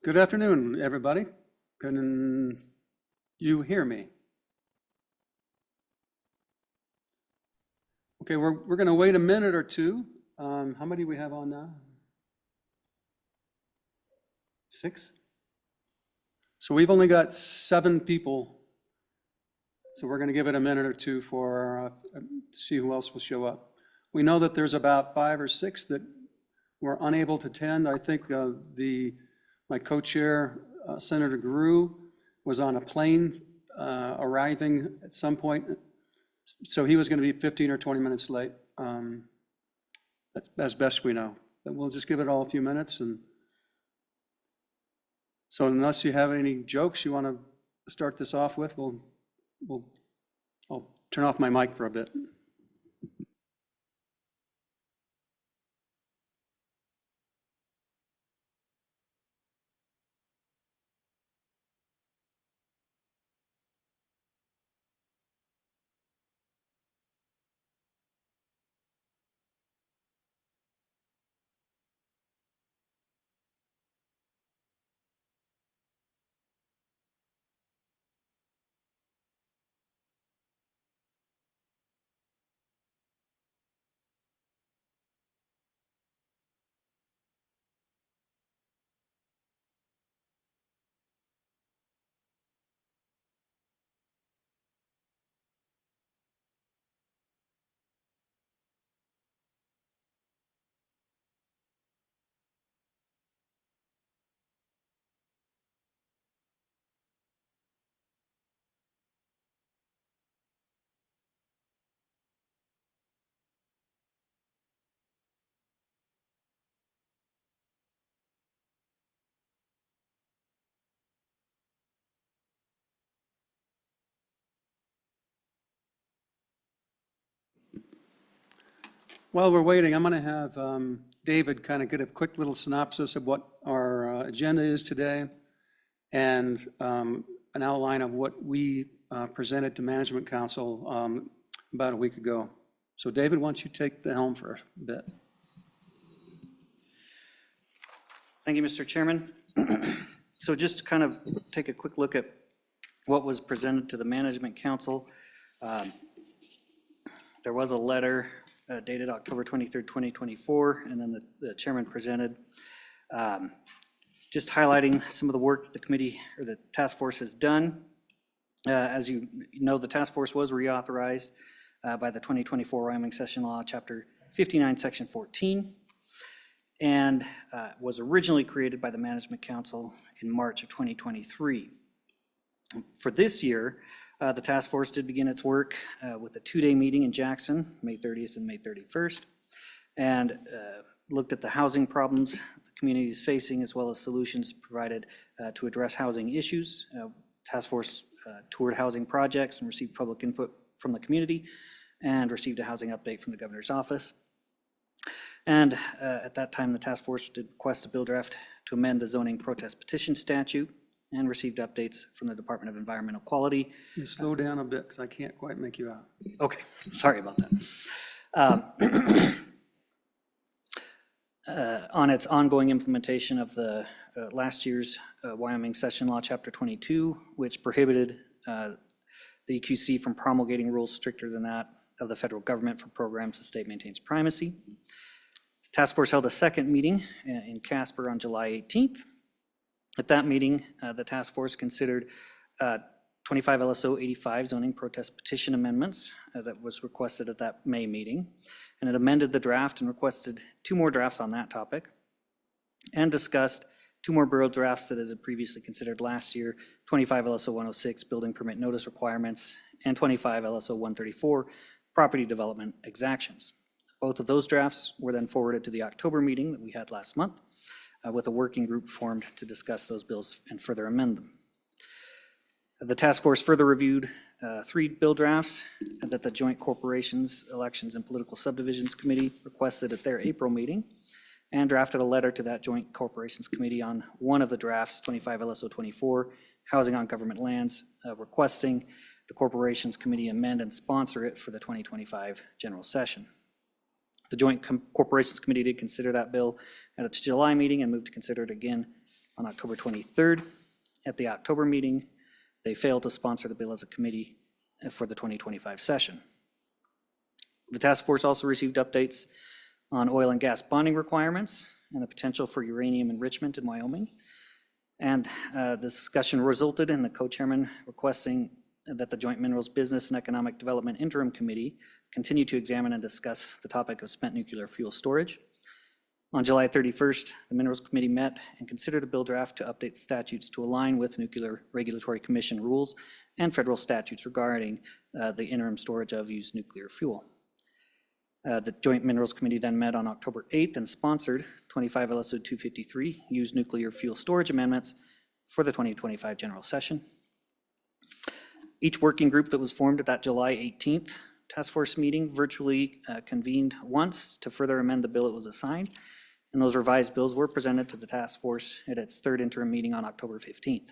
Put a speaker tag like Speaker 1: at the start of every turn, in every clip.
Speaker 1: Good afternoon, everybody. Can you hear me? Okay, we're going to wait a minute or two. How many do we have on now? Six? So we've only got 7 people. So we're going to give it a minute or two for to see who else will show up. We know that there's about 5 or 6 that were unable to attend. I think my co-chair, Senator Guru, was on a plane arriving at some point. So he was going to be 15 or 20 minutes late. That's as best we know. But we'll just give it all a few minutes. And so unless you have any jokes you want to start this off with, I'll turn off my mic for a bit. While we're waiting, I'm going to have David kind of get a quick little synopsis of what our agenda is today and an outline of what we presented to Management Council about a week ago. So David, why don't you take the helm for a bit?
Speaker 2: Thank you, Mr. Chairman. So just to kind of take a quick look at what was presented to the Management Council. There was a letter dated October 23rd, 2024, and then the chairman presented just highlighting some of the work that the committee or the task force has done. As you know, the task force was reauthorized by the 2024 Wyoming Session Law, Chapter 59, Section 14, and was originally created by the Management Council in March of 2023. For this year, the task force did begin its work with a 2-day meeting in Jackson, May 30th and May 31st, and looked at the housing problems the community is facing, as well as solutions provided to address housing issues. Task force toured housing projects and received public input from the community, and received a housing update from the governor's office. And at that time, the task force did request a bill draft to amend the zoning protest petition statute, and received updates from the Department of Environmental Quality.
Speaker 1: You slow down a bit because I can't quite make you out.
Speaker 2: Okay, sorry about that. On its ongoing implementation of the last year's Wyoming Session Law, Chapter 22, which prohibited the EQC from promulgating rules stricter than that of the federal government for programs the state maintains primacy. Task force held a second meeting in Casper on July 18th. At that meeting, the task force considered 25 LSO 85 zoning protest petition amendments that was requested at that May meeting. And it amended the draft and requested 2 more drafts on that topic, and discussed 2 more bill drafts that it had previously considered last year, 25 LSO 106 building permit notice requirements, and 25 LSO 134 property development exactions. Both of those drafts were then forwarded to the October meeting that we had last month, with a working group formed to discuss those bills and further amend them. The task force further reviewed 3 bill drafts that the Joint Corporations, Elections, and Political Subdivisions Committee requested at their April meeting, and drafted a letter to that Joint Corporations Committee on one of the drafts, 25 LSO 24, Housing on Government Lands, requesting the Corporations Committee amend and sponsor it for the 2025 general session. The Joint Corporations Committee did consider that bill at its July meeting and moved to consider it again On October 23rd, at the October meeting, they failed to sponsor the bill as a committee for the 2025 session. The task force also received updates on oil and gas bonding requirements and the potential for uranium enrichment in Wyoming. And the discussion resulted in the co-chairman requesting that the Joint Minerals Business and Economic Development Interim Committee continue to examine and discuss the topic of spent nuclear fuel storage. On July 31st, the Minerals Committee met and considered a bill draft to update statutes to align with Nuclear Regulatory Commission rules and federal statutes regarding the interim storage of used nuclear fuel. The Joint Minerals Committee then met on October 8th and sponsored 25 LSO 253 used nuclear fuel storage amendments for the 2025 general session. Each working group that was formed at that July 18th task force meeting virtually convened once to further amend the bill it was assigned, and those revised bills were presented to the task force at its third interim meeting on October 15th.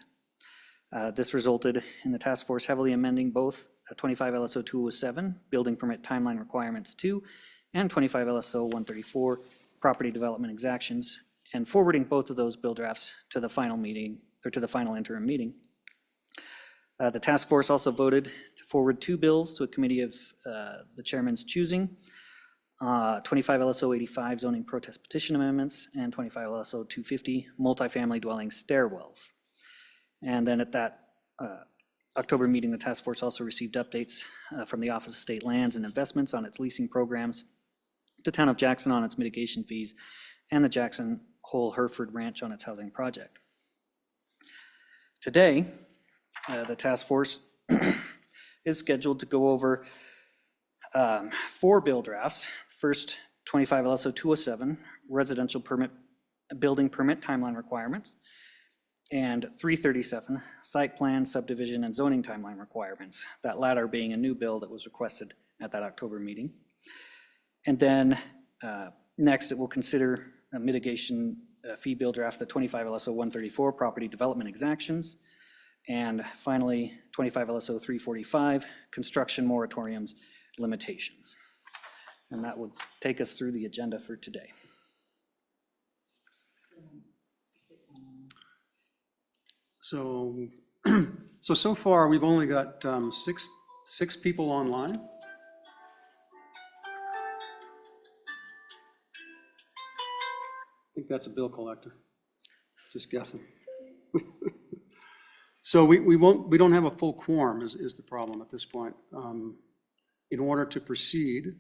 Speaker 2: This resulted in the task force heavily amending both 25 LSO 207, Building Permit Timeline Requirements 2, and 25 LSO 134, Property Development Exactions, and forwarding both of those bill drafts to the final meeting, or to the final interim meeting. The task force also voted to forward 2 bills to a committee of the chairman's choosing, 25 LSO 85 Zoning Protest Petition Amendments, and 25 LSO 250 Multifamily Dwelling Stairwells. And then at that October meeting, the task force also received updates from the Office of State Lands and Investments on its leasing programs, the Town of Jackson on its mitigation fees, and the Jackson Hole Hereford Ranch on its housing project. Today, the task force is scheduled to go over 4 bill drafts. First, 25 LSO 207, Residential Permit, Building Permit Timeline Requirements, and 337, Site Plan, Subdivision, and Zoning Timeline Requirements, that latter being a new bill that was requested at that October meeting. And then next, it will consider a mitigation fee bill draft, the 25 LSO 134, Property Development Exactions, and finally, 25 LSO 345, Construction Moratoriums Limitations. And that would take us through the agenda for today.
Speaker 1: So far, we've only got six people online. I think that's a bill collector, just guessing. So we don't have a full quorum is the problem at this point. In order to proceed,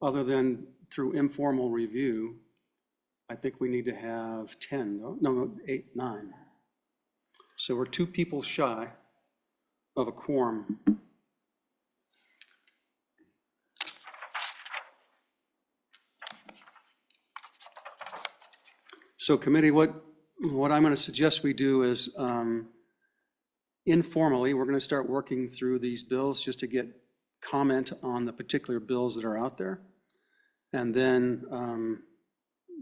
Speaker 1: other than through informal review, I think we need to have 10, no, 8, 9. So we're 2 people shy of a quorum. So committee, what I'm going to suggest we do is informally, we're going to start working through these bills just to get comment on the particular bills that are out there. And then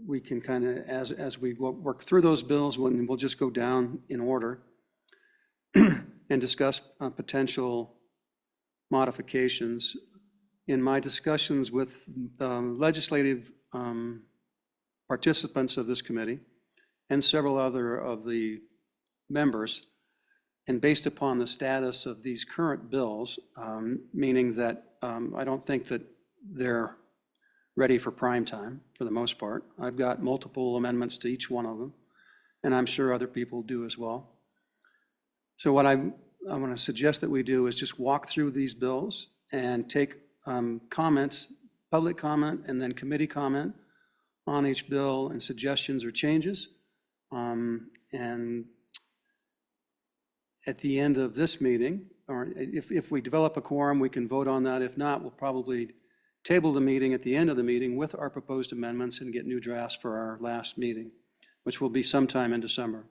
Speaker 1: we can kind of, as we work through those bills, we'll just go down in order and discuss potential modifications. In my discussions with legislative participants of this committee and several other of the members, and based upon the status of these current bills, meaning that I don't think that they're ready for prime time for the most part. I've got multiple amendments to each one of them, and I'm sure other people do as well. So what I want to suggest that we do is just walk through these bills and take comments, public comment, and then committee comment on each bill and suggestions or changes. And at the end of this meeting, or if we develop a quorum, we can vote on that. If not, we'll probably table the meeting at the end of the meeting with our proposed amendments and get new drafts for our last meeting, which will be sometime in December.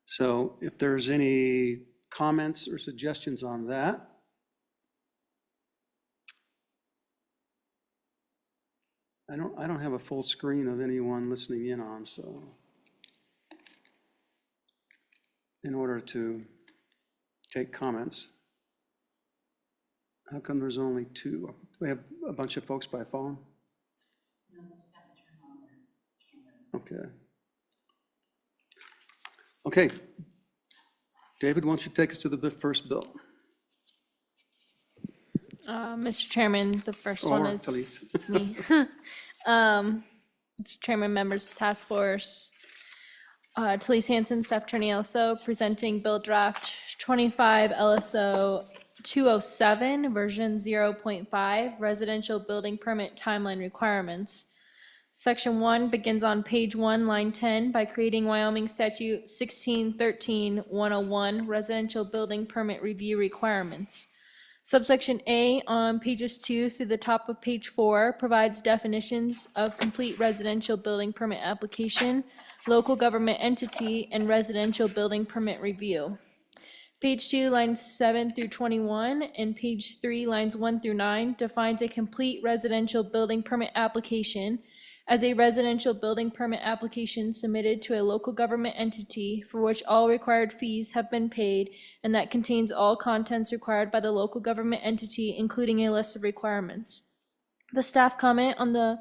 Speaker 1: So if there's any comments or suggestions on that. I don't have a full screen of anyone listening in on, so in order to take comments. How come there's only 2? We have a bunch of folks by phone? No, just have to turn on their cameras. Okay. Okay. David, why don't you take us to the first bill?
Speaker 3: Mr. Chairman, the first one
Speaker 1: Or
Speaker 3: is
Speaker 1: Talise.
Speaker 3: me. Mr. Chairman, members of the task force, Talise Hansen, Staff Attorney also, presenting Bill Draft 25 LSO 207, version 0.5, residential building permit timeline requirements. Section 1 begins on page 1, line 10, by creating Wyoming Statute 1613-101, residential building permit review requirements. Subsection A on pages 2 through the top of page 4 provides definitions of complete residential building permit application, local government entity, and residential building permit review. Page 2, lines 7 through 21, and page 3, lines 1 through 9, defines a complete residential building permit application as a residential building permit application submitted to a local government entity for which all required fees have been paid and that contains all contents required by the local government entity, including a list of requirements. The staff comment on the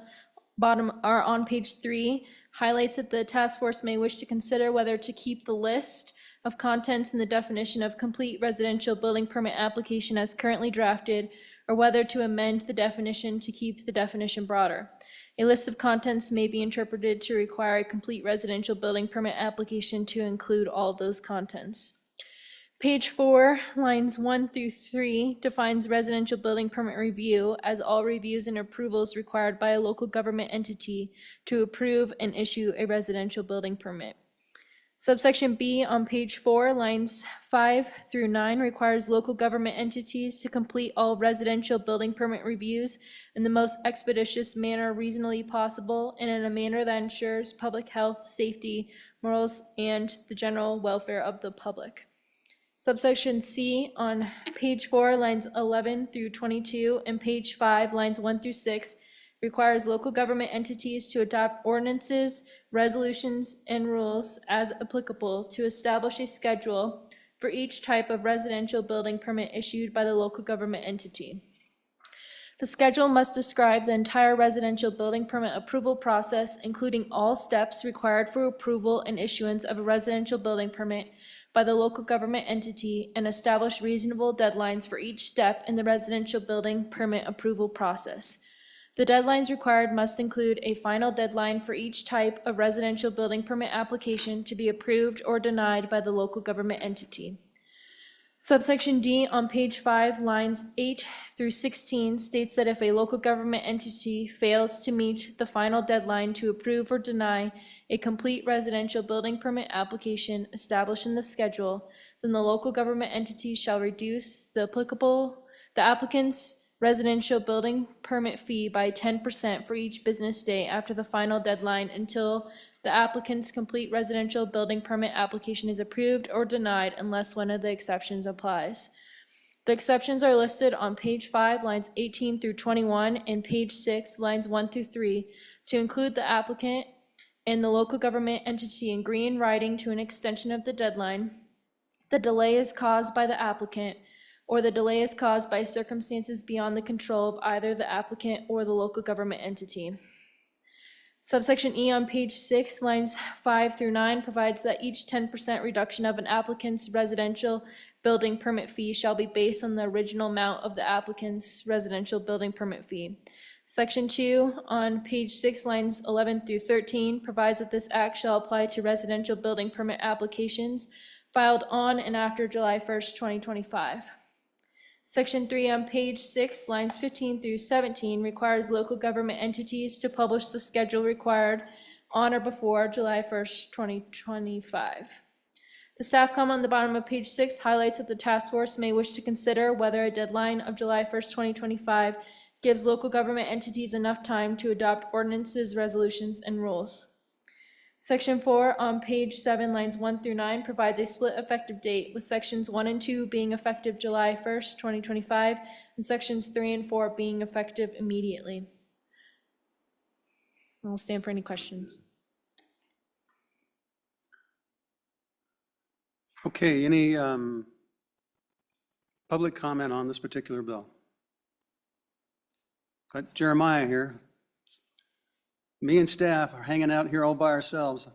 Speaker 3: bottom, or on page 3, highlights that the task force may wish to consider whether to keep the list of contents in the definition of complete residential building permit application as currently drafted, or whether to amend the definition to keep the definition broader. A list of contents may be interpreted to require a complete residential building permit application to include all those contents. Page 4, lines 1 through 3, defines residential building permit review as all reviews and approvals required by a local government entity to approve and issue a residential building permit. Subsection B on page 4, lines 5 through 9, requires local government entities to complete all residential building permit reviews in the most expeditious manner reasonably possible and in a manner that ensures public health, safety, morals, and the general welfare of the public. Subsection C on page 4, lines 11 through 22, and page 5, lines 1 through 6, requires local government entities to adopt ordinances, resolutions, and rules as applicable to establish a schedule for each type of residential building permit issued by the local government entity. The schedule must describe the entire residential building permit approval process, including all steps required for approval and issuance of a residential building permit by the local government entity, and establish reasonable deadlines for each step in the residential building permit approval process. The deadlines required must include a final deadline for each type of residential building permit application to be approved or denied by the local government entity. Subsection D on page 5, lines 8 through 16 states that if a local government entity fails to meet the final deadline to approve or deny a complete residential building permit application established in the schedule, then the local government entity shall reduce the applicant's residential building permit fee by 10% for each business day after the final deadline until the applicant's complete residential building permit application is approved or denied unless one of the exceptions applies. The exceptions are listed on page 5, lines 18 through 21, and page 6, lines 1 through 3, to include the applicant and the local government entity agree in writing to an extension of the deadline, the delay is caused by the applicant, or the delay is caused by circumstances beyond the control of either the applicant or the local government entity. Subsection E on page 6, lines 5 through 9, provides that each 10% reduction of an applicant's residential building permit fee shall be based on the original amount of the applicant's residential building permit fee. Section 2 on page 6, lines 11 through 13, provides that this act shall apply to residential building permit applications filed on and after July 1st, 2025. Section 3 on page 6, lines 15 through 17, requires local government entities to publish the schedule required on or before July 1st, 2025. The staff comment on the bottom of page 6 highlights that the task force may wish to consider whether a deadline of July 1st, 2025 gives local government entities enough time to adopt ordinances, resolutions, and rules. Section 4 on page 7, lines 1 through 9, provides a split effective date, with sections 1 and 2 being effective July 1st, 2025, and sections 3 and 4 being effective immediately. I'll stand for any questions.
Speaker 1: Okay, any public comment on this particular bill? Got Jeremiah here. Me and staff are hanging out here all by ourselves.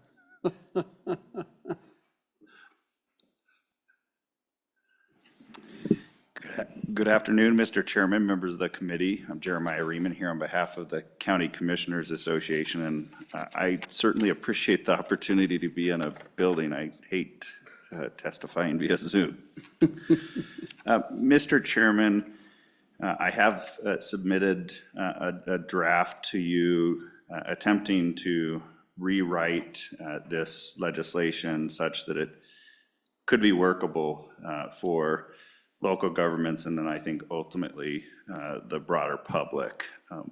Speaker 4: Good afternoon, Mr. Chairman, members of the committee. I'm Jeremiah Riemann here on behalf of the County Commissioners Association, and I certainly appreciate the opportunity to be in a building. I hate testifying via Zoom. Mr. Chairman, I have submitted a draft to you attempting to rewrite this legislation such that it could be workable for local governments and then I think ultimately the broader public.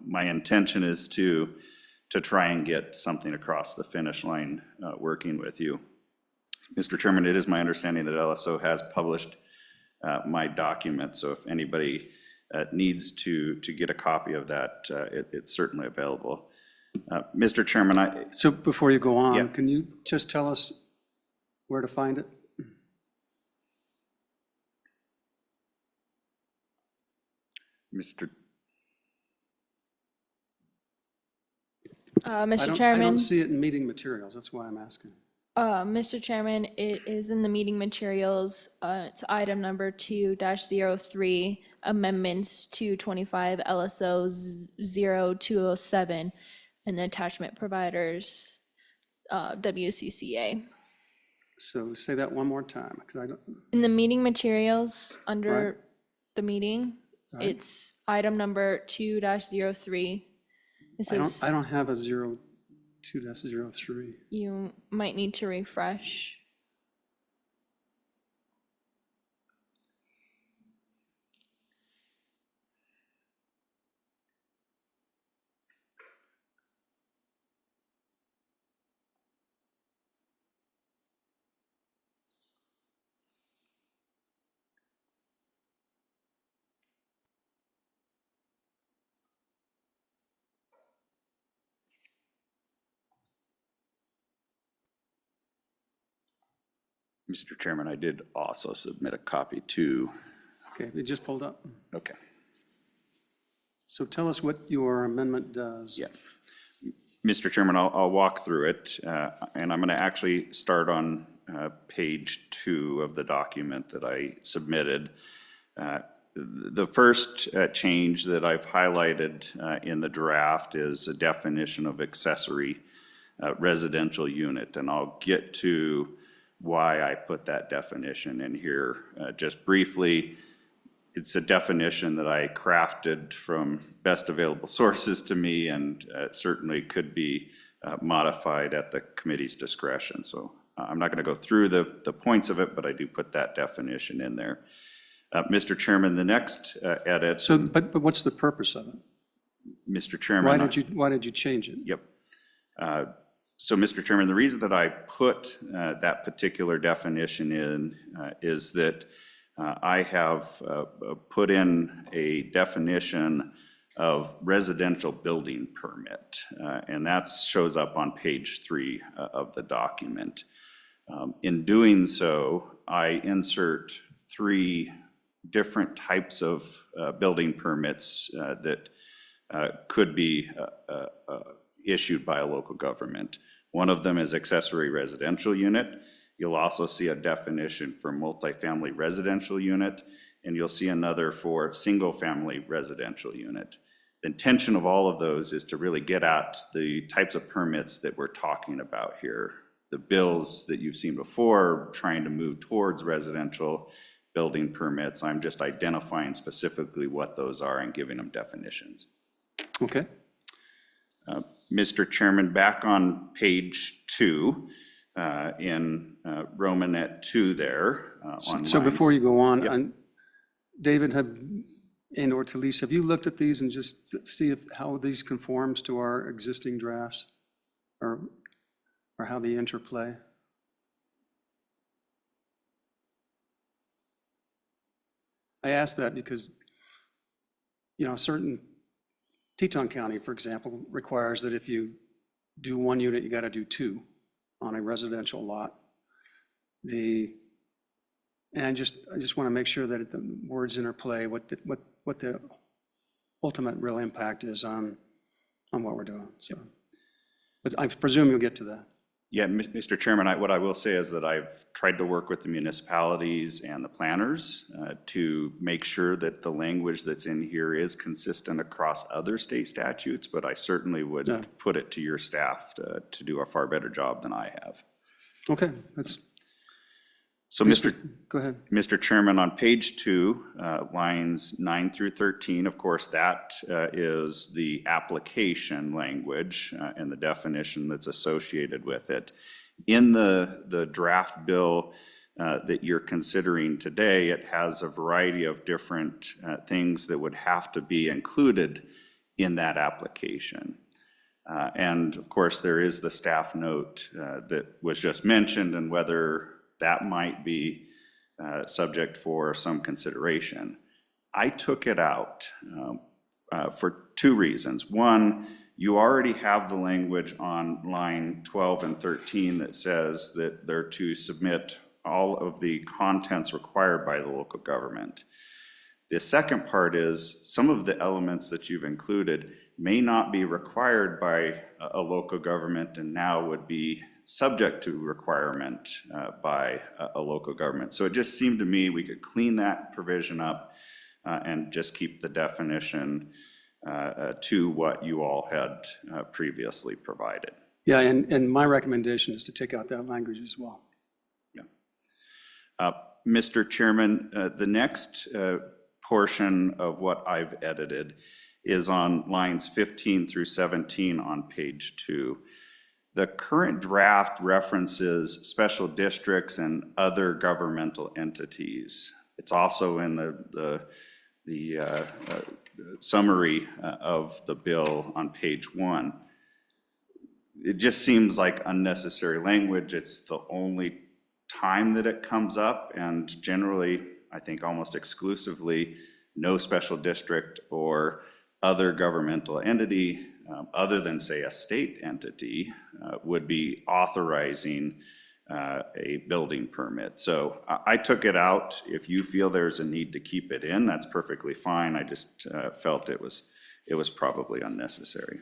Speaker 4: My intention is to try and get something across the finish line working with you. Mr. Chairman, it is my understanding that LSO has published my document, so if anybody needs to get a copy of that, it's certainly available. Mr. Chairman,
Speaker 1: So before you go on,
Speaker 4: Yeah.
Speaker 1: can you just tell us where to find it?
Speaker 4: Mr.
Speaker 1: I
Speaker 3: Mr.
Speaker 1: don't
Speaker 3: Chairman,
Speaker 1: see it in meeting materials, that's why I'm asking.
Speaker 3: Mr. Chairman, it is in the meeting materials. It's item number 2-03, amendments to 25 LSO 0207, and the attachment providers, WCCA.
Speaker 1: So say that one more time, because I don't,
Speaker 3: In the meeting materials, under
Speaker 1: Right.
Speaker 3: the meeting,
Speaker 1: Right.
Speaker 3: it's item number 2-03. It says
Speaker 1: I don't have a 02-03.
Speaker 3: you might need to refresh.
Speaker 4: Mr. Chairman, I did also submit a copy to,
Speaker 1: Okay, it just pulled up.
Speaker 4: okay,
Speaker 1: So tell us what your amendment does.
Speaker 4: yeah. Mr. Chairman, I'll walk through it, and I'm going to actually start on page 2 of the document that I submitted. The first change that I've highlighted in the draft is a definition of accessory residential unit, and I'll get to why I put that definition in here just briefly. It's a definition that I crafted from best available sources to me and certainly could be modified at the committee's discretion. So I'm not going to go through the points of it, but I do put that definition in there. Mr. Chairman, the next edit.
Speaker 1: So, but what's the purpose of it?
Speaker 4: Mr. Chairman.
Speaker 1: Why did you change it?
Speaker 4: Yep. So, Mr. Chairman, the reason that I put that particular definition in is that I have put in a definition of residential building permit, and that shows up on page 3 of the document. In doing so, I insert 3 different types of building permits that could be issued by a local government. One of them is accessory residential unit. You'll also see a definition for multifamily residential unit, and you'll see another for single-family residential unit. The intention of all of those is to really get at the types of permits that we're talking about here. The bills that you've seen before, trying to move towards residential building permits, I'm just identifying specifically what those are and giving them definitions.
Speaker 1: Okay,
Speaker 4: Mr. Chairman, back on page 2, in Romanet 2 there. On
Speaker 1: so before
Speaker 4: lines.
Speaker 1: you go on,
Speaker 4: Yep.
Speaker 1: David and/or Talise, have you looked at these and just see how these conforms to our existing drafts? Or how they interplay? I ask that because, certain, Teton County, for example, requires that if you do 1 unit, you got to do 2 on a residential lot. And I just want to make sure that the words interplay, what the ultimate real impact is on what we're doing, so. But I presume you'll get to that.
Speaker 4: Yeah, Mr. Chairman, what I will say is that I've tried to work with the municipalities and the planners to make sure that the language that's in here is consistent across other state statutes, but I certainly would put it to your staff to do a far better job than I have.
Speaker 1: Okay, that's,
Speaker 4: So,
Speaker 1: go ahead.
Speaker 4: Mr. Chairman, on page 2, lines 9 through 13, of course, that is the application language and the definition that's associated with it. In the draft bill that you're considering today, it has a variety of different things that would have to be included in that application. And of course, there is the staff note that was just mentioned, and whether that might be subject for some consideration. I took it out for 2 reasons. One, you already have the language on line 12 and 13 that says that they're to submit all of the contents required by the local government. The second part is some of the elements that you've included may not be required by a local government and now would be subject to requirement by a local government. So it just seemed to me we could clean that provision up and just keep the definition to what you all had previously provided.
Speaker 1: Yeah, and my recommendation is to take out that language as well.
Speaker 4: Mr. Chairman, the next portion of what I've edited is on lines 15 through 17 on page 2. The current draft references special districts and other governmental entities. It's also in the summary of the bill on page 1. It just seems like unnecessary language. It's the only time that it comes up, and generally, I think almost exclusively, no special district or other governmental entity other than, say, a state entity would be authorizing a building permit. So I took it out. If you feel there's a need to keep it in, that's perfectly fine. I just felt it was probably unnecessary.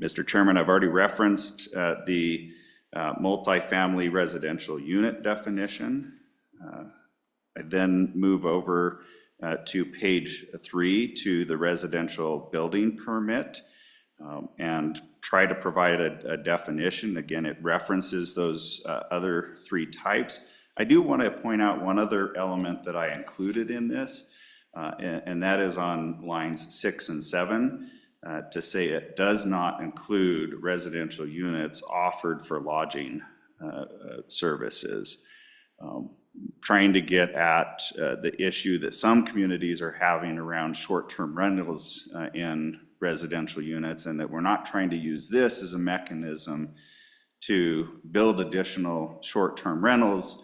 Speaker 4: Mr. Chairman, I've already referenced the multifamily residential unit definition. I then move over to page 3 to the residential building permit and try to provide a definition. Again, it references those other 3 types. I do want to point out one other element that I included in this, and that is on lines 6 and 7 to say it does not include residential units offered for lodging services. Trying to get at the issue that some communities are having around short-term rentals in residential units, and that we're not trying to use this as a mechanism to build additional short-term rentals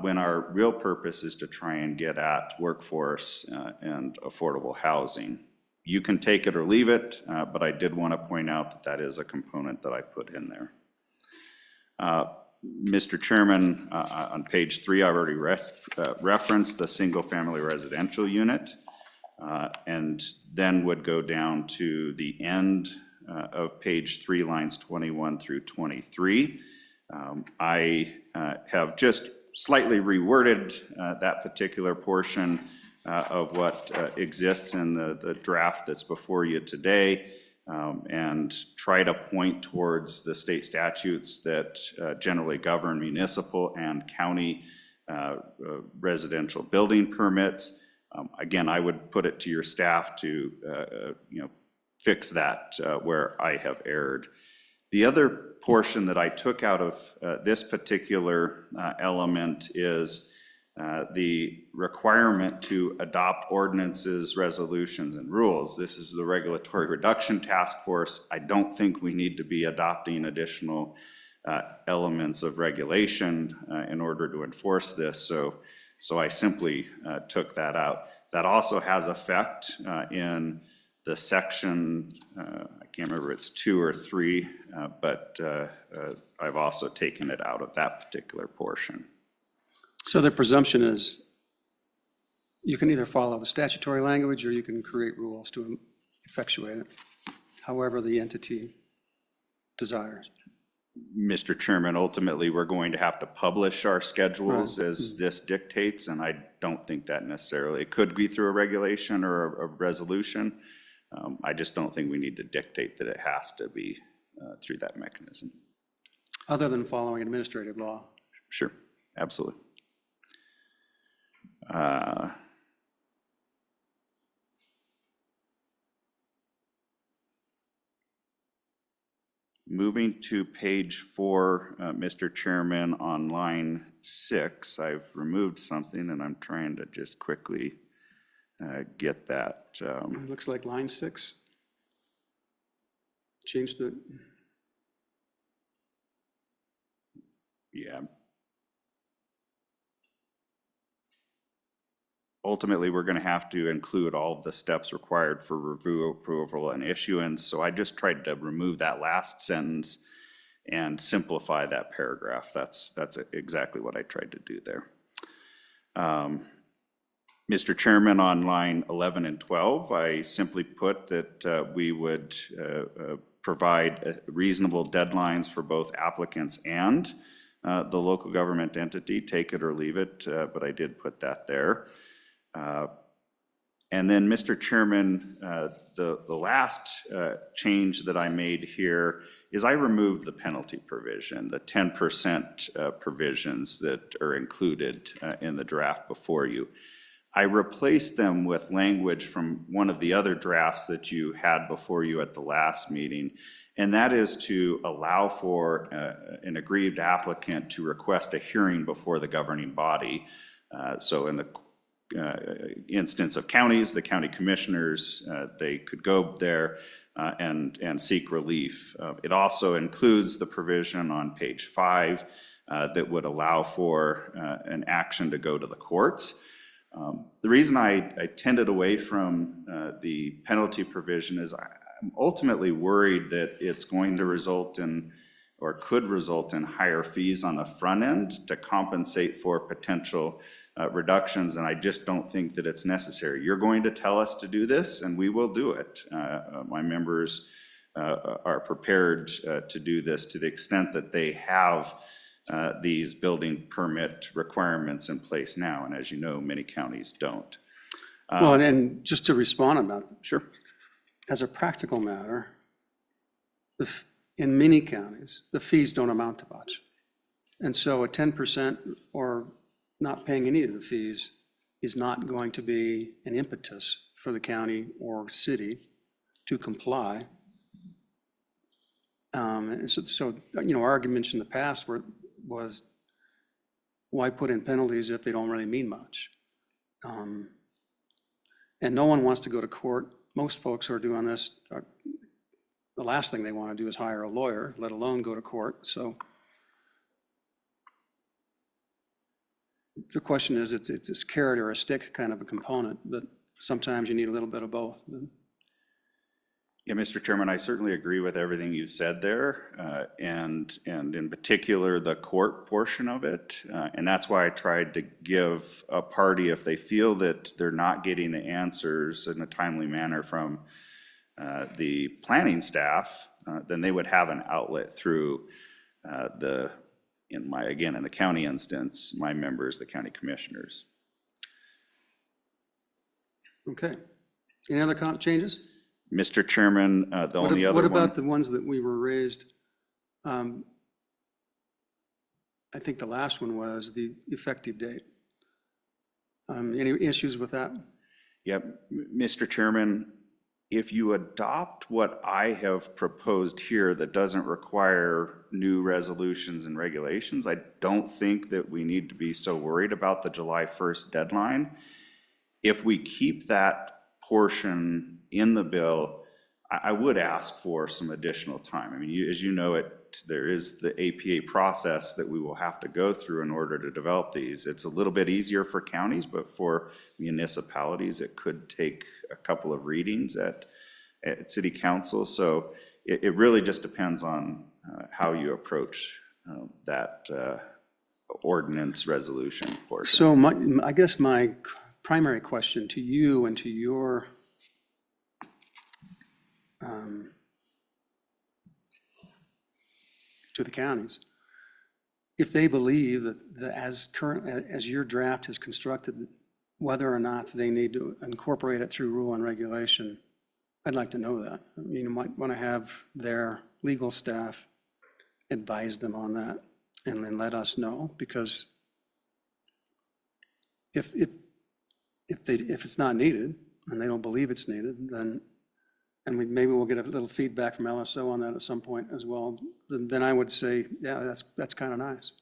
Speaker 4: when our real purpose is to try and get at workforce and affordable housing. You can take it or leave it, but I did want to point out that that is a component that I put in there. Mr. Chairman, on page 3, I've already referenced the single-family residential unit, and then would go down to the end of page 3, lines 21 through 23. I have just slightly reworded that particular portion of what exists in the draft that's before you today, and try to point towards the state statutes that generally govern municipal and county residential building permits. Again, I would put it to your staff to fix that where I have erred. The other portion that I took out of this particular element is the requirement to adopt ordinances, resolutions, and rules. This is the Regulatory Reduction Task Force. I don't think we need to be adopting additional elements of regulation in order to enforce this, so I simply took that out. That also has effect in the section, I can't remember if it's 2 or 3, but I've also taken it out of that particular portion.
Speaker 1: So the presumption is you can either follow the statutory language or you can create rules to effectuate it, however the entity desires.
Speaker 4: Mr. Chairman, ultimately, we're going to have to publish our schedules as this dictates, and I don't think that necessarily, it could be through a regulation or a resolution. I just don't think we need to dictate that it has to be through that mechanism.
Speaker 1: Other than following administrative law.
Speaker 4: Sure, absolutely. Moving to page 4, Mr. Chairman, on line 6, I've removed something and I'm trying to just quickly get that.
Speaker 1: It looks like line 6. Change the,
Speaker 4: Yeah. Ultimately, we're going to have to include all of the steps required for review, approval, and issuance. So I just tried to remove that last sentence and simplify that paragraph. That's exactly what I tried to do there. Mr. Chairman, on line 11 and 12, I simply put that we would provide reasonable deadlines for both applicants and the local government entity, take it or leave it, but I did put that there. And then, Mr. Chairman, the last change that I made here is I removed the penalty provision, the 10% provisions that are included in the draft before you. I replaced them with language from one of the other drafts that you had before you at the last meeting, and that is to allow for an aggrieved applicant to request a hearing before the governing body. So in the instance of counties, the county commissioners, they could go there and seek relief. It also includes the provision on page 5 that would allow for an action to go to the courts. The reason I tended away from the penalty provision is I'm ultimately worried that it's going to result in, or could result in, higher fees on the front end to compensate for potential reductions, and I just don't think that it's necessary. You're going to tell us to do this, and we will do it. My members are prepared to do this to the extent that they have these building permit requirements in place now, and as you know, many counties don't.
Speaker 1: well, and just to respond about,
Speaker 4: Sure.
Speaker 1: as a practical matter, in many counties, the fees don't amount to much. And so a 10% or not paying any of the fees is not going to be an impetus for the county or city to comply. And so, you know, arguments in the past was, why put in penalties if they don't really mean much? And no one wants to go to court. Most folks who are doing this, the last thing they want to do is hire a lawyer, let alone go to court. So the question is, it's this carrot or a stick kind of a component, but sometimes you need a little bit of both.
Speaker 4: Yeah, Mr. Chairman, I certainly agree with everything you said there, and in particular, the court portion of it. And that's why I tried to give a party, if they feel that they're not getting the answers in a timely manner from the planning staff, then they would have an outlet through in the county instance, my members, the county commissioners.
Speaker 1: Okay. Any other changes?
Speaker 4: Mr. Chairman, the only other
Speaker 1: What
Speaker 4: one.
Speaker 1: about the ones that we were raised? I think the last one was the effective date. Any issues with that?
Speaker 4: Yep, Mr. Chairman, if you adopt what I have proposed here that doesn't require new resolutions and regulations, I don't think that we need to be so worried about the July 1st deadline. If we keep that portion in the bill, I would ask for some additional time. I mean, as you know, there is the APA process that we will have to go through in order to develop these. It's a little bit easier for counties, but for municipalities, it could take a couple of readings at city council. So it really just depends on how you approach that ordinance resolution portion.
Speaker 1: So I guess my primary question to you and to your to the counties. If they believe that as your draft is constructed, whether or not they need to incorporate it through rule and regulation, I'd like to know that. I mean, you might want to have their legal staff advise them on that and then let us know, because if it's not needed and they don't believe it's needed, then, and maybe we'll get a little feedback from LSO on that at some point as well, then I would say, yeah, that's kind of nice.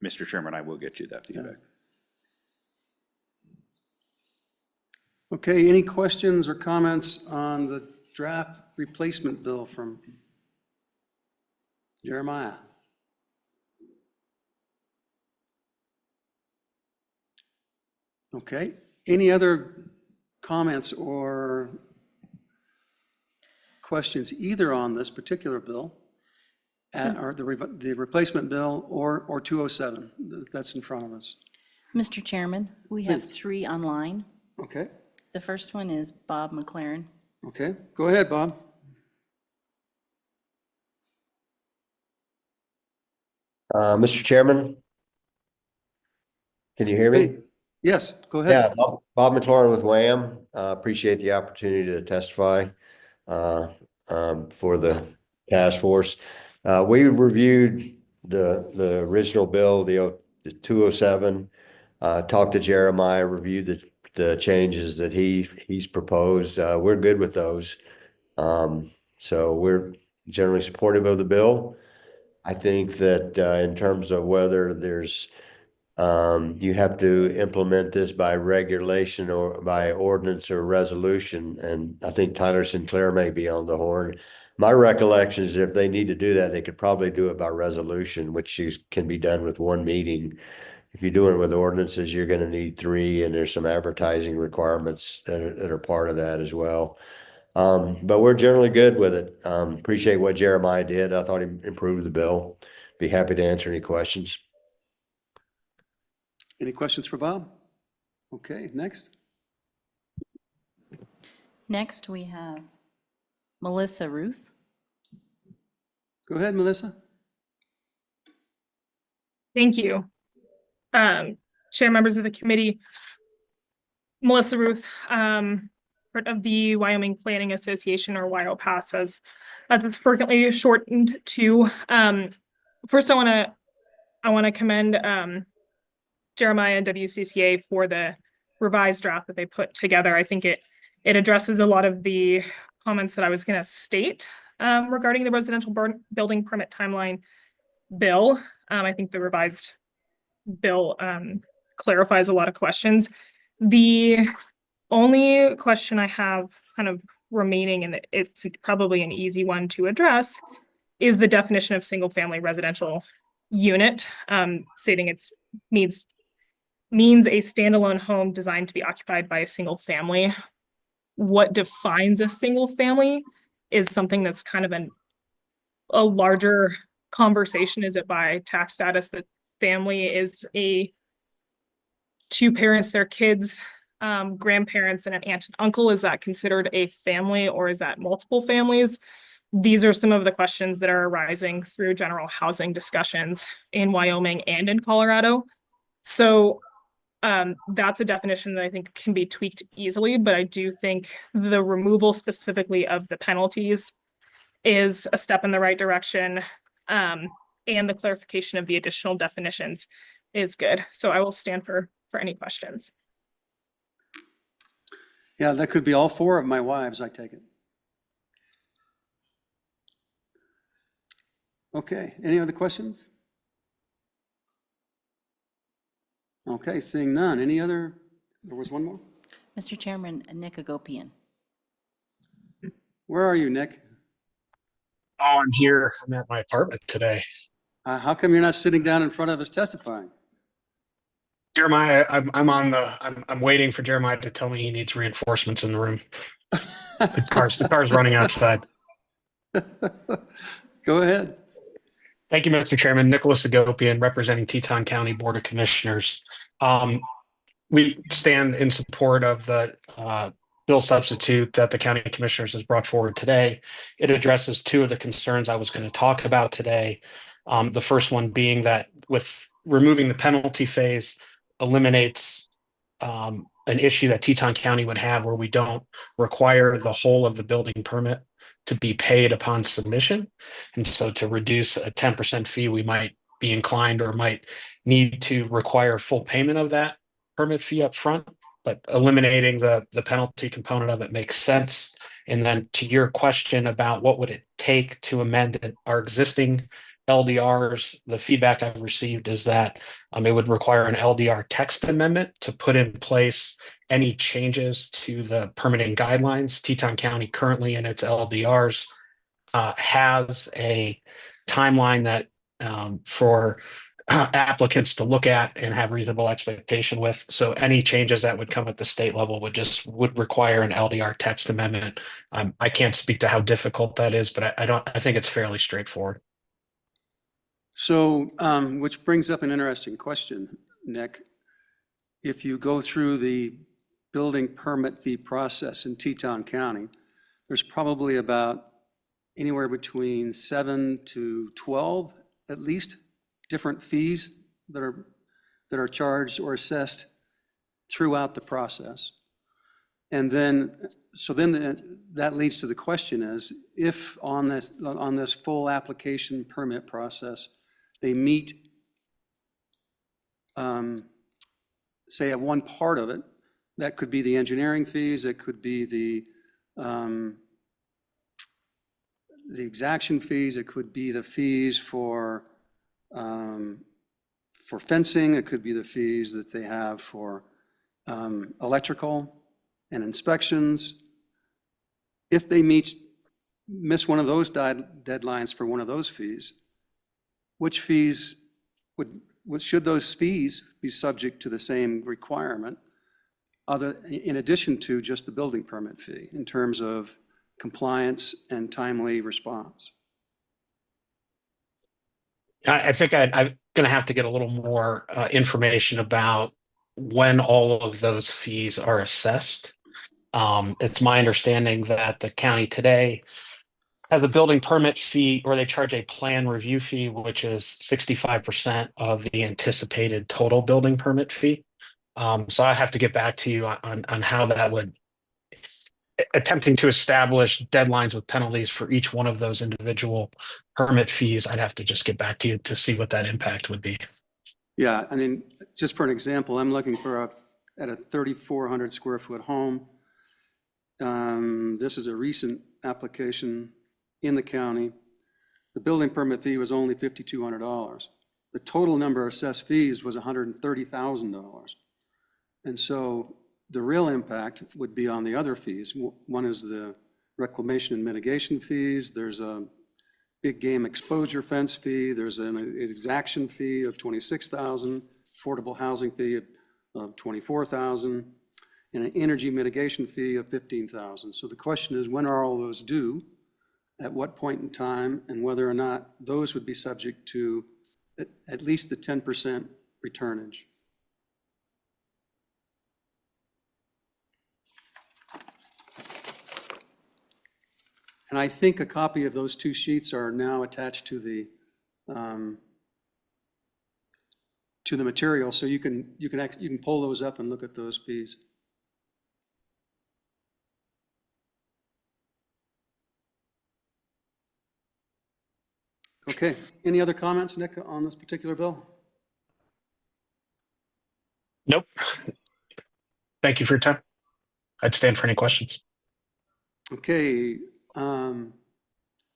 Speaker 4: Mr. Chairman, I will get you that feedback.
Speaker 1: Okay, any questions or comments on the draft replacement bill from Jeremiah? Okay, any other comments or questions either on this particular bill, or the replacement bill, or 207 that's in front of us?
Speaker 5: Mr. Chairman, we have
Speaker 1: Please.
Speaker 5: 3 online.
Speaker 1: Okay,
Speaker 5: The first one is Bob McLaren.
Speaker 1: okay, go ahead, Bob.
Speaker 6: Mr. Chairman, can you hear me?
Speaker 1: Yes, go ahead.
Speaker 6: Yeah, Bob McLaurin with WHAM. Appreciate the opportunity to testify for the task force. We reviewed the original bill, the 207, talked to Jeremiah, reviewed the changes that he's proposed. We're good with those. So we're generally supportive of the bill. I think that in terms of whether there's you have to implement this by regulation or by ordinance or resolution, and I think Tyler Sinclair may be on the horn. My recollection is if they need to do that, they could probably do it by resolution, which can be done with 1 meeting. If you're doing it with ordinances, you're going to need 3, and there's some advertising requirements that are part of that as well. But we're generally good with it. Appreciate what Jeremiah did. I thought he improved the bill. Be happy to answer any questions.
Speaker 1: Any questions for Bob? Okay, next.
Speaker 5: Next, we have Melissa Ruth.
Speaker 1: Go ahead, Melissa.
Speaker 7: Thank you. Chair, members of the committee, Melissa Ruth, part of the Wyoming Planning Association, or WyoPass, as it's frequently shortened to. First, I want to commend Jeremiah and WCCA for the revised draft that they put together. I think it addresses a lot of the comments that I was going to state regarding the residential building permit timeline bill. I think the revised bill clarifies a lot of questions. The only question I have kind of remaining, and it's probably an easy one to address, is the definition of single-family residential unit, stating it means a standalone home designed to be occupied by a single family. What defines a single family is something that's kind of a larger conversation. Is it by tax status that family is 2 parents, their kids, grandparents, and an aunt and uncle? Is that considered a family, or is that multiple families? These are some of the questions that are arising through general housing discussions in Wyoming and in Colorado. So that's a definition that I think can be tweaked easily, but I do think the removal specifically of the penalties is a step in the right direction, and the clarification of the additional definitions is good. So I will stand for any questions.
Speaker 1: Yeah, that could be all 4 of my wives, I take it. Okay, any other questions? Okay, seeing none. Any other? There was one more.
Speaker 5: Mr. Chairman, Nick Agopian.
Speaker 1: Where are you, Nick?
Speaker 8: Oh, I'm here. I'm at my apartment today.
Speaker 1: How come you're not sitting down in front of us testifying?
Speaker 8: Jeremiah, I'm waiting for Jeremiah to tell me he needs reinforcements in the room. The car's running outside.
Speaker 1: Go ahead.
Speaker 8: Thank you, Mr. Chairman. Nicholas Agopian, representing Teton County Board of Commissioners. We stand in support of the bill substitute that the county commissioners has brought forward today. It addresses two of the concerns I was going to talk about today. The first one being that with removing the penalty phase eliminates an issue that Teton County would have where we don't require the whole of the building permit to be paid upon submission. And so to reduce a 10% fee, we might be inclined or might need to require full payment of that permit fee up front. But eliminating the penalty component of it makes sense. And then to your question about what would it take to amend our existing LDRs, the feedback I've received is that it would require an LDR text amendment to put in place any changes to the permitting guidelines. Teton County currently in its LDRs has a timeline that for applicants to look at and have reasonable expectation with. So any changes that would come at the state level would require an LDR text amendment. I can't speak to how difficult that is, but I think it's fairly straightforward.
Speaker 1: So, which brings up an interesting question, Nick. If you go through the building permit fee process in Teton County, there's probably about anywhere between 7 to 12, at least, different fees that are charged or assessed throughout the process. And then, that leads to the question is, if on this full application permit process, they meet, say, at one part of it, that could be the engineering fees, it could be the exaction fees, it could be the fees for fencing, it could be the fees that they have for electrical and inspections. If they miss one of those deadlines for one of those fees, which fees should those fees be subject to the same requirement in addition to just the building permit fee in terms of compliance and timely response?
Speaker 8: I think I'm going to have to get a little more information about when all of those fees are assessed. It's my understanding that the county today has a building permit fee, or they charge a plan review fee, which is 65% of the anticipated total building permit fee. So I have to get back to you on how that would, attempting to establish deadlines with penalties for each one of those individual permit fees. I'd have to just get back to you to see what that impact would be.
Speaker 1: Yeah, I mean, just for an example, I'm looking at a 3,400 square foot home. This is a recent application in the county. The building permit fee was only $5,200. The total number of assessed fees was $130,000. And so the real impact would be on the other fees. One is the reclamation and mitigation fees. There's a big game exposure fence fee. There's an exaction fee of $26,000, affordable housing fee of $24,000, and an energy mitigation fee of $15,000. So the question is, when are all those due? At what point in time, and whether or not those would be subject to at least the 10% returnage. And I think a copy of those two sheets are now attached to the material, so you can pull those up and look at those fees. Okay, any other comments, Nick, on this particular bill?
Speaker 8: Nope. Thank you for your time. I'd stand for any questions.
Speaker 1: Okay,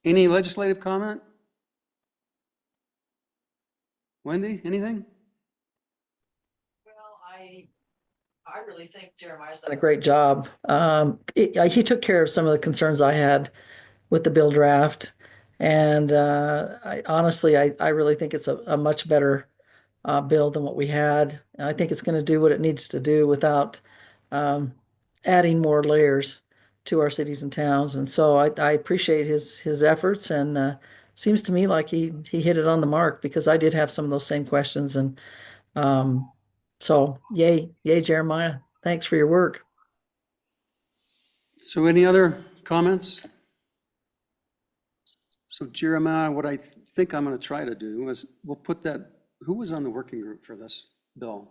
Speaker 1: any legislative comment? Wendy, anything?
Speaker 9: Well, I really think Jeremiah's done a great job. He took care of some of the concerns I had with the bill draft. And honestly, I really think it's a much better bill than what we had. I think it's going to do what it needs to do without adding more layers to our cities and towns. And so I appreciate his efforts, and seems to me like he hit it on the mark, because I did have some of those same questions. And so yay, Jeremiah. Thanks for your work.
Speaker 1: So any other comments? So Jeremiah, what I think I'm going to try to do is we'll put that, who was on the working group for this bill?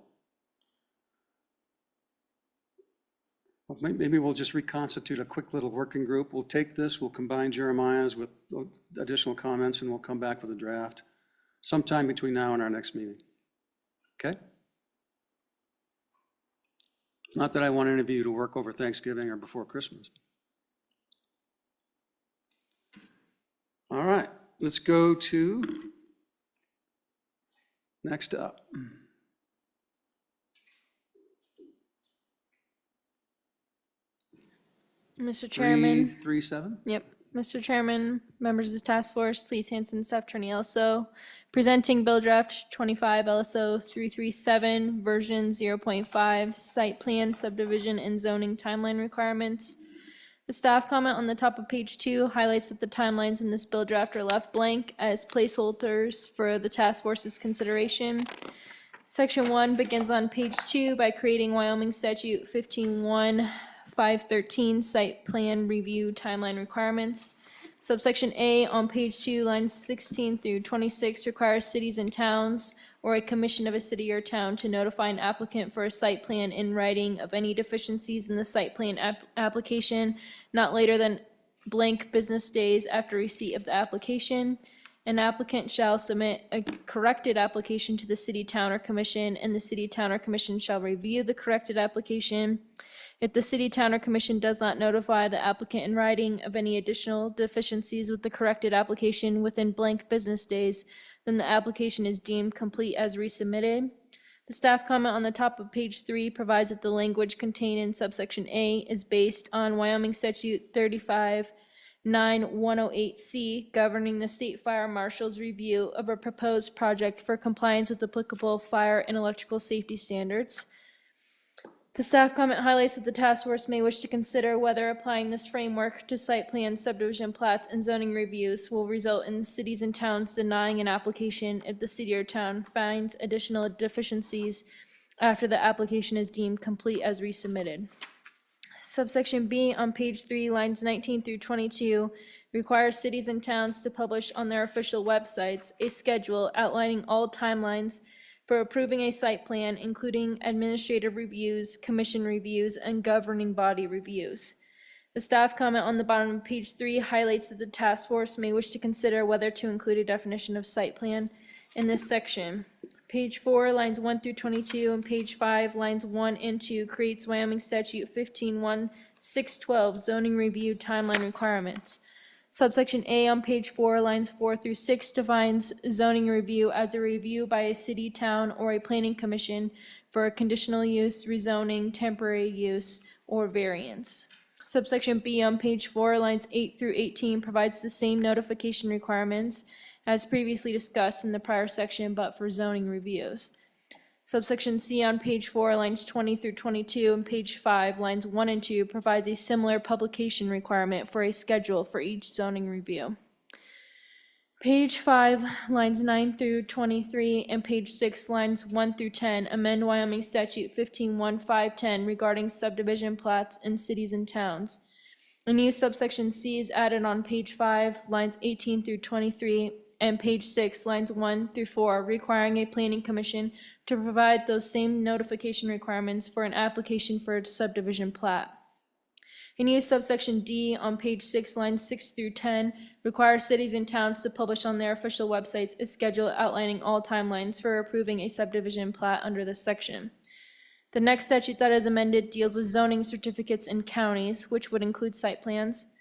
Speaker 1: Well, maybe we'll just reconstitute a quick little working group. We'll take this, we'll combine Jeremiah's with additional comments, and we'll come back with a draft sometime between now and our next meeting. Okay? Not that I want any of you to work over Thanksgiving or before Christmas. All right, let's go to next up.
Speaker 3: Mr. Chairman.
Speaker 1: 337?
Speaker 3: Yep. Mr. Chairman, members of the task force, Lise Hanson, Staff Attorney Elso, presenting Bill Draft 25 LSO 337, version 0.5, site plan, subdivision, and zoning timeline requirements. The staff comment on the top of page 2 highlights that the timelines in this bill draft are left blank as placeholders for the task force's consideration. Section 1 begins on page 2 by creating Wyoming Statute 15.1.513 site plan review timeline requirements. Subsection A on page 2, lines 16 through 26 requires cities and towns or a commission of a city or town to notify an applicant for a site plan in writing of any deficiencies in the site plan application not later than blank business days after receipt of the application. An applicant shall submit a corrected application to the city, town, or commission, and the city, town, or commission shall review the corrected application. If the city, town, or commission does not notify the applicant in writing of any additional deficiencies with the corrected application within blank business days, then the application is deemed complete as resubmitted. The staff comment on the top of page 3 provides that the language contained in subsection A is based on Wyoming Statute 35.9.108C, governing the state fire marshal's review of a proposed project for compliance with applicable fire and electrical safety standards. The staff comment highlights that the task force may wish to consider whether applying this framework to site plans, subdivision plats, and zoning reviews will result in cities and towns denying an application if the city or town finds additional deficiencies after the application is deemed complete as resubmitted. Subsection B on page 3, lines 19 through 22, requires cities and towns to publish on their official websites a schedule outlining all timelines for approving a site plan, including administrative reviews, commission reviews, and governing body reviews. The staff comment on the bottom of page 3 highlights that the task force may wish to consider whether to include a definition of site plan in this section. Page 4, lines 1 through 22, and page 5, lines 1 and 2, creates Wyoming Statute 15.1.612 zoning review timeline requirements. Subsection A on page 4, lines 4 through 6 defines zoning review as a review by a city, town, or a planning commission for a conditional use, rezoning, temporary use, or variance. Subsection B on page 4, lines 8 through 18 provides the same notification requirements as previously discussed in the prior section, but for zoning reviews. Subsection C on page 4, lines 20 through 22, and page 5, lines 1 and 2, provides a similar publication requirement for a schedule for each zoning review. Page 5, lines 9 through 23, and page 6, lines 1 through 10, amend Wyoming Statute 15.1.510 regarding subdivision plats in cities and towns. A new subsection C is added on page 5, lines 18 through 23, and page 6, lines 1 through 4, requiring a planning commission to provide those same notification requirements for an application for a subdivision plat. A new subsection D on page 6, lines 6 through 10, requires cities and towns to publish on their official websites a schedule outlining all timelines for approving a subdivision plat under this section. The next statute that is amended deals with zoning certificates in counties, which would include site plans.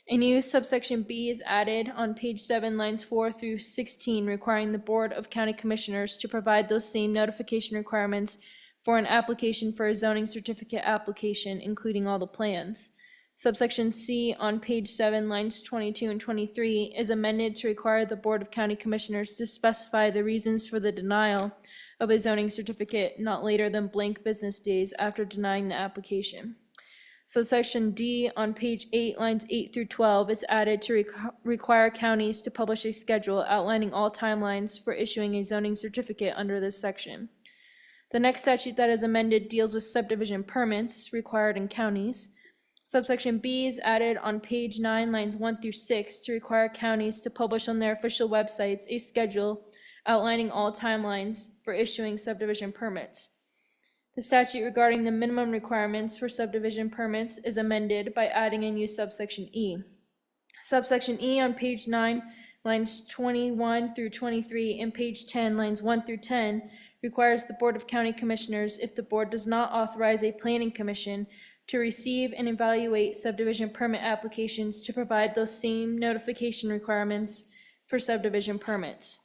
Speaker 3: A new subsection B is added on page 7, lines 4 through 16, requiring the Board of County Commissioners to provide those same notification requirements for an application for a zoning certificate application, including all the plans. Subsection C on page 7, lines 22 and 23, is amended to require the Board of County Commissioners to specify the reasons for the denial of a zoning certificate not later than blank business days after denying the application. Subsection D on page 8, lines 8 through 12, is added to require counties to publish a schedule outlining all timelines for issuing a zoning certificate under this section. The next statute that is amended deals with subdivision permits required in counties. Subsection B is added on page 9, lines 1 through 6, to require counties to publish on their official websites a schedule outlining all timelines for issuing subdivision permits. The statute regarding the minimum requirements for subdivision permits is amended by adding a new subsection E. Subsection E on page 9, lines 21 through 23, and page 10, lines 1 through 10, requires the Board of County Commissioners, if the board does not authorize a planning commission to receive and evaluate subdivision permit applications, to provide those same notification requirements for subdivision permits.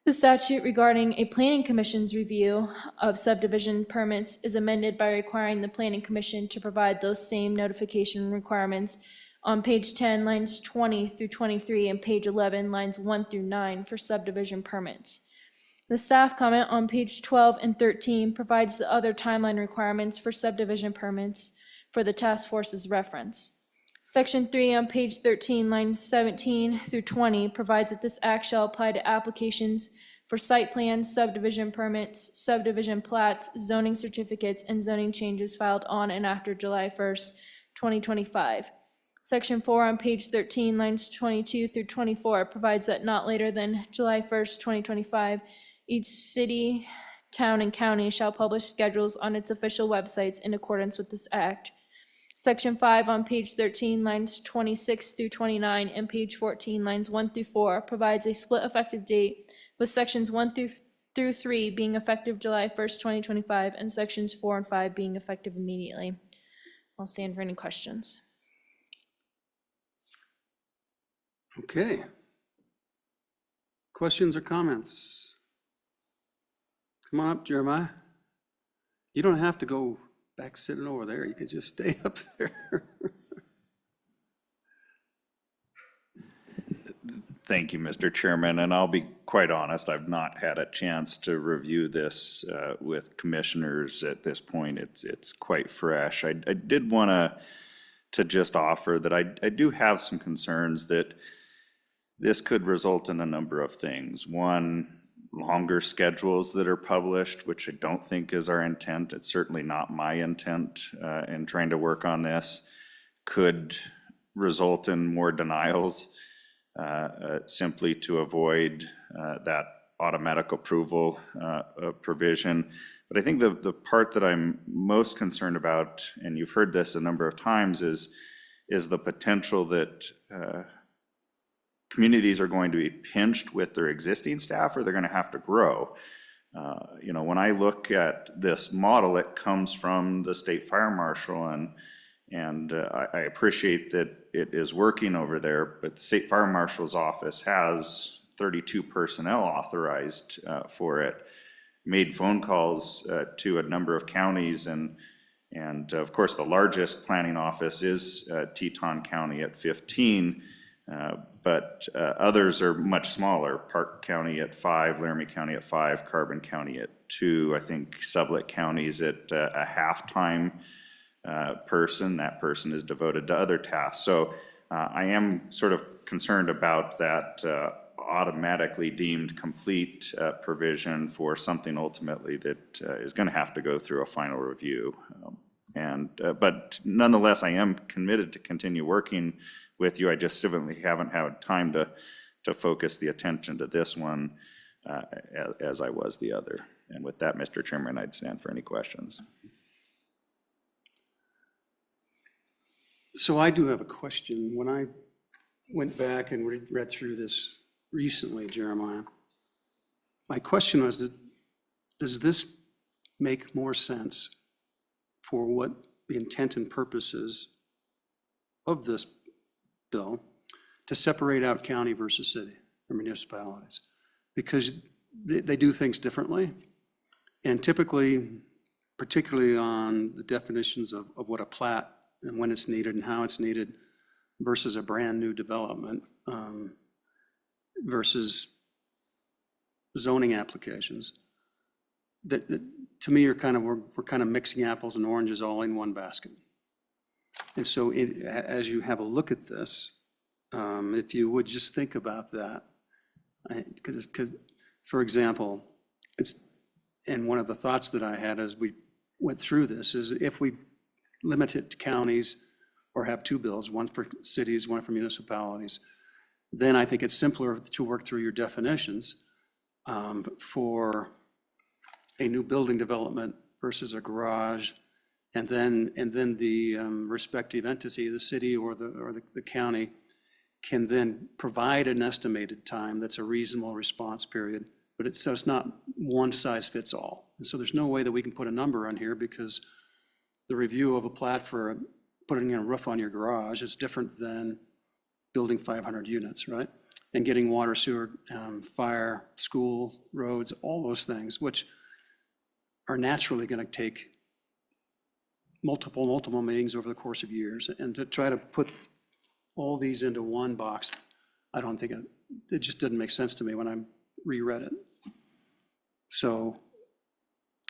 Speaker 3: The statute regarding a planning commission's review of subdivision permits is amended by requiring the planning commission to provide those same notification requirements on page 10, lines 20 through 23, and page 11, lines 1 through 9 for subdivision permits. The staff comment on page 12 and 13 provides the other timeline requirements for subdivision permits for the task force's reference. Section 3 on page 13, lines 17 through 20 provides that this act shall apply to applications for site plans, subdivision permits, subdivision plats, zoning certificates, and zoning changes filed on and after July 1st, 2025. Section 4 on page 13, lines 22 through 24 provides that not later than July 1st, 2025, each city, town, and county shall publish schedules on its official websites in accordance with this act. Section 5 on page 13, lines 26 through 29, and page 14, lines 1 through 4, provides a split effective date, with sections 1 through 3 being effective July 1st, 2025, and sections 4 and 5 being effective immediately. I'll stand for any questions.
Speaker 1: Okay. Questions or comments? Come on up, Jeremiah. You don't have to go back sitting over there. You can just stay up there.
Speaker 4: Thank you, Mr. Chairman, and I'll be quite honest, I've not had a chance to review this with commissioners at this point. It's quite fresh. I did want to just offer that I do have some concerns that this could result in a number of things. One, longer schedules that are published, which I don't think is our intent. It's certainly not my intent in trying to work on this. Could result in more denials simply to avoid that automatic approval provision. But I think the part that I'm most concerned about, and you've heard this a number of times, is the potential that communities are going to be pinched with their existing staff, or they're going to have to grow. When I look at this model, it comes from the state fire marshal, and I appreciate that it is working over there, but the state fire marshal's office has 32 personnel authorized for it. Made phone calls to a number of counties, and of course the largest planning office is Teton County at 15. But others are much smaller. Park County at 5, Laramie County at 5, Carbon County at 2. I think Sublette County's at a half-time person. That person is devoted to other tasks. So I am sort of concerned about that automatically deemed complete provision for something ultimately that is going to have to go through a final review. But nonetheless, I am committed to continue working with you. I just simply haven't had time to focus the attention to this one as I was the other. And with that, Mr. Chairman, I'd stand for any questions.
Speaker 1: So I do have a question. When I went back and read through this recently, Jeremiah, my question was, does this make more sense for what the intent and purposes of this bill to separate out county versus city or municipalities? Because they do things differently. And typically, particularly on the definitions of what a plat and when it's needed and how it's needed versus a brand new development versus zoning applications, that to me are we're kind of mixing apples and oranges all in one basket. And so as you have a look at this, if you would just think about that, because for example, and one of the thoughts that I had as we went through this is if we limit it to counties or have two bills, one for cities, one for municipalities, then I think it's simpler to work through your definitions for a new building development versus a garage, and then the respective entity, the city or the county, can then provide an estimated time that's a reasonable response period, but it's not one size fits all. And so there's no way that we can put a number on here, because the review of a plat for putting in a roof on your garage is different than building 500 units, right? And getting water, sewer, fire, school, roads, all those things, which are naturally going to take multiple meetings over the course of years. And to try to put all these into one box, I don't think it just didn't make sense to me when I reread it. So,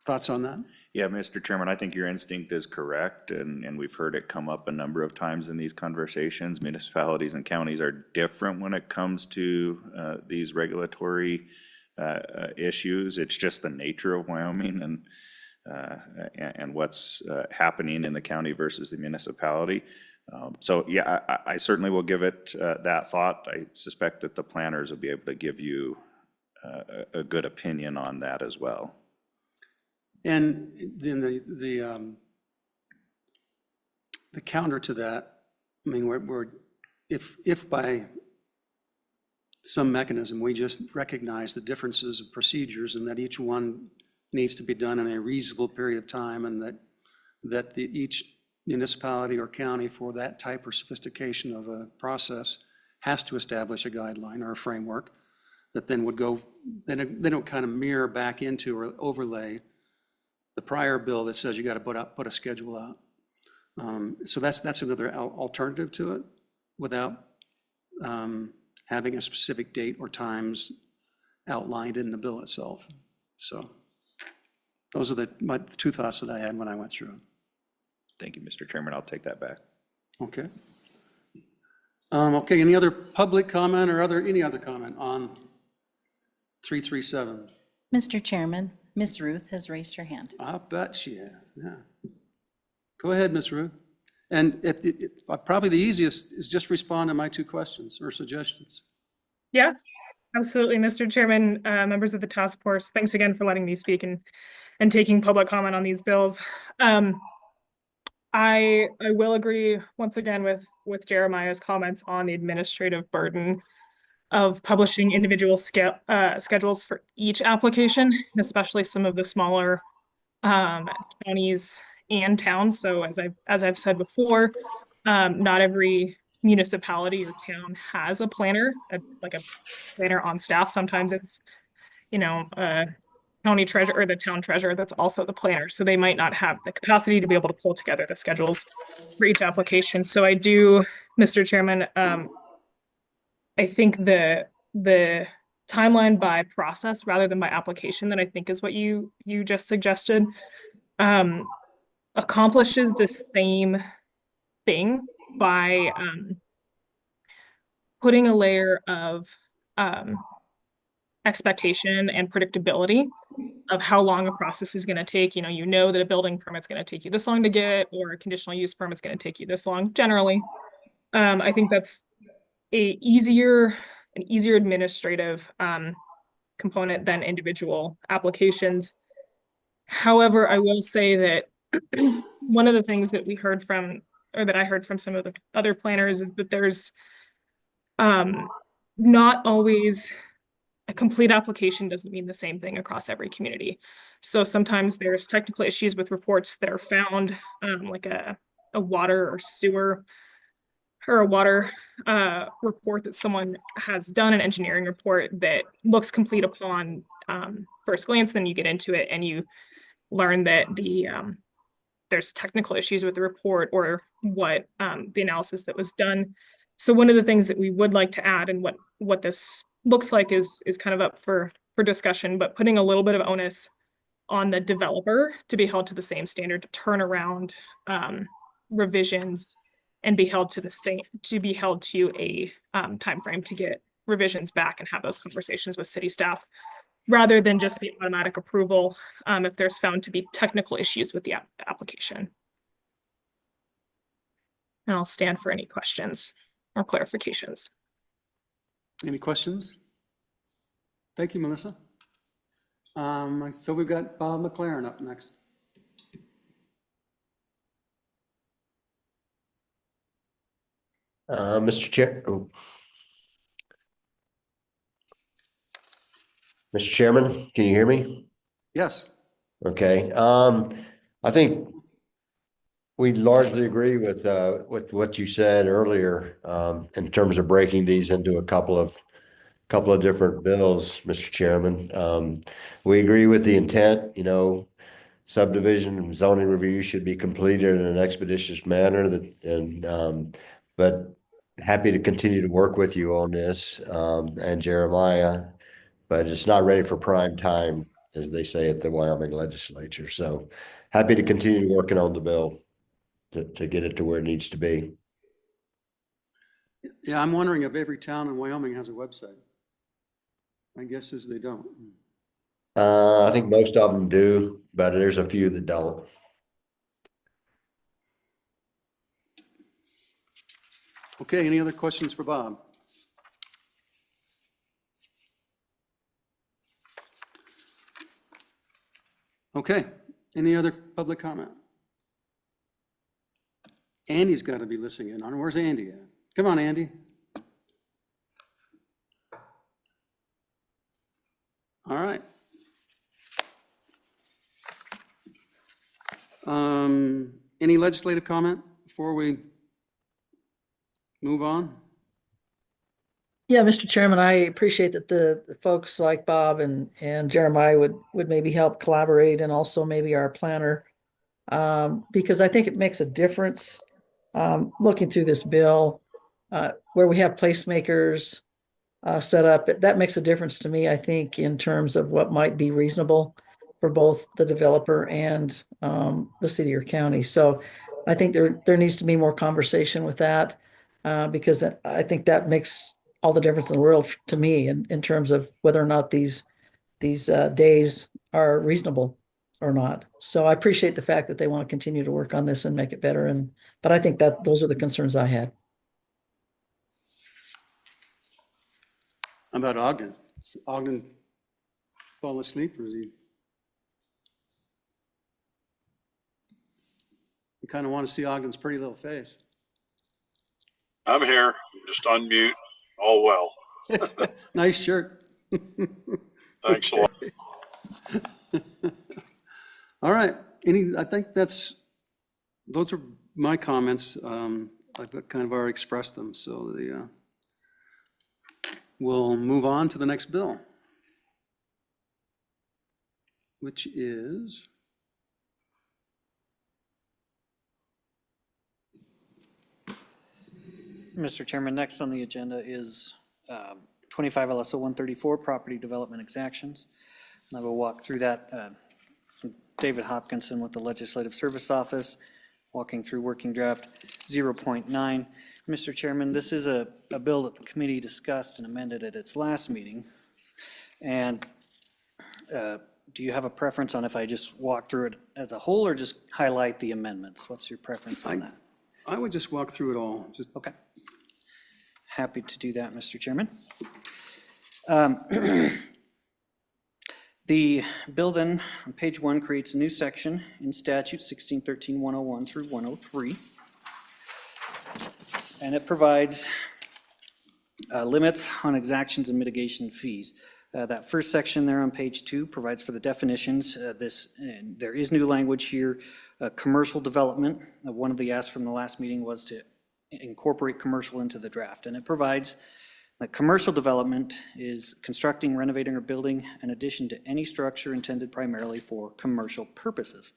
Speaker 1: thoughts on that?
Speaker 4: Yeah, Mr. Chairman, I think your instinct is correct, and we've heard it come up a number of times in these conversations. Municipalities and counties are different when it comes to these regulatory issues. It's just the nature of Wyoming and what's happening in the county versus the municipality. So yeah, I certainly will give it that thought. I suspect that the planners will be able to give you a good opinion on that as well.
Speaker 1: And then the counter to that, I mean, if by some mechanism we just recognize the differences of procedures and that each one needs to be done in a reasonable period of time, and that each municipality or county for that type or sophistication of a process has to establish a guideline or a framework that then would go, then they don't kind of mirror back into or overlay the prior bill that says you got to put a schedule out. So that's another alternative to it, without having a specific date or times outlined in the bill itself. So those are the two thoughts that I had when I went through it.
Speaker 4: Thank you, Mr. Chairman. I'll take that back.
Speaker 1: Okay. Okay, any other public comment or any other comment on 337?
Speaker 5: Mr. Chairman, Ms. Ruth has raised her hand.
Speaker 1: I bet she has, yeah. Go ahead, Ms. Ruth. And probably the easiest is just respond to my two questions or suggestions.
Speaker 7: Yeah, absolutely, Mr. Chairman, members of the task force, thanks again for letting me speak and taking public comment on these bills. I will agree once again with Jeremiah's comments on the administrative burden of publishing individual schedules for each application, especially some of the smaller counties and towns. So as I've said before, not every municipality or town has a planner, like a planner on staff. Sometimes it's, county treasurer or the town treasurer that's also the planner. So they might not have the capacity to be able to pull together the schedules for each application. So I do, Mr. Chairman, I think the timeline by process rather than by application, that I think is what you just suggested, accomplishes the same thing by putting a layer of expectation and predictability of how long a process is going to take. You know that a building permit's going to take you this long to get, or a conditional use permit's going to take you this long generally. I think that's an easier administrative component than individual applications. However, I will say that one of the things that we heard from, or that I heard from some of the other planners, is that there's not always a complete application doesn't mean the same thing across every community. So sometimes there's technical issues with reports that are found, like a water or sewer or a water report that someone has done, an engineering report that looks complete upon first glance. Then you get into it and you learn that there's technical issues with the report or what the analysis that was done. So one of the things that we would like to add, and what this looks like is kind of up for discussion, but putting a little bit of onus on the developer to be held to the same standard to turn around revisions and be held to a timeframe to get revisions back and have those conversations with city staff, rather than just the automatic approval if there's found to be technical issues with the application. And I'll stand for any questions or clarifications.
Speaker 1: Any questions? Thank you, Melissa. So we've got Bob McLaren up next.
Speaker 6: Mr. Chair. Oh. Mr. Chairman, can you hear me?
Speaker 1: Yes.
Speaker 6: Okay, I think we largely agree with what you said earlier, in terms of breaking these into a couple of different bills, Mr. Chairman. We agree with the intent, subdivision and zoning review should be completed in an expeditious manner but happy to continue to work with you on this, and Jeremiah, but it's not ready for prime time, as they say at the Wyoming legislature. So happy to continue working on the bill to get it to where it needs to be.
Speaker 1: Yeah, I'm wondering if every town in Wyoming has a website. My guess is they don't.
Speaker 6: I think most of them do, but there's a few that don't.
Speaker 1: Okay, any other questions for Bob? Okay, any other public comment? Andy's got to be listening in on. Where's Andy at? Come on, Andy. All right. Any legislative comment before we move on?
Speaker 9: Yeah, Mr. Chairman, I appreciate that the folks like Bob and Jeremiah would maybe help collaborate, and also maybe our planner, because I think it makes a difference, looking through this bill, where we have placemakers set up. That makes a difference to me, I think, in terms of what might be reasonable for both the developer and the city or county. So I think there needs to be more conversation with that, because I think that makes all the difference in the world to me in terms of whether or not these days are reasonable or not. So I appreciate the fact that they want to continue to work on this and make it better. But I think that those are the concerns I had.
Speaker 1: How about Ogden? Is Ogden fall asleep, or is he? You kind of want to see Ogden's pretty little face.
Speaker 10: I'm here, just on mute. All well.
Speaker 1: Nice shirt.
Speaker 10: Thanks a lot.
Speaker 1: All right, I think those are my comments. I've kind of already expressed them, so we'll move on to the next bill, which is
Speaker 2: Mr. Chairman, next on the agenda is 25 LSO 134, Property Development Exactions. And I will walk through that. David Hopkinson with the Legislative Service Office, walking through Working Draft 0.9. Mr. Chairman, this is a bill that the committee discussed and amended at its last meeting. And do you have a preference on if I just walk through it as a whole or just highlight the amendments? What's your preference on that?
Speaker 1: I would just walk through it all.
Speaker 2: Okay. Happy to do that, Mr. Chairman. The bill then, on page 1, creates a new section in statute 1613-101 through 103. And it provides limits on exactions and mitigation fees. That first section there on page 2 provides for the definitions. There is new language here. Commercial development, one of the asks from the last meeting was to incorporate commercial into the draft. And it provides that commercial development is constructing, renovating, or building an addition to any structure intended primarily for commercial purposes.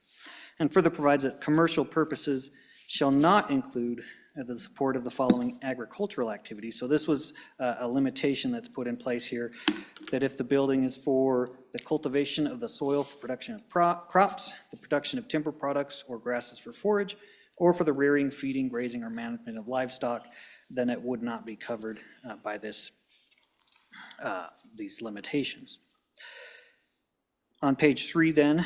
Speaker 2: And further provides that commercial purposes shall not include the support of the following agricultural activities. So this was a limitation that's put in place here, that if the building is for the cultivation of the soil for production of crops, the production of timber products or grasses for forage, or for the rearing, feeding, grazing, or management of livestock, then it would not be covered by these limitations. On page 3 then,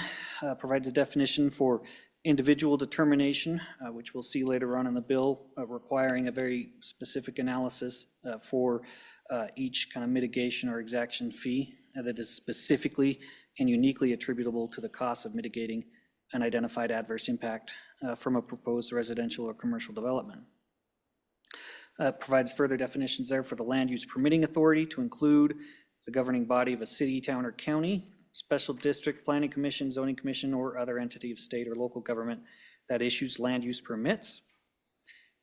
Speaker 2: provides a definition for individual determination, which we'll see later on in the bill, requiring a very specific analysis for each kind of mitigation or exaction fee that is specifically and uniquely attributable to the cost of mitigating an identified adverse impact from a proposed residential or commercial development. Provides further definitions there for the land use permitting authority to include the governing body of a city, town, or county, special district, planning commission, zoning commission, or other entity of state or local government that issues land use permits.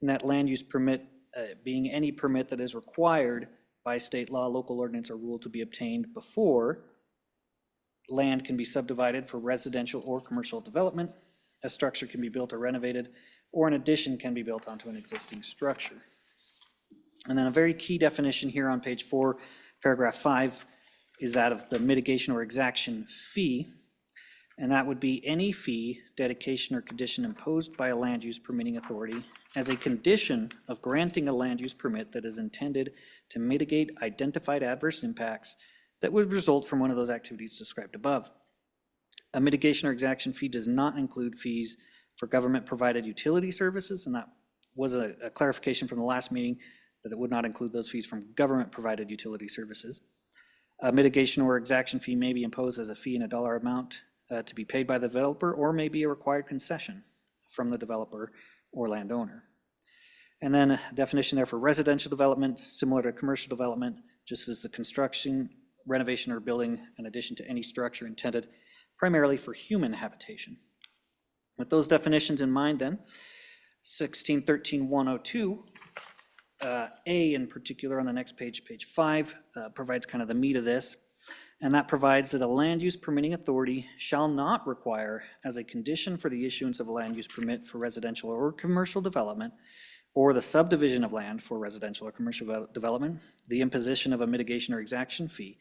Speaker 2: And that land use permit being any permit that is required by state law, local ordinance, or rule to be obtained before land can be subdivided for residential or commercial development, a structure can be built or renovated, or an addition can be built onto an existing structure. And then a very key definition here on page 4, paragraph 5, is that of the mitigation or exaction fee. And that would be any fee, dedication, or condition imposed by a land use permitting authority as a condition of granting a land use permit that is intended to mitigate identified adverse impacts that would result from one of those activities described above. A mitigation or exaction fee does not include fees for government-provided utility services, and that was a clarification from the last meeting that it would not include those fees from government-provided utility services. A mitigation or exaction fee may be imposed as a fee in a dollar amount to be paid by the developer, or may be a required concession from the developer or landowner. And then a definition there for residential development, similar to commercial development, just as the construction, renovation, or building in addition to any structure intended primarily for human habitation. With those definitions in mind then, 1613-102, A in particular on the next page, page 5, provides kind of the meat of this. And that provides that a land use permitting authority shall not require, as a condition for the issuance of a land use permit for residential or commercial development, or the subdivision of land for residential or commercial development, the imposition of a mitigation or exaction fee,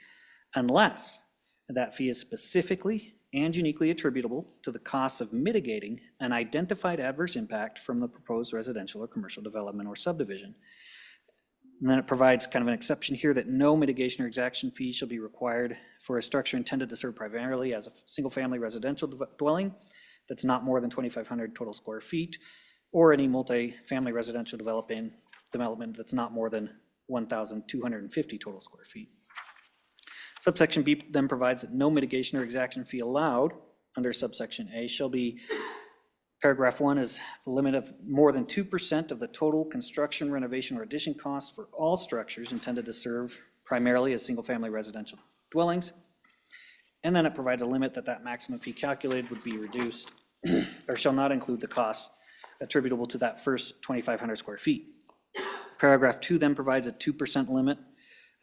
Speaker 2: unless that fee is specifically and uniquely attributable to the costs of mitigating an identified adverse impact from the proposed residential or commercial development or subdivision. And then it provides kind of an exception here that no mitigation or exaction fee shall be required for a structure intended to serve primarily as a single-family residential dwelling that's not more than 2,500 total square feet, or any multi-family residential development that's not more than 1,250 total square feet. Subsection B then provides that no mitigation or exaction fee allowed under subsection A shall be, paragraph 1 is the limit of more than 2% of the total construction, renovation, or addition costs for all structures intended to serve primarily as single-family residential dwellings. And then it provides a limit that maximum fee calculated would be reduced or shall not include the costs attributable to that first 2,500 square feet. Paragraph 2 then provides a 2% limit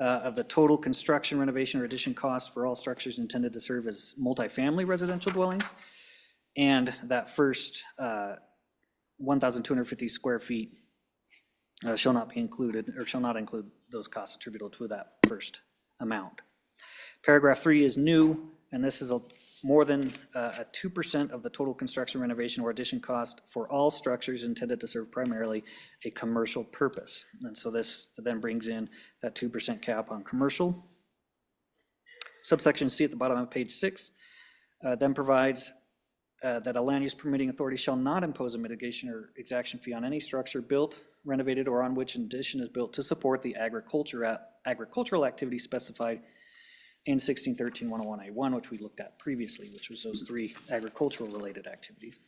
Speaker 2: of the total construction, renovation, or addition costs for all structures intended to serve as multifamily residential dwellings. And that first 1,250 square feet shall not be included, or shall not include those costs attributable to that first amount. Paragraph 3 is new, and this is more than a 2% of the total construction, renovation, or addition cost for all structures intended to serve primarily a commercial purpose. And so this then brings in that 2% cap on commercial. Subsection C at the bottom of page 6 then provides that a land use permitting authority shall not impose a mitigation or exaction fee on any structure built, renovated, or on which an addition is built to support the agricultural activity specified in 1613-101A1, which we looked at previously, which was those 3 agricultural-related activities.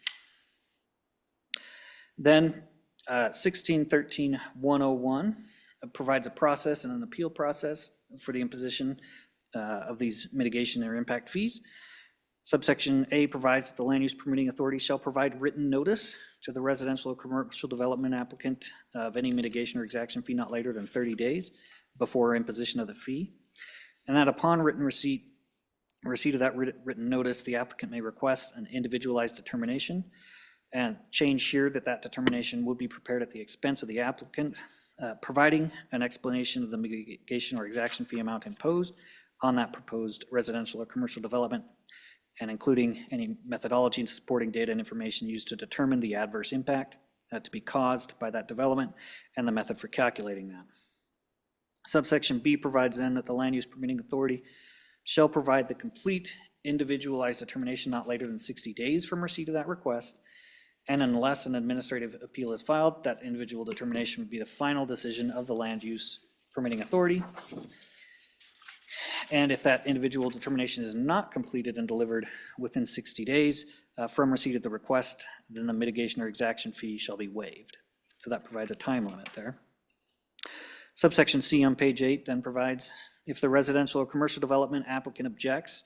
Speaker 2: Then 1613-101 provides a process and an appeal process for the imposition of these mitigation or impact fees. Subsection A provides that the land use permitting authority shall provide written notice to the residential or commercial development applicant of any mitigation or exaction fee not later than 30 days before imposition of the fee. And that upon receipt of that written notice, the applicant may request an individualized determination, and change here that determination would be prepared at the expense of the applicant, providing an explanation of the mitigation or exaction fee amount imposed on that proposed residential or commercial development, and including any methodology and supporting data and information used to determine the adverse impact to be caused by that development, and the method for calculating that. Subsection B provides then that the land use permitting authority shall provide the complete individualized determination not later than 60 days from receipt of that request, And unless an administrative appeal is filed, that individual determination would be the final decision of the land use permitting authority. And if that individual determination is not completed and delivered within 60 days from receipt of the request, then the mitigation or exaction fee shall be waived. So that provides a time limit there. Subsection C on page 8 then provides, if the residential or commercial development applicant objects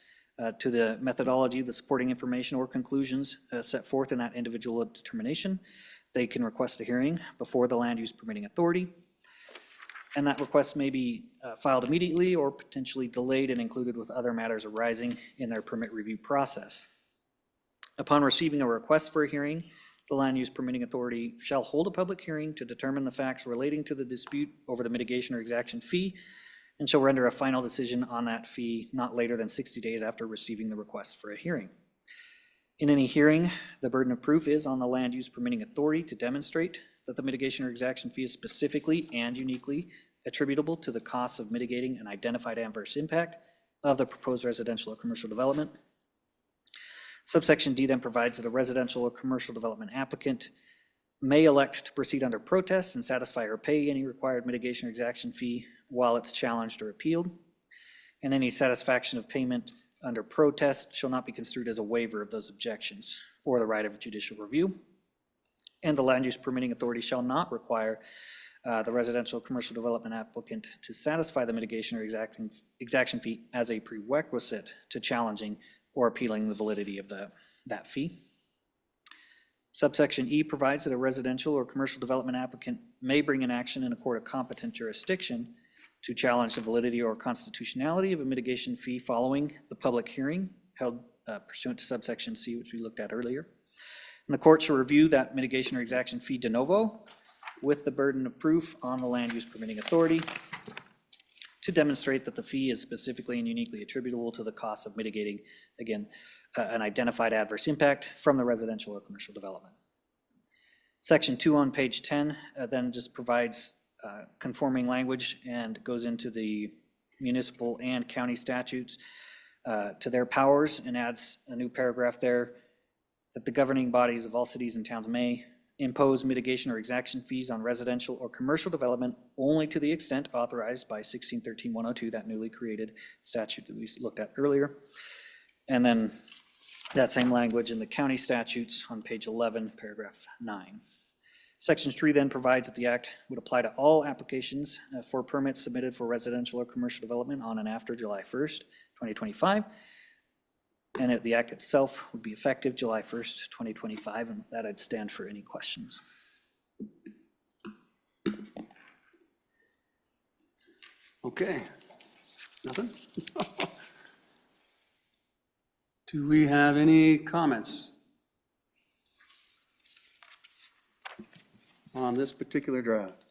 Speaker 2: to the methodology, the supporting information, or conclusions set forth in that individual determination, they can request a hearing before the land use permitting authority. And that request may be filed immediately or potentially delayed and included with other matters arising in their permit review process. Upon receiving a request for a hearing, the land use permitting authority shall hold a public hearing to determine the facts relating to the dispute over the mitigation or exaction fee, and shall render a final decision on that fee not later than 60 days after receiving the request for a hearing. In any hearing, the burden of proof is on the land use permitting authority to demonstrate that the mitigation or exaction fee is specifically and uniquely attributable to the costs of mitigating an identified adverse impact of the proposed residential or commercial development. Subsection D then provides that a residential or commercial development applicant may elect to proceed under protest and satisfy or pay any required mitigation or exaction fee while it's challenged or appealed. And any satisfaction of payment under protest shall not be construed as a waiver of those objections or the right of judicial review. And the land use permitting authority shall not require the residential or commercial development applicant to satisfy the mitigation or exaction fee as a prerequisite to challenging or appealing the validity of that fee. Subsection E provides that a residential or commercial development applicant may bring an action in a court of competent jurisdiction to challenge the validity or constitutionality of a mitigation fee following the public hearing held pursuant to subsection C, which we looked at earlier. And the court shall review that mitigation or exaction fee de novo with the burden of proof on the land use permitting authority to demonstrate that the fee is specifically and uniquely attributable to the cost of mitigating, again, an identified adverse impact from the residential or commercial development. Section 2 on page 10 then just provides conforming language and goes into the municipal and county statutes to their powers and adds a new paragraph there that the governing bodies of all cities and towns may impose mitigation or exaction fees on residential or commercial development only to the extent authorized by 1613-102, that newly created statute that we looked at earlier. And then that same language in the county statutes on page 11, paragraph 9. Section 3 then provides that the act would apply to all applications for permits submitted for residential or commercial development on and after July 1st, 2025. And the act itself would be effective July 1st, 2025, and that I'd stand for any questions.
Speaker 1: Okay, nothing? Do we have any comments on this particular draft?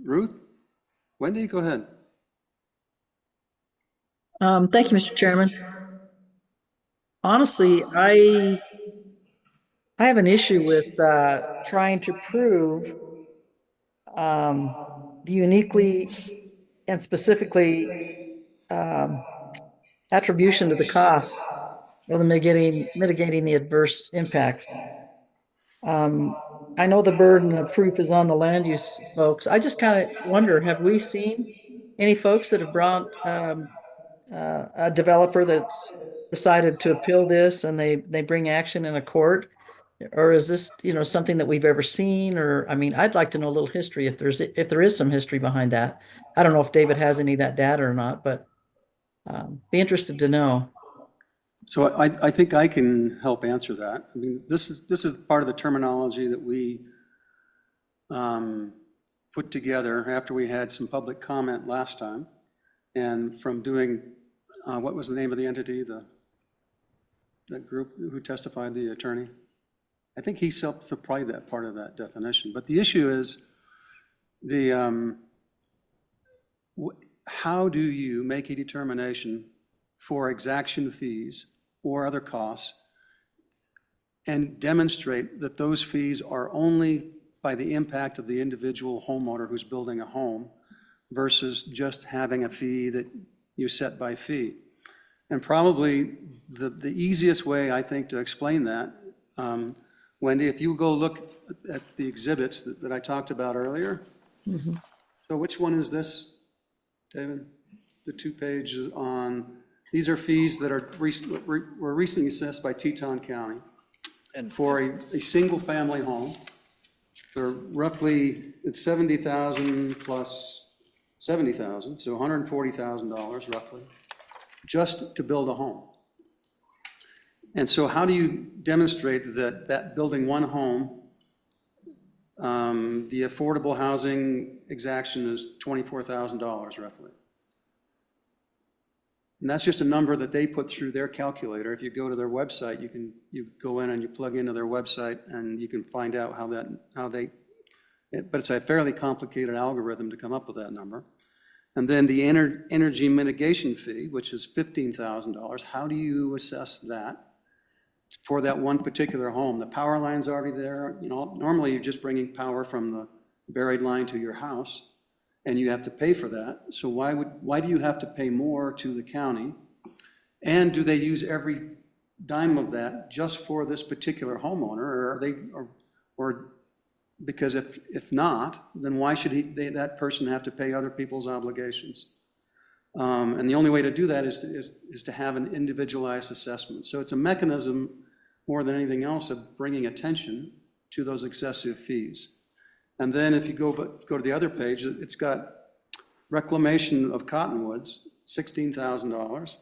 Speaker 1: Ruth? Wendy, go ahead.
Speaker 9: Thank you, Mr. Chairman. Honestly, I have an issue with trying to prove the uniquely and specifically attribution to the costs of the mitigating the adverse impact. I know the burden of proof is on the land use folks. I just kind of wonder, have we seen any folks that have brought a developer that's decided to appeal this and they bring action in a court? Or is this, something that we've ever seen? Or, I mean, I'd like to know a little history if there is some history behind that. I don't know if David has any of that data or not, but be interested to know.
Speaker 1: So I think I can help answer that. I mean, this is part of the terminology that we put together after we had some public comment last time. And from doing, what was the name of the entity, that group who testified, the attorney? I think he supplied that part of that definition. But the issue is how do you make a determination for exaction fees or other costs and demonstrate that those fees are only by the impact of the individual homeowner who's building a home versus just having a fee that you set by fee? And probably the easiest way, I think, to explain that, Wendy, if you go look at the exhibits that I talked about earlier. So which one is this, David? The 2 pages on, these are fees that are were recently assessed by Teton County
Speaker 2: And
Speaker 1: for a single-family home. For roughly, it's 70,000 plus 70,000, so $140,000 roughly, just to build a home. And so how do you demonstrate that building one home, the affordable housing exaction is $24,000 roughly? And that's just a number that they put through their calculator. If you go to their website, you go in and you plug into their website and you can find out but it's a fairly complicated algorithm to come up with that number. And then the energy mitigation fee, which is $15,000, how do you assess that for that one particular home? The power line's already there. You know, normally you're just bringing power from the buried line to your house, and you have to pay for that. So why do you have to pay more to the county? And do they use every dime of that just for this particular homeowner, or are they, or because if not, then why should that person have to pay other people's obligations? And the only way to do that is to have an individualized assessment. So it's a mechanism more than anything else of bringing attention to those excessive fees. And then if you go to the other page, it's got reclamation of cottonwoods, $16,000.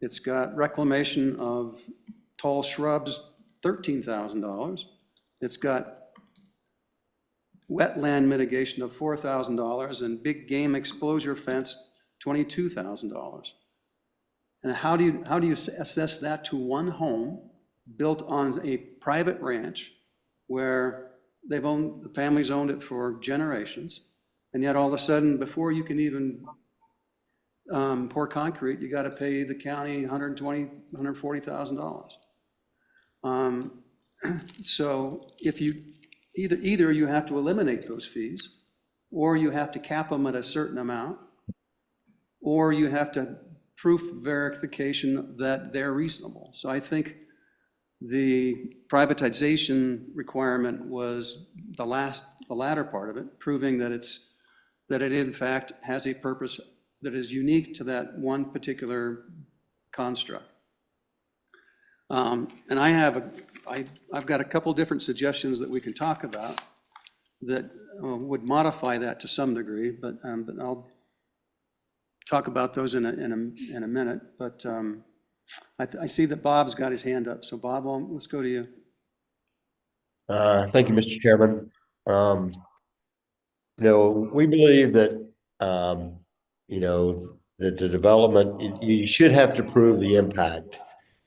Speaker 1: It's got reclamation of tall shrubs, $13,000. It's got wetland mitigation of $4,000 and big game exposure fence, $22,000. And how do you assess that to one home built on a private ranch where the family's owned it for generations, and yet all of a sudden, before you can even pour concrete, you got to pay the county $140,000. So if you either you have to eliminate those fees, or you have to cap them at a certain amount, or you have to proof verification that they're reasonable. So I think the privatization requirement was the latter part of it, proving that it in fact has a purpose that is unique to that one particular construct. And I've got a couple different suggestions that we can talk about that would modify that to some degree, but I'll talk about those in a minute. But I see that Bob's got his hand up. So Bob, let's go to you.
Speaker 6: Thank you, Mr. Chairman. We believe that, that the development, you should have to prove the impact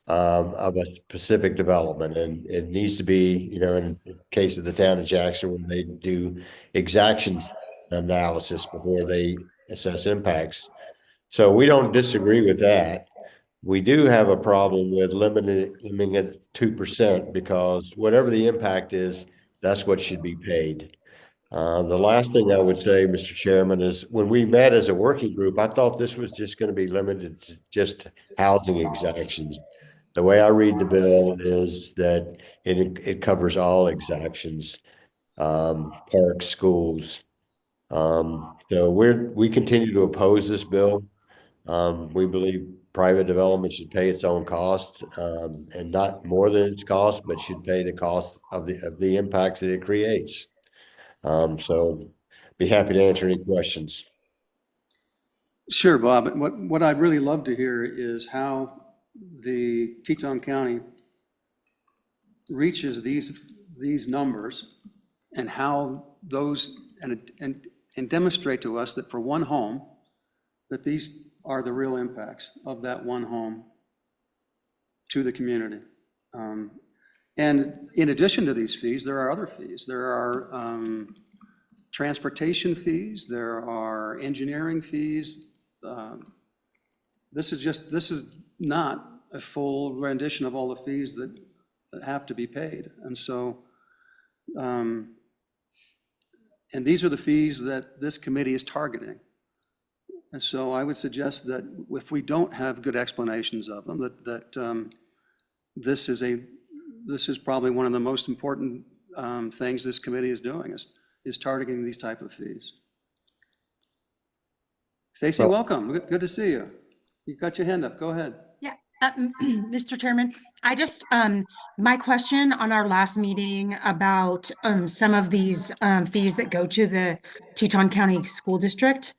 Speaker 6: of a specific development, and it needs to be, in the case of the town of Jackson, when they do exaction analysis before they assess impacts. So we don't disagree with that. We do have a problem with limiting it 2%, because whatever the impact is, that's what should be paid. The last thing I would say, Mr. Chairman, is when we met as a working group, I thought this was just going to be limited to just housing exactions. The way I read the bill is that it covers all exactions, parks, schools. So we continue to oppose this bill. We believe private development should pay its own cost, and not more than its cost, but should pay the cost of the impacts that it creates. So be happy to answer any questions.
Speaker 1: Sure, Bob. What I'd really love to hear is how the Teton County reaches these numbers, and how those, and demonstrate to us that for one home, that these are the real impacts of that one home to the community. And in addition to these fees, there are other fees. There are transportation fees, there are engineering fees. This is not a full rendition of all the fees that have to be paid. And so, and these are the fees that this committee is targeting. And so I would suggest that if we don't have good explanations of them, that this is probably one of the most important things this committee is doing, is targeting these type of fees. Stacy, welcome. Good to see you. You got your hand up. Go ahead.
Speaker 11: Yeah, Mr. Chairman, I just, my question on our last meeting about some of these fees that go to the Teton County School District,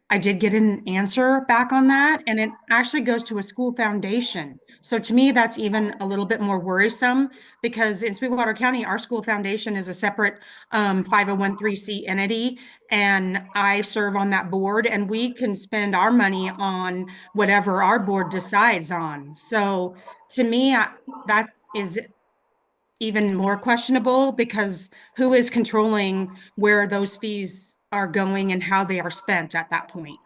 Speaker 11: I did get an answer back on that, and it actually goes to a school foundation. So to me, that's even a little bit more worrisome, because in Sweetwater County, our school foundation is a separate 501(c) entity, and I serve on that board, and we can spend our money on whatever our board decides on. So to me, that is even more questionable, because who is controlling where those fees are going and how they are spent at that point?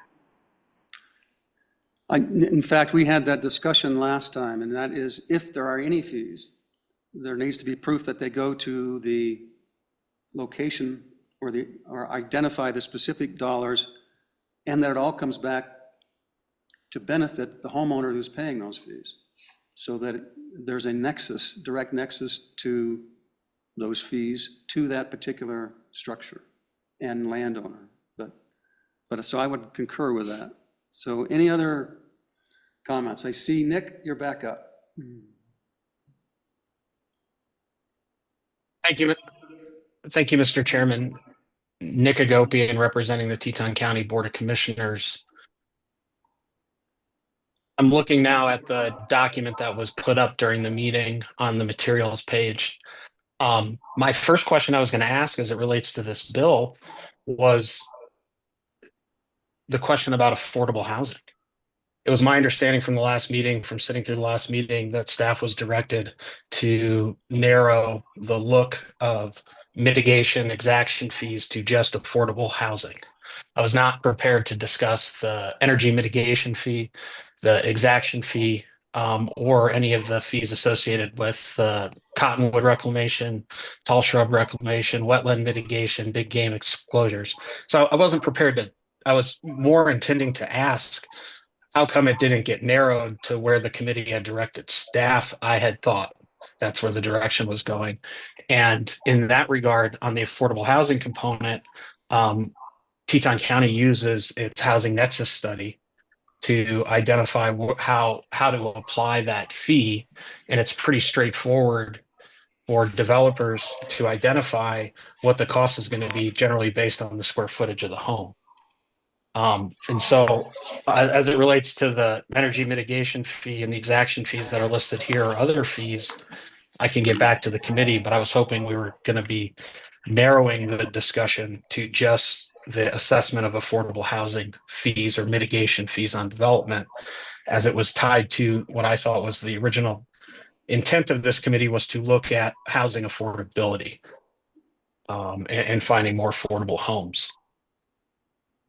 Speaker 1: In fact, we had that discussion last time, and that is, if there are any fees, there needs to be proof that they go to the location or identify the specific dollars, and that it all comes back to benefit the homeowner who's paying those fees, so that there's a nexus, direct nexus to those fees to that particular structure and landowner. But so I would concur with that. So any other comments? I see Nick, you're back up.
Speaker 8: Thank you. Thank you, Mr. Chairman. Nick Agopian, representing the Teton County Board of Commissioners. I'm looking now at the document that was put up during the meeting on the materials page. My first question I was going to ask as it relates to this bill was the question about affordable housing. It was my understanding from the last meeting, from sitting through the last meeting, that staff was directed to narrow the look of mitigation exaction fees to just affordable housing. I was not prepared to discuss the energy mitigation fee, the exaction fee, or any of the fees associated with cottonwood reclamation, tall shrub reclamation, wetland mitigation, big game exposures. So I wasn't prepared to, I was more intending to ask, how come it didn't get narrowed to where the committee had directed staff? I had thought that's where the direction was going. And in that regard, on the affordable housing component, Teton County uses its housing nexus study to identify how to apply that fee. And it's pretty straightforward for developers to identify what the cost is going to be, generally based on the square footage of the home. And so as it relates to the energy mitigation fee and the exaction fees that are listed here, or other fees, I can get back to the committee, but I was hoping we were going to be narrowing the discussion to just the assessment of affordable housing fees or mitigation fees on development, as it was tied to what I thought was the original intent of this committee, was to look at housing affordability and finding more affordable homes.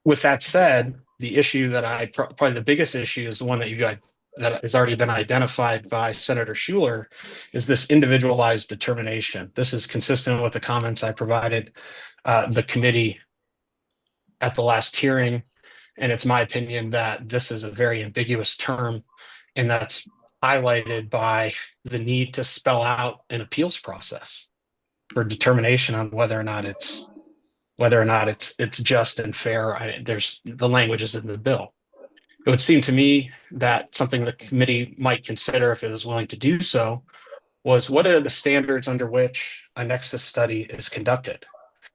Speaker 8: With that said, the issue that probably the biggest issue is the one that you got that has already been identified by Senator Schuler, is this individualized determination. This is consistent with the comments I provided the committee at the last hearing. And it's my opinion that this is a very ambiguous term, and that's highlighted by the need to spell out an appeals process for determination on whether or not it's just and fair. There's the language is in the bill. It would seem to me that something the committee might consider, if it is willing to do so, was what are the standards under which a nexus study is conducted?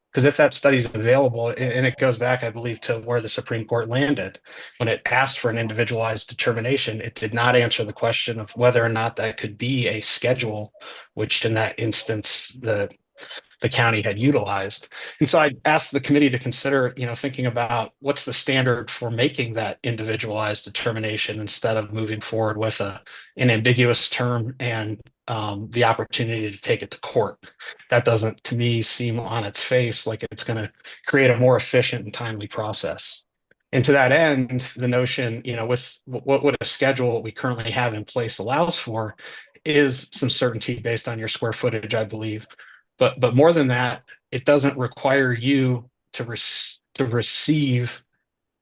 Speaker 8: Because if that study is available, and it goes back, I believe, to where the Supreme Court landed, when it asked for an individualized determination, it did not answer the question of whether or not that could be a schedule, which in that instance, the county had utilized. And so I asked the committee to consider, thinking about what's the standard for making that individualized determination, instead of moving forward with an ambiguous term and the opportunity to take it to court. That doesn't, to me, seem on its face like it's going to create a more efficient and timely process. And to that end, the notion, with what a schedule we currently have in place allows for, is some certainty based on your square footage, I believe. But more than that, it doesn't require you to receive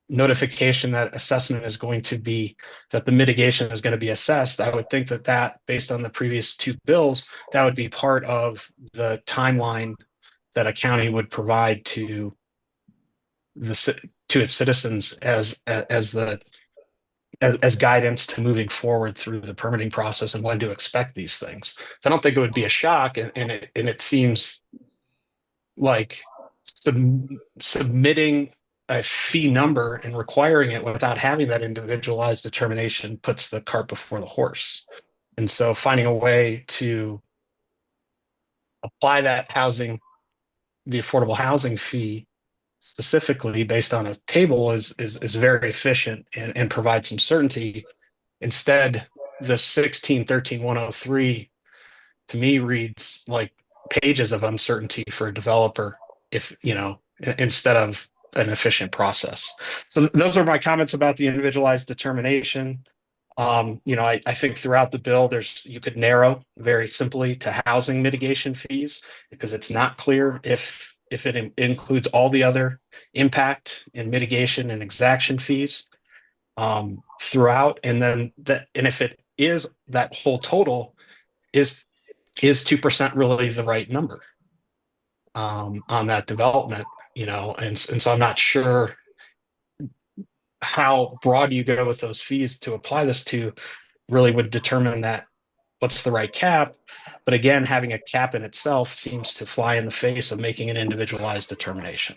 Speaker 8: notification that assessment is going to be, that the mitigation is going to be assessed, I would think that based on the previous two bills, that would be part of the timeline that a county would provide to its citizens as guidance to moving forward through the permitting process and when to expect these things. So I don't think it would be a shock, and it seems like submitting a fee number and requiring it without having that individualized determination puts the cart before the horse. And so finding a way to apply that housing, the affordable housing fee specifically based on a table is very efficient and provides some certainty. Instead, the 1613-103 to me reads like pages of uncertainty for a developer if, instead of an efficient process. So those are my comments about the individualized determination. I think throughout the bill, you could narrow very simply to housing mitigation fees because it's not clear if it includes all the other impact and mitigation and exaction fees throughout, and then and if it is that whole total, is 2% really the right number on that development? And so I'm not sure how broad you go with those fees to apply this to really would determine that what's the right cap. But again, having a cap in itself seems to fly in the face of making an individualized determination.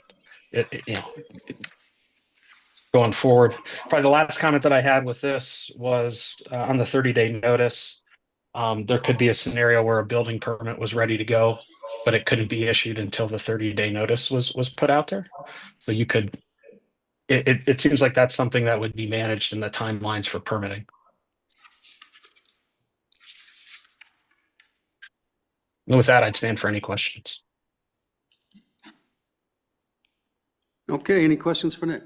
Speaker 8: Going forward, probably the last comment that I had with this was on the 30-day notice. There could be a scenario where a building permit was ready to go, but it couldn't be issued until the 30-day notice was put out there. So you could, it seems like that's something that would be managed in the timelines for permitting. And with that, I'd stand for any questions.
Speaker 1: Okay, any questions for Nick?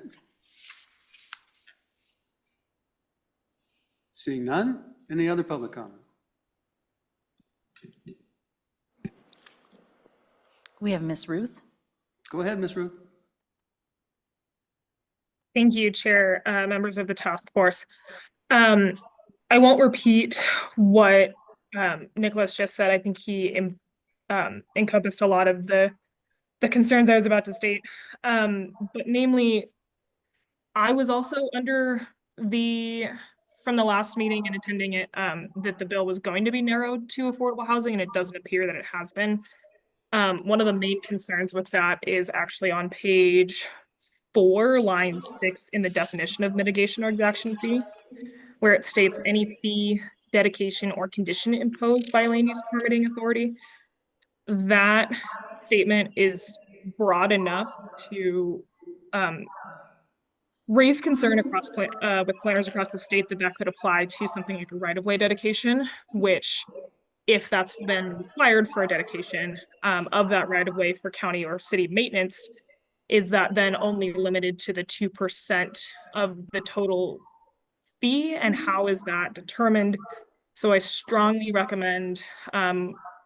Speaker 1: Seeing none, any other public comment?
Speaker 5: We have Miss Ruth.
Speaker 1: Go ahead, Ms. Ruth.
Speaker 7: Thank you, Chair, members of the task force. I won't repeat what Nicholas just said. I think he encompassed a lot of the concerns I was about to state. But namely, I was also under from the last meeting and attending it, that the bill was going to be narrowed to affordable housing, and it doesn't appear that it has been. One of the main concerns with that is actually on page 4, line 6 in the definition of mitigation or exaction fee, where it states any fee, dedication, or condition imposed by land use permitting authority. That statement is broad enough to raise concern across with planners across the state that could apply to something like a right-of-way dedication, which, if that's been required for a dedication of that right-of-way for county or city maintenance, is that then only limited to the 2% of the total fee, and how is that determined? So I strongly recommend,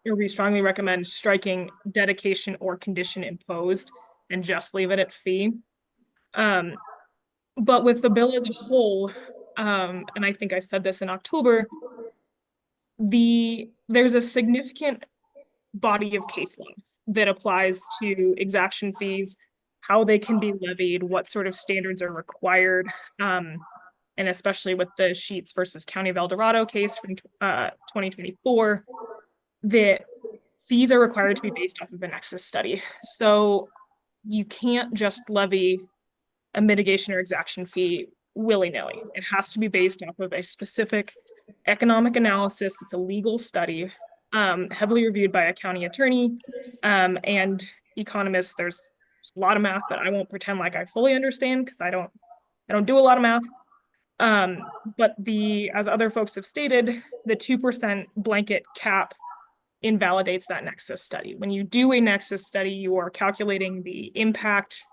Speaker 7: we strongly recommend striking dedication or condition imposed and just leave it at fee. But with the bill as a whole, and I think I said this in October, there's a significant body of case law that applies to exaction fees, how they can be levied, what sort of standards are required, and especially with the Sheets versus County of El Dorado case from 2024, that fees are required to be based off of a nexus study. So you can't just levy a mitigation or exaction fee willy-nilly. It has to be based off of a specific economic analysis. It's a legal study, heavily reviewed by a county attorney and economists. There's a lot of math that I won't pretend like I fully understand because I don't do a lot of math. But as other folks have stated, the 2% blanket cap invalidates that nexus study. When you do a nexus study, you are calculating the impact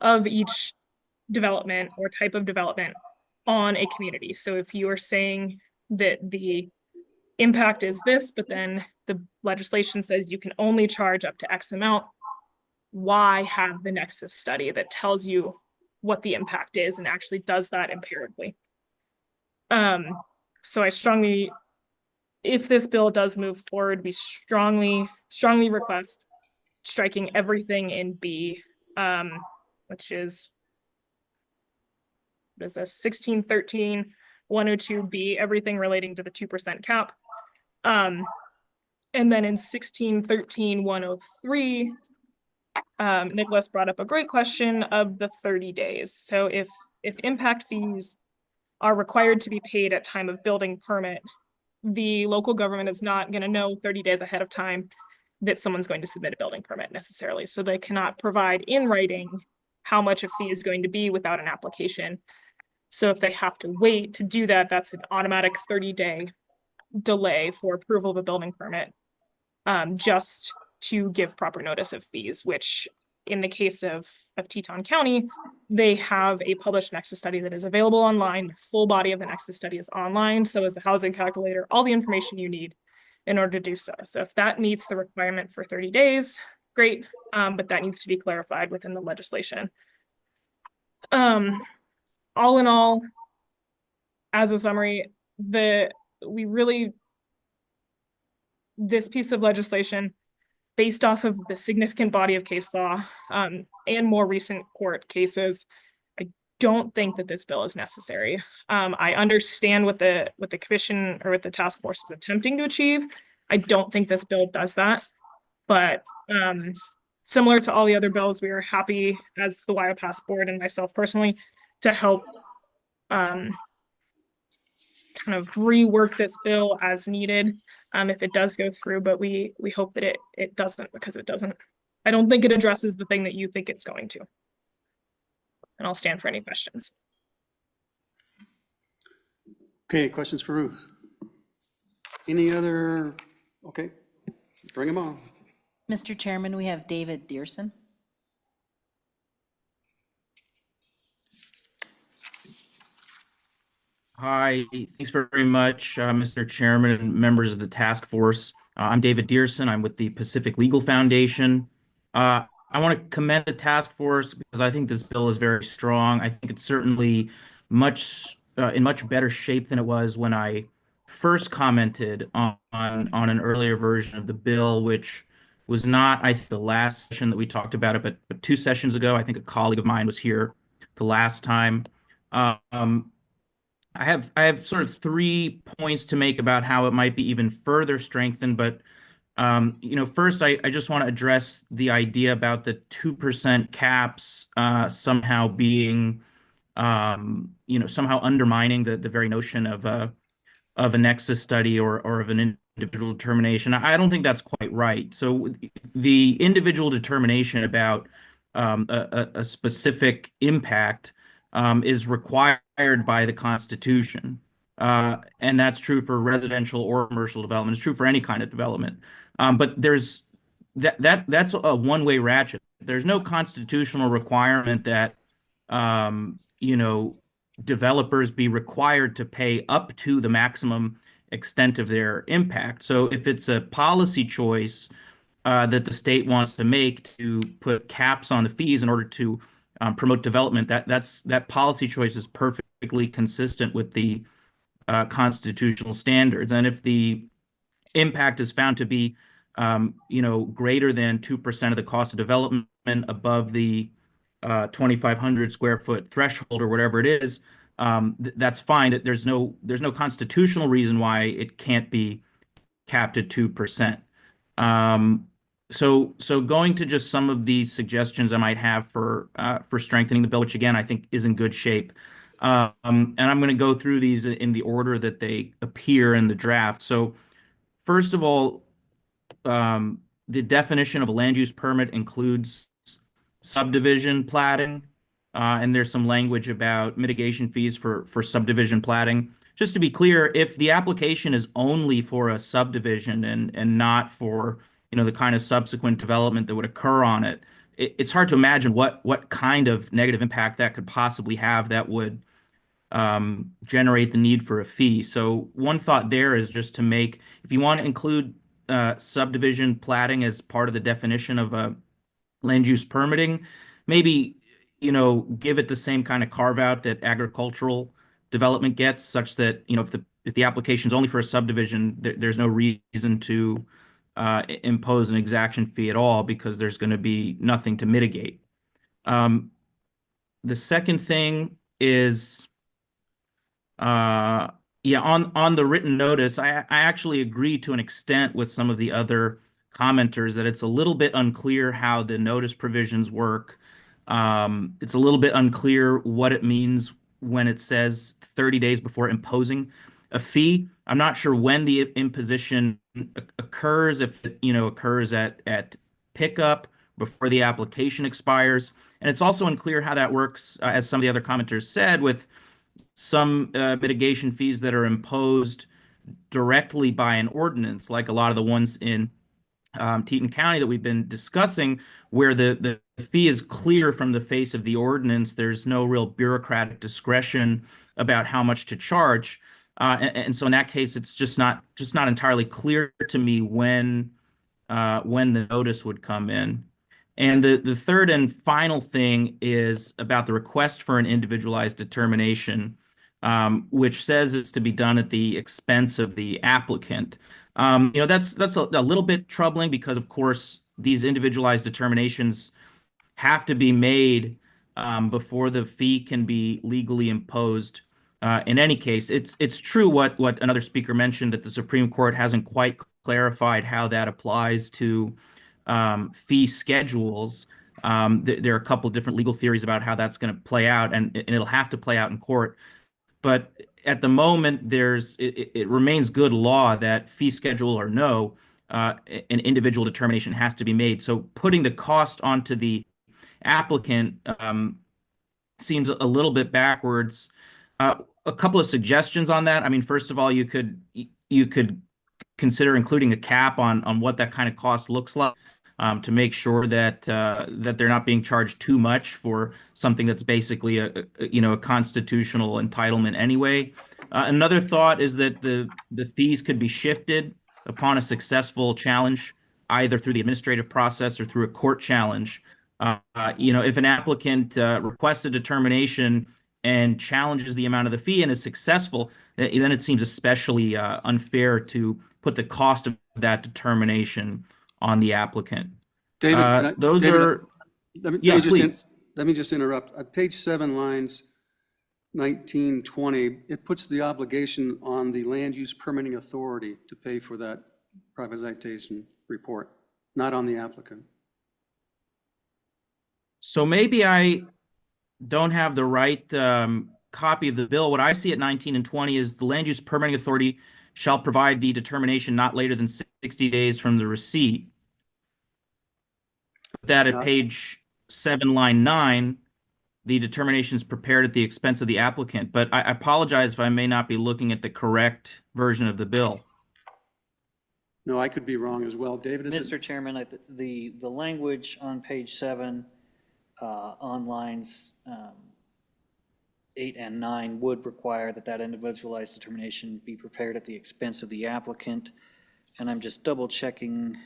Speaker 7: of each development or type of development on a community. So if you are saying that the impact is this, but then the legislation says you can only charge up to X amount, why have the nexus study that tells you what the impact is and actually does that empirically. So if this bill does move forward, we strongly request striking everything in B, which is, what is this, 1613, 102B, everything relating to the 2% cap. And then in 1613, 103, Nicholas brought up a great question of the 30 days. So if impact fees are required to be paid at time of building permit, the local government is not going to know 30 days ahead of time that someone's going to submit a building permit necessarily. So they cannot provide in writing how much a fee is going to be without an application. So if they have to wait to do that, that's an automatic 30-day delay for approval of a building permit, just to give proper notice of fees, which in the case of Teton County, they have a published Nexus study that is available online. The full body of the Nexus study is online. So is the housing calculator, all the information you need in order to do so. So if that meets the requirement for 30 days, great. But that needs to be clarified within the legislation. All in all, as a summary, this piece of legislation, based off of the significant body of case law and more recent court cases, I don't think that this bill is necessary. I understand what the commission or what the task force is attempting to achieve. I don't think this bill does that. But similar to all the other bills, we are happy as the WyoPass board and myself personally to help kind of rework this bill as needed. If it does go through, but we hope that it doesn't, because it doesn't. I don't think it addresses the thing that you think it's going to. And I'll stand for any questions.
Speaker 1: Okay, questions for Ruth? Any other, okay, bring them on.
Speaker 5: Mr. Chairman, we have David Dearson.
Speaker 12: Hi, thanks very much, Mr. Chairman and members of the task force. I'm David Dearson. I'm with the Pacific Legal Foundation. I want to commend the task force because I think this bill is very strong. I think it's certainly in much better shape than it was when I first commented on an earlier version of the bill, which was not, I think, the last session that we talked about it, but 2 sessions ago. I think a colleague of mine was here the last time. I have sort of 3 points to make about how it might be even further strengthened, but first I just want to address the idea about the 2% caps somehow being somehow undermining the very notion of a nexus study or of an individual determination. I don't think that's quite right. So the individual determination about a specific impact is required by the Constitution. And that's true for residential or commercial development. It's true for any kind of development. But there's that's a one-way ratchet. There's no constitutional requirement that developers be required to pay up to the maximum extent of their impact. So if it's a policy choice that the state wants to make to put caps on the fees in order to promote development, that policy choice is perfectly consistent with the constitutional standards. And if the impact is found to be greater than 2% of the cost of development above the 2,500 square foot threshold or whatever it is, that's fine. There's no constitutional reason why it can't be capped at 2%. So going to just some of these suggestions I might have for strengthening the bill, which again I think is in good shape, and I'm going to go through these in the order that they appear in the draft. So first of all, the definition of a land use permit includes subdivision platting, and there's some language about mitigation fees for subdivision platting. Just to be clear, if the application is only for a subdivision and not for the kind of subsequent development that would occur on it, it's hard to imagine what kind of negative impact that could possibly have that would generate the need for a fee. So one thought there is just to make, if you want to include subdivision platting as part of the definition of a land use permitting, maybe give it the same kind of carve out that agricultural development gets, such that, if the application is only for a subdivision, there's no reason to impose an exaction fee at all because there's going to be nothing to mitigate. The second thing is, on the written notice, I actually agree to an extent with some of the other commenters that it's a little bit unclear how the notice provisions work. It's a little bit unclear what it means when it says 30 days before imposing a fee. I'm not sure when the imposition occurs, if it, occurs at pickup, before the application expires. And it's also unclear how that works, as some of the other commenters said, with some mitigation fees that are imposed directly by an ordinance, like a lot of the ones in Teton County that we've been discussing, where the fee is clear from the face of the ordinance. There's no real bureaucratic discretion about how much to charge. And so in that case, it's just not entirely clear to me when the notice would come in. And the third and final thing is about the request for an individualized determination, which says it's to be done at the expense of the applicant. That's a little bit troubling because, of course, these individualized determinations have to be made before the fee can be legally imposed. In any case, it's true what another speaker mentioned, that the Supreme Court hasn't quite clarified how that applies to fee schedules. There are a couple of different legal theories about how that's going to play out, and it'll have to play out in court. But at the moment, it remains good law that fee schedule or no, an individual determination has to be made. So putting the cost onto the applicant seems a little bit backwards. A couple of suggestions on that. I mean, first of all, you could consider including a cap on what that kind of cost looks like, to make sure that they're not being charged too much for something that's basically a constitutional entitlement anyway. Another thought is that the fees could be shifted upon a successful challenge, either through the administrative process or through a court challenge. If an applicant requests a determination and challenges the amount of the fee and is successful, then it seems especially unfair to put the cost of that determination on the applicant.
Speaker 1: David,
Speaker 12: Please.
Speaker 1: Let me just interrupt. Page 7, lines 19, 20, it puts the obligation on the land use permitting authority to pay for that privatization report, not on the applicant.
Speaker 12: So maybe I don't have the right copy of the bill. What I see at 19 and 20 is the land use permitting authority shall provide the determination not later than 60 days from the receipt. That at page 7, line 9, the determination is prepared at the expense of the applicant. But I apologize if I may not be looking at the correct version of the bill.
Speaker 1: No, I could be wrong as well. David, is
Speaker 2: Mr. Chairman, the language on page 7 on lines 8 and 9 would require that individualized determination be prepared at the expense of the applicant. And I'm just double checking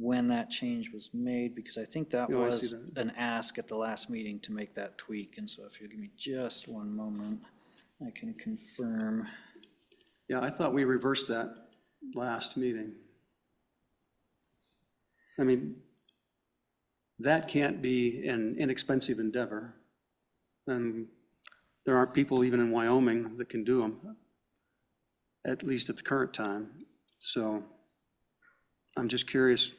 Speaker 2: when that change was made, because I think that was an ask at the last meeting to make that tweak. And so if you give me just one moment, I can confirm.
Speaker 1: Yeah, I thought we reversed that last meeting. I mean, that can't be an inexpensive endeavor. And there aren't people even in Wyoming that can do them, at least at the current time. So I'm just curious,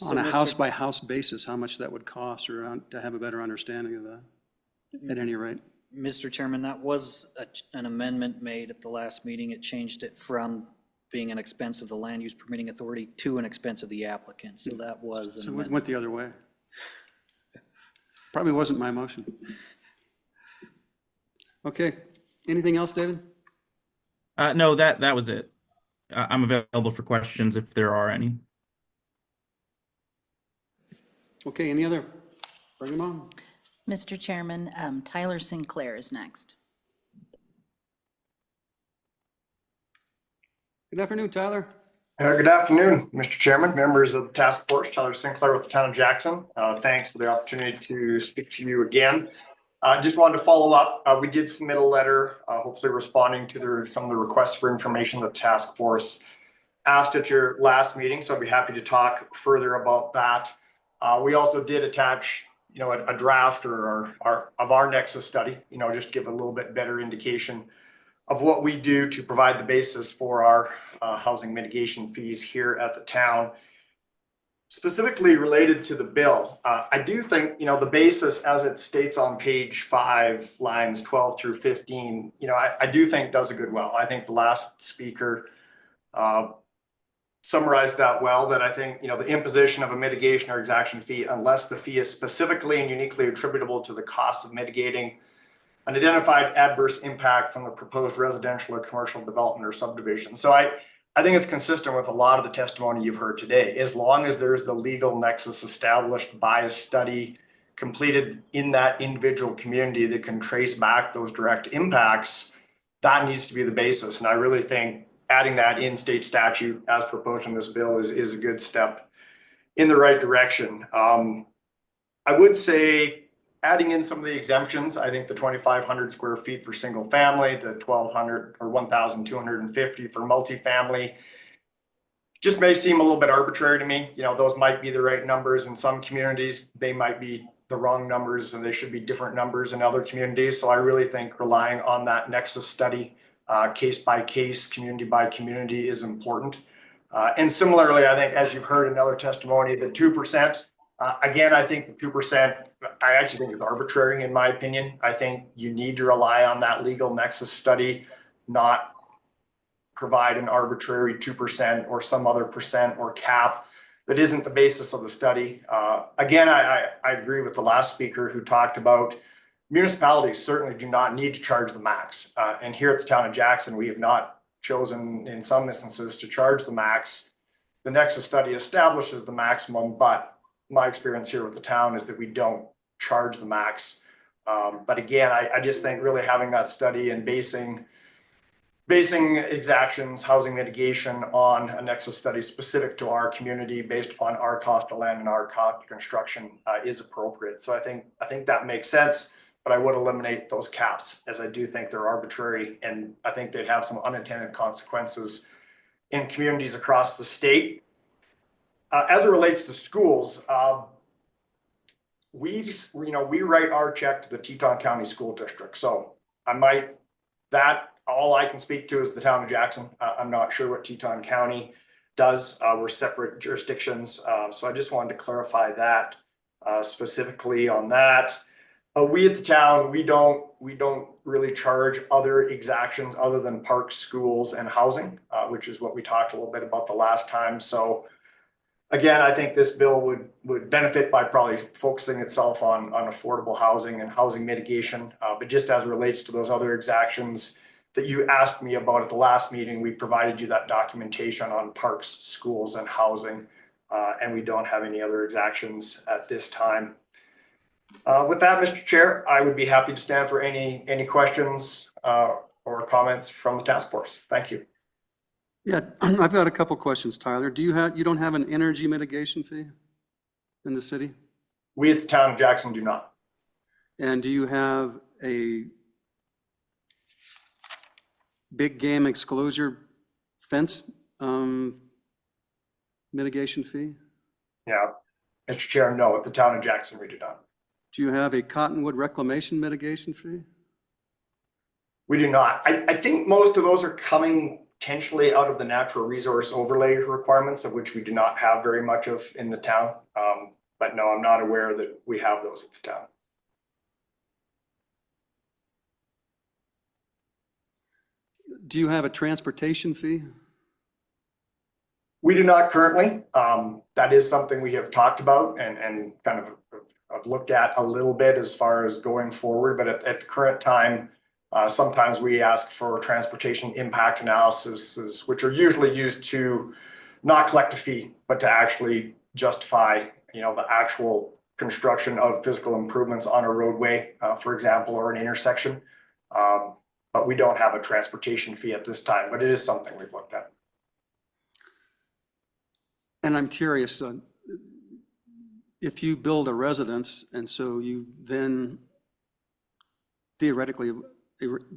Speaker 1: on a house-by-house basis, how much that would cost, or to have a better understanding of that, at any rate.
Speaker 2: Mr. Chairman, that was an amendment made at the last meeting. It changed it from being an expense of the land use permitting authority to an expense of the applicant. So that was an amendment.
Speaker 1: So it went the other way. Probably wasn't my motion. Okay, anything else, David?
Speaker 12: No, that was it. I'm available for questions if there are any.
Speaker 1: Okay, any other? Bring them on.
Speaker 5: Mr. Chairman, Tyler Sinclair is next.
Speaker 1: Good afternoon, Tyler.
Speaker 13: Good afternoon, Mr. Chairman, members of the task force. Tyler Sinclair with the town of Jackson. Thanks for the opportunity to speak to you again. Just wanted to follow up. We did submit a letter, hopefully responding to some of the requests for information the task force asked at your last meeting. So I'd be happy to talk further about that. We also did attach, a draft of our Nexus study, just to give a little bit better indication of what we do to provide the basis for our housing mitigation fees here at the town. Specifically related to the bill, I do think, the basis as it states on page 5, lines 12 through 15, I do think does a good well. I think the last speaker summarized that well, that I think, the imposition of a mitigation or exaction fee, unless the fee is specifically and uniquely attributable to the cost of mitigating an identified adverse impact from the proposed residential or commercial development or subdivision. So I think it's consistent with a lot of the testimony you've heard today. As long as there's the legal nexus established by a study completed in that individual community that can trace back those direct impacts, that needs to be the basis. And I really think adding that in state statute as proposed in this bill is a good step in the right direction. I would say adding in some of the exemptions, I think the 2,500 square feet for single family, the 1,200 or 1,250 for multifamily, just may seem a little bit arbitrary to me. Those might be the right numbers in some communities. They might be the wrong numbers, and they should be different numbers in other communities. So I really think relying on that Nexus study, case by case, community by community, is important. And similarly, I think, as you've heard in other testimony, the 2%, again, I think the 2%, I actually think is arbitrary in my opinion. I think you need to rely on that legal nexus study, not provide an arbitrary 2% or some other percent or cap that isn't the basis of the study. Again, I agree with the last speaker who talked about municipalities certainly do not need to charge the max. And here at the town of Jackson, we have not chosen in some instances to charge the max. The Nexus study establishes the maximum, but my experience here with the town is that we don't charge the max. But again, I just think really having that study and basing exactions, housing mitigation on a Nexus study specific to our community based upon our cost of land and our cost of construction is appropriate. So I think that makes sense, but I would eliminate those caps, as I do think they're arbitrary, and I think they'd have some unintended consequences in communities across the state. As it relates to schools, we write our check to the Teton County School District. So all I can speak to is the town of Jackson. I'm not sure what Teton County does. We're separate jurisdictions. So I just wanted to clarify that specifically on that. We at the town, we don't really charge other exactions other than parks, schools, and housing, which is what we talked a little bit about the last time. So again, I think this bill would benefit by probably focusing itself on affordable housing and housing mitigation. But just as it relates to those other exactions that you asked me about at the last meeting, we provided you that documentation on parks, schools, and housing. And we don't have any other exactions at this time. With that, Mr. Chair, I would be happy to stand for any questions or comments from the task force. Thank you.
Speaker 1: Yeah, I've got a couple questions, Tyler. You don't have an energy mitigation fee in the city?
Speaker 13: We at the town of Jackson do not.
Speaker 1: And do you have a big game exclosure fence mitigation fee?
Speaker 13: Yeah, Mr. Chair, no, at the town of Jackson, we do not.
Speaker 1: Do you have a cottonwood reclamation mitigation fee?
Speaker 13: We do not. I think most of those are coming potentially out of the natural resource overlay requirements, of which we do not have very much of in the town. But no, I'm not aware that we have those at the town.
Speaker 1: Do you have a transportation fee?
Speaker 13: We do not currently. That is something we have talked about and kind of have looked at a little bit as far as going forward. But at the current time, sometimes we ask for transportation impact analysis, which are usually used to not collect a fee, but to actually justify, the actual construction of physical improvements on a roadway, for example, or an intersection. But we don't have a transportation fee at this time, but it is something we've looked at.
Speaker 1: And I'm curious, if you build a residence, and so you then theoretically,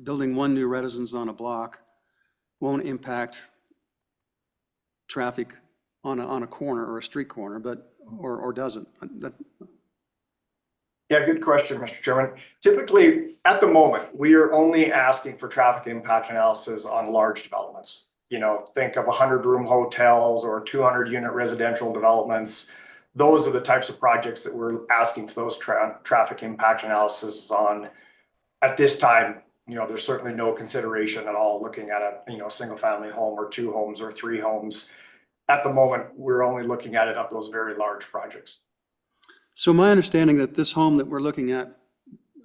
Speaker 1: building one new residence on a block won't impact traffic on a corner or a street corner, but, or doesn't?
Speaker 13: Yeah, good question, Mr. Chairman. Typically, at the moment, we are only asking for traffic impact analysis on large developments. You know, think of 100-room hotels or 200-unit residential developments. Those are the types of projects that we're asking for those traffic impact analysis on. At this time, you know, there's certainly no consideration at all looking at a, you know, single family home or 2 homes or 3 homes. At the moment, we're only looking at it at those very large projects.
Speaker 1: So my understanding that this home that we're looking at,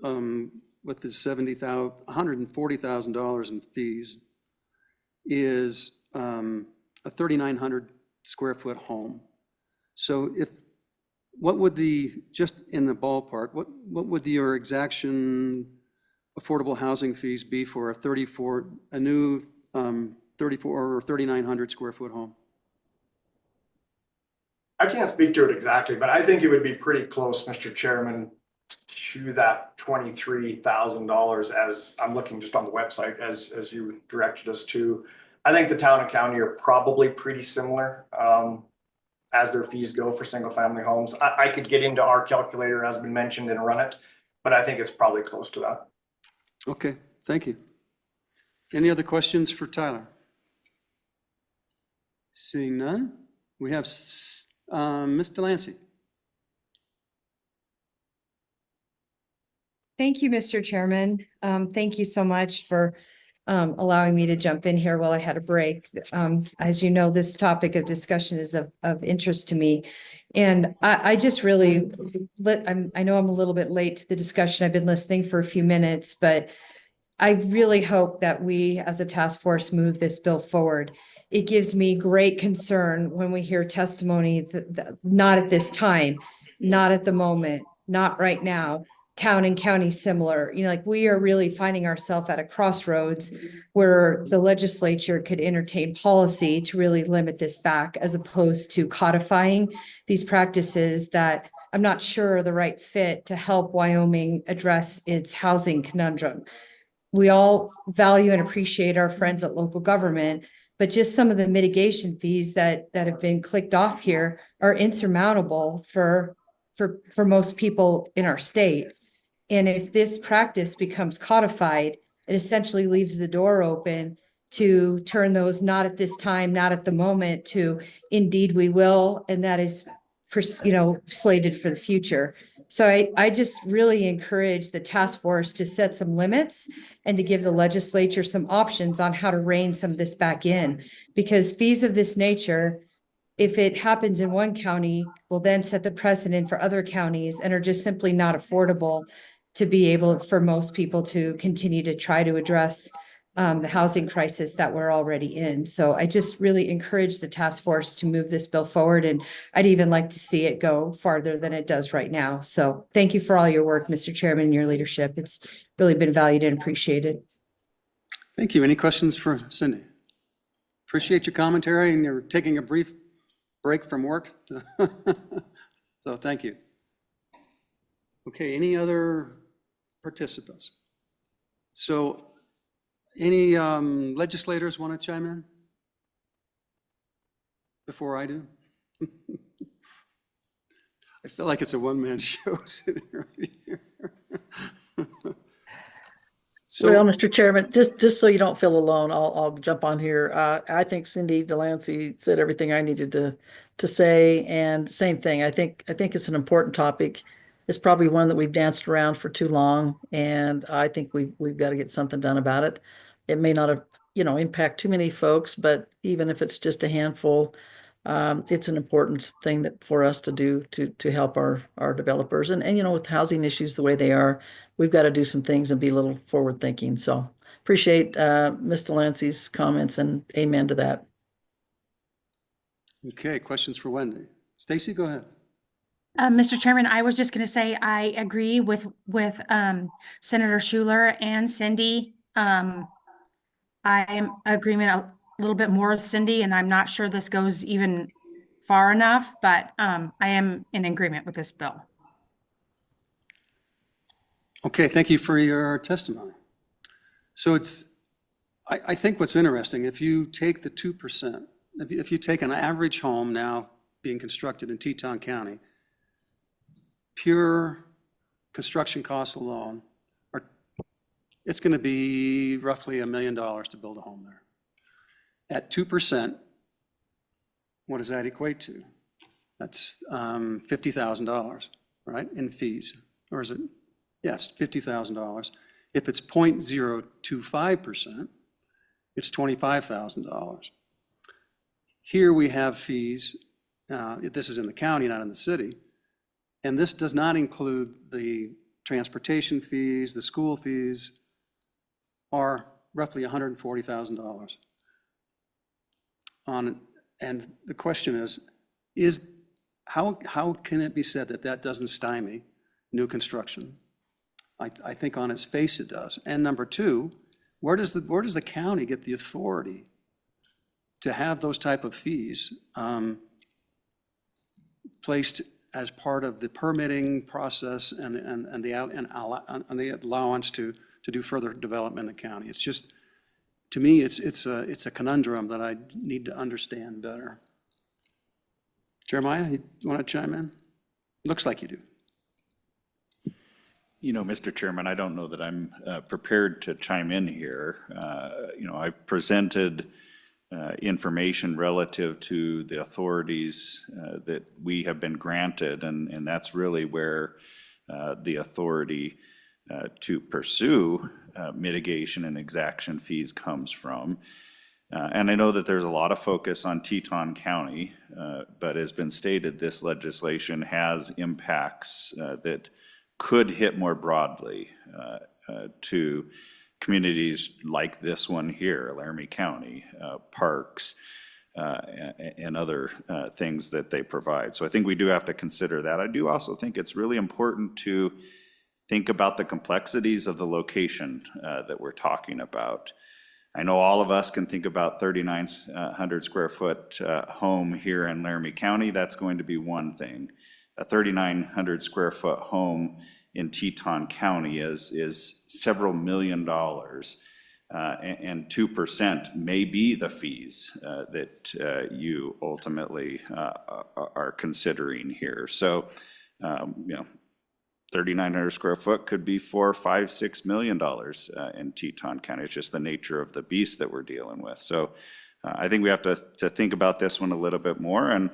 Speaker 1: with the $140,000 in fees, is a 3,900 square foot home. So what would just in the ballpark, what would your exaction affordable housing fees be for a new 34 or 3,900 square foot home?
Speaker 13: I can't speak to it exactly, but I think it would be pretty close, Mr. Chairman, to that $23,000 as I'm looking just on the website as you directed us to. I think the town and county are probably pretty similar as their fees go for single family homes. I could get into our calculator as been mentioned and run it, but I think it's probably close to that.
Speaker 1: Okay, thank you. Any other questions for Tyler? Seeing none, we have Ms. Delancey.
Speaker 14: Thank you, Mr. Chairman. Thank you so much for allowing me to jump in here while I had a break. As you know, this topic of discussion is of interest to me. And I just really, I know I'm a little bit late to the discussion. I've been listening for a few minutes, but I really hope that we as a task force move this bill forward. It gives me great concern when we hear testimony that not at this time, not at the moment, not right now, town and county similar. You know, like we are really finding ourselves at a crossroads where the legislature could entertain policy to really limit this back as opposed to codifying these practices that I'm not sure are the right fit to help Wyoming address its housing conundrum. We all value and appreciate our friends at local government, but just some of the mitigation fees that have been clicked off here are insurmountable for most people in our state. And if this practice becomes codified, it essentially leaves the door open to turn those not at this time, not at the moment to indeed we will, and that is for, you know, slated for the future. So I just really encourage the task force to set some limits and to give the legislature some options on how to rein some of this back in, because fees of this nature, if it happens in one county, will then set the precedent for other counties and are just simply not affordable to be able for most people to continue to try to address the housing crisis that we're already in. So I just really encourage the task force to move this bill forward, and I'd even like to see it go farther than it does right now. So thank you for all your work, Mr. Chairman, and your leadership. It's really been valued and appreciated.
Speaker 1: Thank you. Any questions for Cindy? Appreciate your commentary, and you're taking a brief break from work. So thank you. Okay, any other participants? So any legislators want to chime in before I do? I feel like it's a one-man show sitting right here.
Speaker 9: Well, Mr. Chairman, just so you don't feel alone, I'll jump on here. I think Cindy Delancey said everything I needed to say, and same thing. I think it's an important topic. It's probably one that we've danced around for too long, and I think we've got to get something done about it. It may not have, you know, impact too many folks, but even if it's just a handful, it's an important thing that for us to do to help our developers. And you know, with housing issues the way they are, we've got to do some things and be a little forward thinking. So appreciate Ms. Delancey's comments and amen to that.
Speaker 1: Okay, questions for Wendy. Stacy, go ahead.
Speaker 11: Mr. Chairman, I was just going to say I agree with Senator Schuler and Cindy. I am agreement a little bit more with Cindy, and I'm not sure this goes even far enough, but I am in agreement with this bill.
Speaker 1: Okay, thank you for your testimony. So I think what's interesting, if you take the 2%, if you take an average home now being constructed in Teton County, pure construction costs alone, it's going to be roughly $1 million to build a home there. At 2%, what does that equate to? That's $50,000, right, in fees, or is it? Yes, $50,000. If it's 0.025%, it's $25,000. Here we have fees, this is in the county, not in the city, and this does not include the transportation fees, the school fees, are roughly $140,000. And the question is how can it be said that that doesn't stymie new construction? I think on its face it does. And number two, where does the county get the authority to have those type of fees placed as part of the permitting process and the allowance to do further development in the county? It's just, to me, it's a conundrum that I need to understand better. Jeremiah, you want to chime in? Looks like you do.
Speaker 4: You know, Mr. Chairman, I don't know that I'm prepared to chime in here. You know, I've presented information relative to the authorities that we have been granted, and that's really where the authority to pursue mitigation and exaction fees comes from. And I know that there's a lot of focus on Teton County, but as been stated, this legislation has impacts that could hit more broadly to communities like this one here, Laramie County, parks, and other things that they provide. So I think we do have to consider that. I do also think it's really important to think about the complexities of the location that we're talking about. I know all of us can think about 3,900 square foot home here in Laramie County. That's going to be one thing. A 3,900 square foot home in Teton County is several $1 million, and 2% may be the fees that you ultimately are considering here. So, you know, 3,900 square foot could be $4, $5, $6 million in Teton County. It's just the nature of the beast that we're dealing with. So I think we have to think about this one a little bit more, and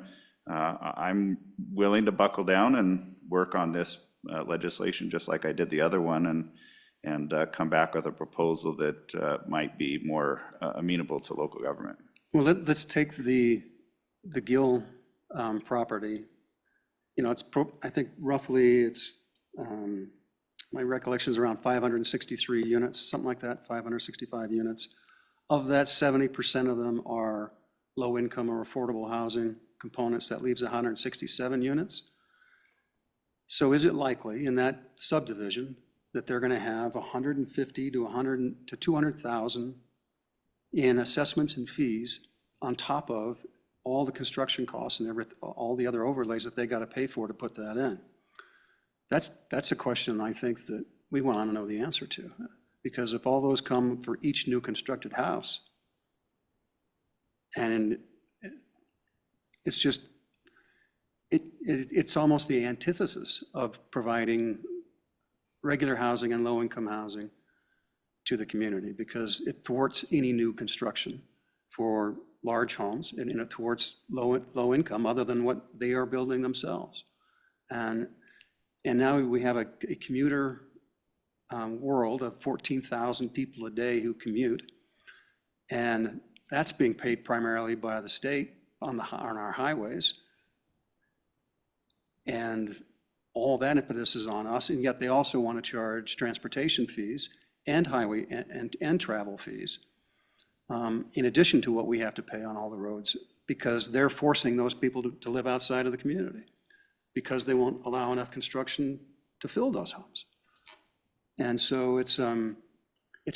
Speaker 4: I'm willing to buckle down and work on this legislation just like I did the other one, and come back with a proposal that might be more amenable to local government.
Speaker 1: Well, let's take the Gill property. You know, I think roughly it's, my recollection is around 563 units, something like that, 565 units. Of that, 70% of them are low income or affordable housing components. That leaves 167 units. So is it likely in that subdivision that they're going to have 150 to 200,000 in assessments and fees on top of all the construction costs and all the other overlays that they got to pay for to put that in? That's a question I think that we want to know the answer to, because if all those come for each new constructed house, and it's just, it's almost the antithesis of providing regular housing and low-income housing to the community, because it thwarts any new construction for large homes, and it thwarts low income other than what they are building themselves. And now we have a commuter world of 14,000 people a day who commute, and that's being paid primarily by the state on our highways. And all that impetus is on us, and yet they also want to charge transportation fees and highway and travel fees, in addition to what we have to pay on all the roads, because they're forcing those people to live outside of the community, because they won't allow enough construction to fill those homes. And so it's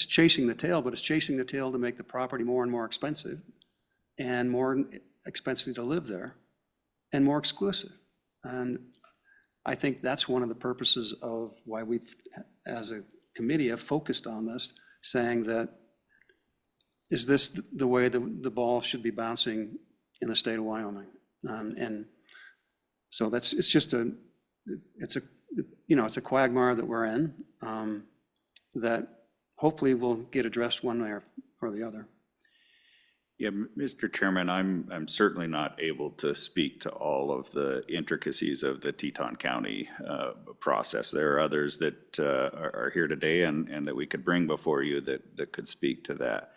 Speaker 1: chasing the tail, but it's chasing the tail to make the property more and more expensive and more expensive to live there. and more exclusive. And I think that's one of the purposes of why we've, as a committee, have focused on this, saying that, is this the way the ball should be bouncing in the state of Wyoming? And so that's, it's a quagmire that we're in, that hopefully will get addressed one way or the other.
Speaker 4: Yeah, Mr. Chairman, I'm certainly not able to speak to all of the intricacies of the Teton County process. There are others that are here today and that we could bring before you that could speak to that.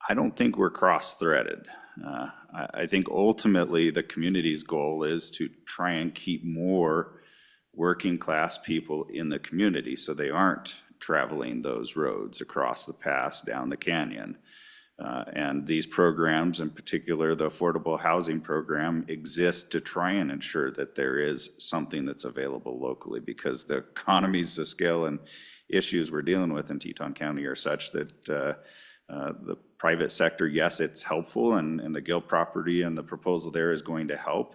Speaker 4: I don't think we're cross-threaded. I think ultimately the community's goal is to try and keep more working class people in the community so they aren't traveling those roads across the pass, down the canyon. And these programs, in particular the affordable housing program, exist to try and ensure that there is something that's available locally, because the economies of scale and issues we're dealing with in Teton County are such that the private sector, yes, it's helpful, and the Gill property and the proposal there is going to help,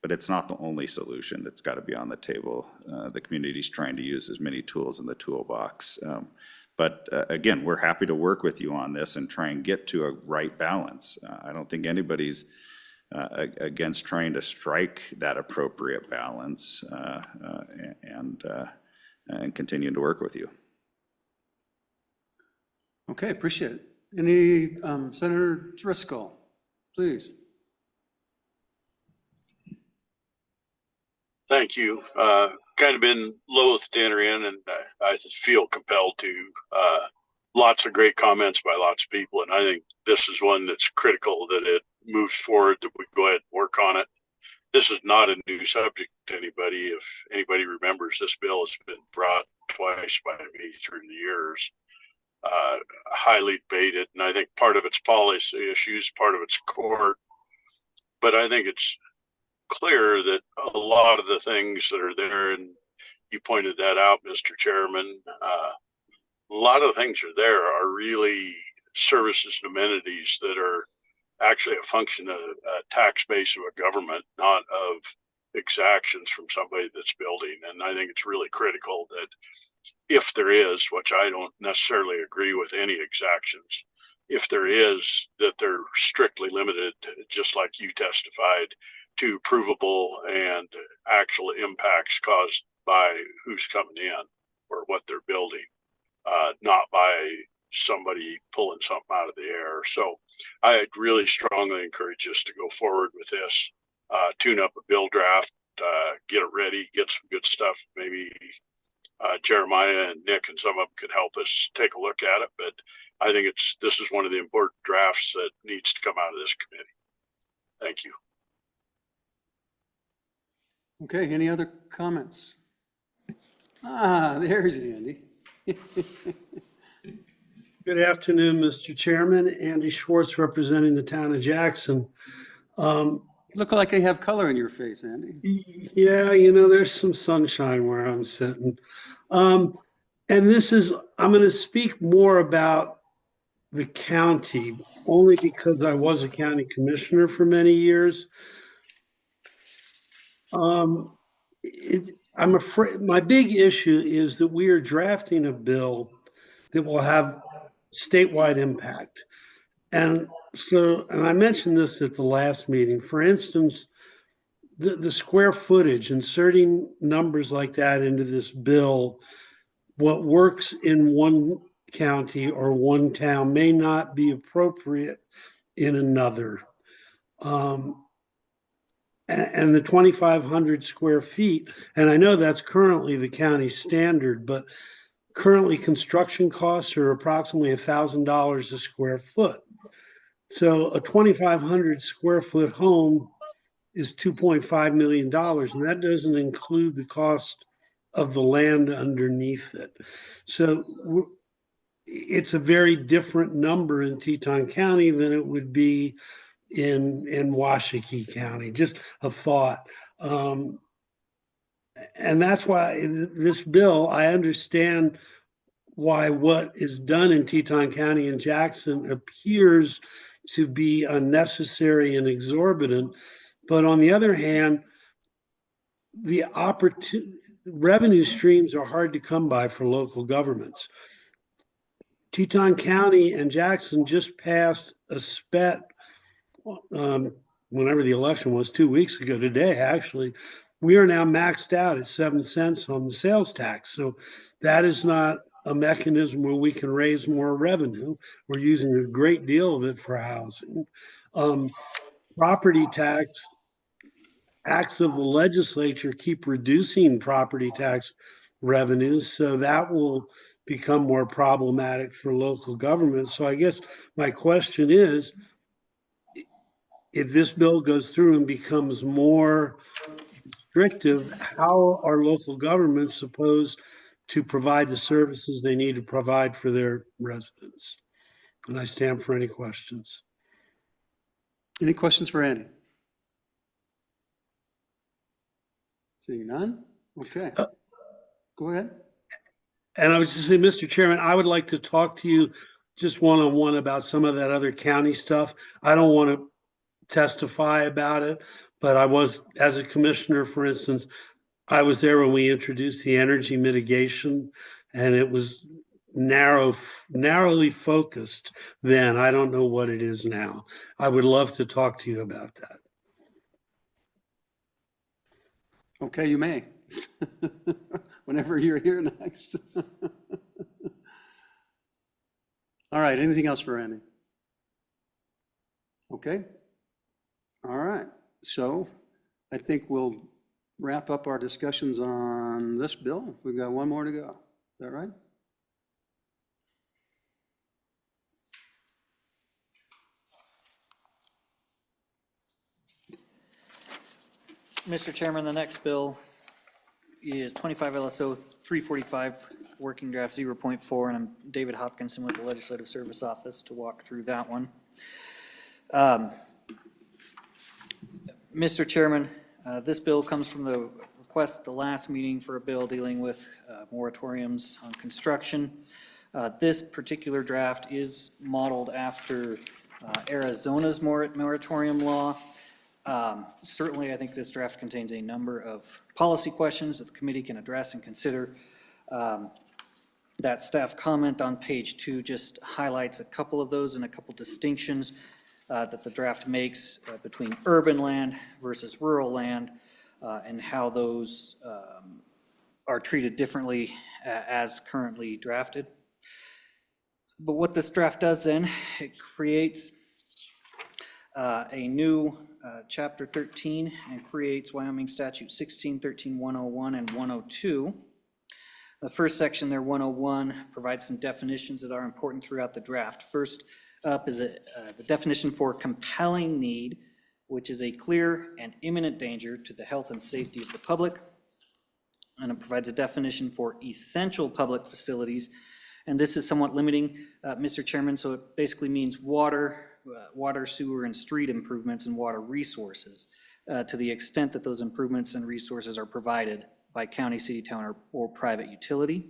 Speaker 4: but it's not the only solution that's got to be on the table. The community's trying to use as many tools in the toolbox. But again, we're happy to work with you on this and try and get to a right balance. I don't think anybody's against trying to strike that appropriate balance and continue to work with you.
Speaker 1: Okay, appreciate it. Any, Senator Driscoll, please.
Speaker 10: Thank you. Kind of been loath to enter in, and I just feel compelled to. Lots of great comments by lots of people, and I think this is one that's critical that it moves forward, that we go ahead and work on it. This is not a new subject to anybody. If anybody remembers, this bill has been brought twice by me through the years. Highly debated, and I think part of it's policy issues, part of it's court, but I think it's clear that a lot of the things that are there, and you pointed that out, Mr. Chairman, a lot of the things that are there are really services and amenities that are actually a function of a tax base of a government, not of exactions from somebody that's building. And I think it's really critical that if there is, which I don't necessarily agree with any exactions, if there is, that they're strictly limited, just like you testified, to provable and actual impacts caused by who's coming in or what they're building, not by somebody pulling something out of the air. So I really strongly encourage us to go forward with this, tune up a bill draft, get it ready, get some good stuff. Maybe Jeremiah and Nick and some of them could help us take a look at it. But I think this is one of the important drafts that needs to come out of this committee. Thank you.
Speaker 1: Okay, any other comments? There's Andy.
Speaker 15: Good afternoon, Mr. Chairman. Andy Schwartz, representing the town of Jackson.
Speaker 1: Look like you have color in your face, Andy.
Speaker 15: Yeah, there's some sunshine where I'm sitting. And I'm going to speak more about the county, only because I was a county commissioner for many years. I'm afraid my big issue is that we are drafting a bill that will have statewide impact. And I mentioned this at the last meeting. For instance, the square footage, inserting numbers like that into this bill, what works in one county or one town may not be appropriate in another. And the 2,500 square feet, and I know that's currently the county standard, but currently construction costs are approximately $1,000 a square foot. So a 2,500 square foot home is $2.5 million, and that doesn't include the cost of the land underneath it. So it's a very different number in Teton County than it would be in Washakie County. Just a thought. And that's why this bill, I understand why what is done in Teton County and Jackson appears to be unnecessary and exorbitant, But on the other hand, the revenue streams are hard to come by for local governments. Teton County and Jackson just passed a SPET, whenever the election was, 2 weeks ago today, actually. We are now maxed out at 7 cents on the sales tax. So that is not a mechanism where we can raise more revenue. We're using a great deal of it for housing. Property tax, acts of the legislature keep reducing property tax revenues, so that will become more problematic for local governments. So I guess my question is, if this bill goes through and becomes more restrictive, how are local governments supposed to provide the services they need to provide for their residents? And I stand for any questions.
Speaker 1: Any questions for Andy? Seeing none? Okay. Go ahead.
Speaker 15: And I was just saying, Mr. Chairman, I would like to talk to you just one-on-one about some of that other county stuff. I don't want to testify about it, but I was, as a commissioner, for instance, I was there when we introduced the energy mitigation, and it was narrowly focused then. I don't know what it is now. I would love to talk to you about that.
Speaker 1: Okay, you may. Whenever you're here next. All right, anything else for Andy? Okay. All right, so I think we'll wrap up our discussions on this bill. We've got one more to go. Is that right?
Speaker 2: Mr. Chairman, the next bill is 25 LSO 345, Working Draft 0.4, and I'm David Hopkinson with the Legislative Service Office to walk through that one. Mr. Chairman, this bill comes from the request at the last meeting for a bill dealing with moratoriums on construction. This particular draft is modeled after Arizona's moratorium law. Certainly, I think this draft contains a number of policy questions that the committee can address and consider. That staff comment on page 2 just highlights a couple of those and a couple distinctions that the draft makes between urban land versus rural land and how those are treated differently as currently drafted. But what this draft does then, it creates a new Chapter 13 and creates Wyoming Statute 1613 101 and 102. The first section there, 101, provides some definitions that are important throughout the draft. First up is the definition for compelling need, which is a clear and imminent danger to the health and safety of the public. And it provides a definition for essential public facilities. And this is somewhat limiting, Mr. Chairman, so it basically means water, sewer, and street improvements and water resources to the extent that those improvements and resources are provided by county, city, town, or private utility.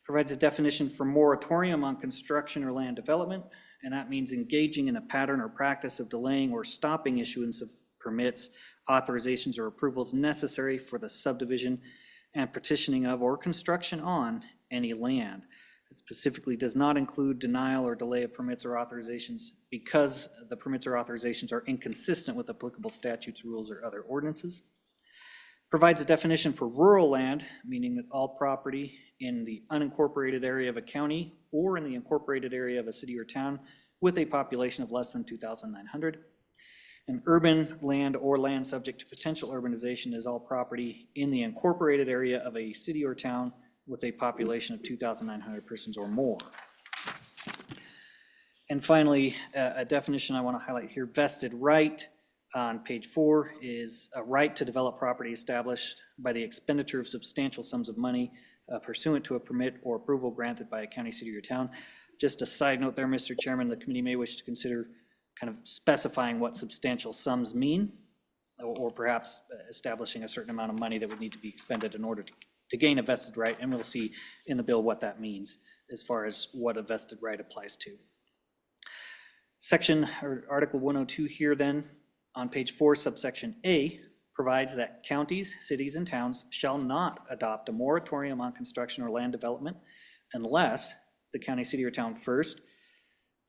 Speaker 2: Provides a definition for moratorium on construction or land development, and that means engaging in a pattern or practice of delaying or stopping issuance of permits, authorizations, or approvals necessary for the subdivision and petitioning of or construction on any land. It specifically does not include denial or delay of permits or authorizations because the permits or authorizations are inconsistent with applicable statutes, rules, or other ordinances. Provides a definition for rural land, meaning that all property in the unincorporated area of a county or in the incorporated area of a city or town with a population of less than 2,900. And urban land or land subject to potential urbanization is all property in the incorporated area of a city or town with a population of 2,900 persons or more. And finally, a definition I want to highlight here, vested right on page 4 is a right to develop property established by the expenditure of substantial sums of money pursuant to a permit or approval granted by a county, city, or town. Just a side note there, Mr. Chairman, the committee may wish to consider kind of specifying what substantial sums mean, or perhaps establishing a certain amount of money that would need to be expended in order to gain a vested right, and we'll see in the bill what that means as far as what a vested right applies to. Section or Article 102 here then on page 4, subsection A, provides that counties, cities, and towns shall not adopt a moratorium on construction or land development unless the county, city, or town first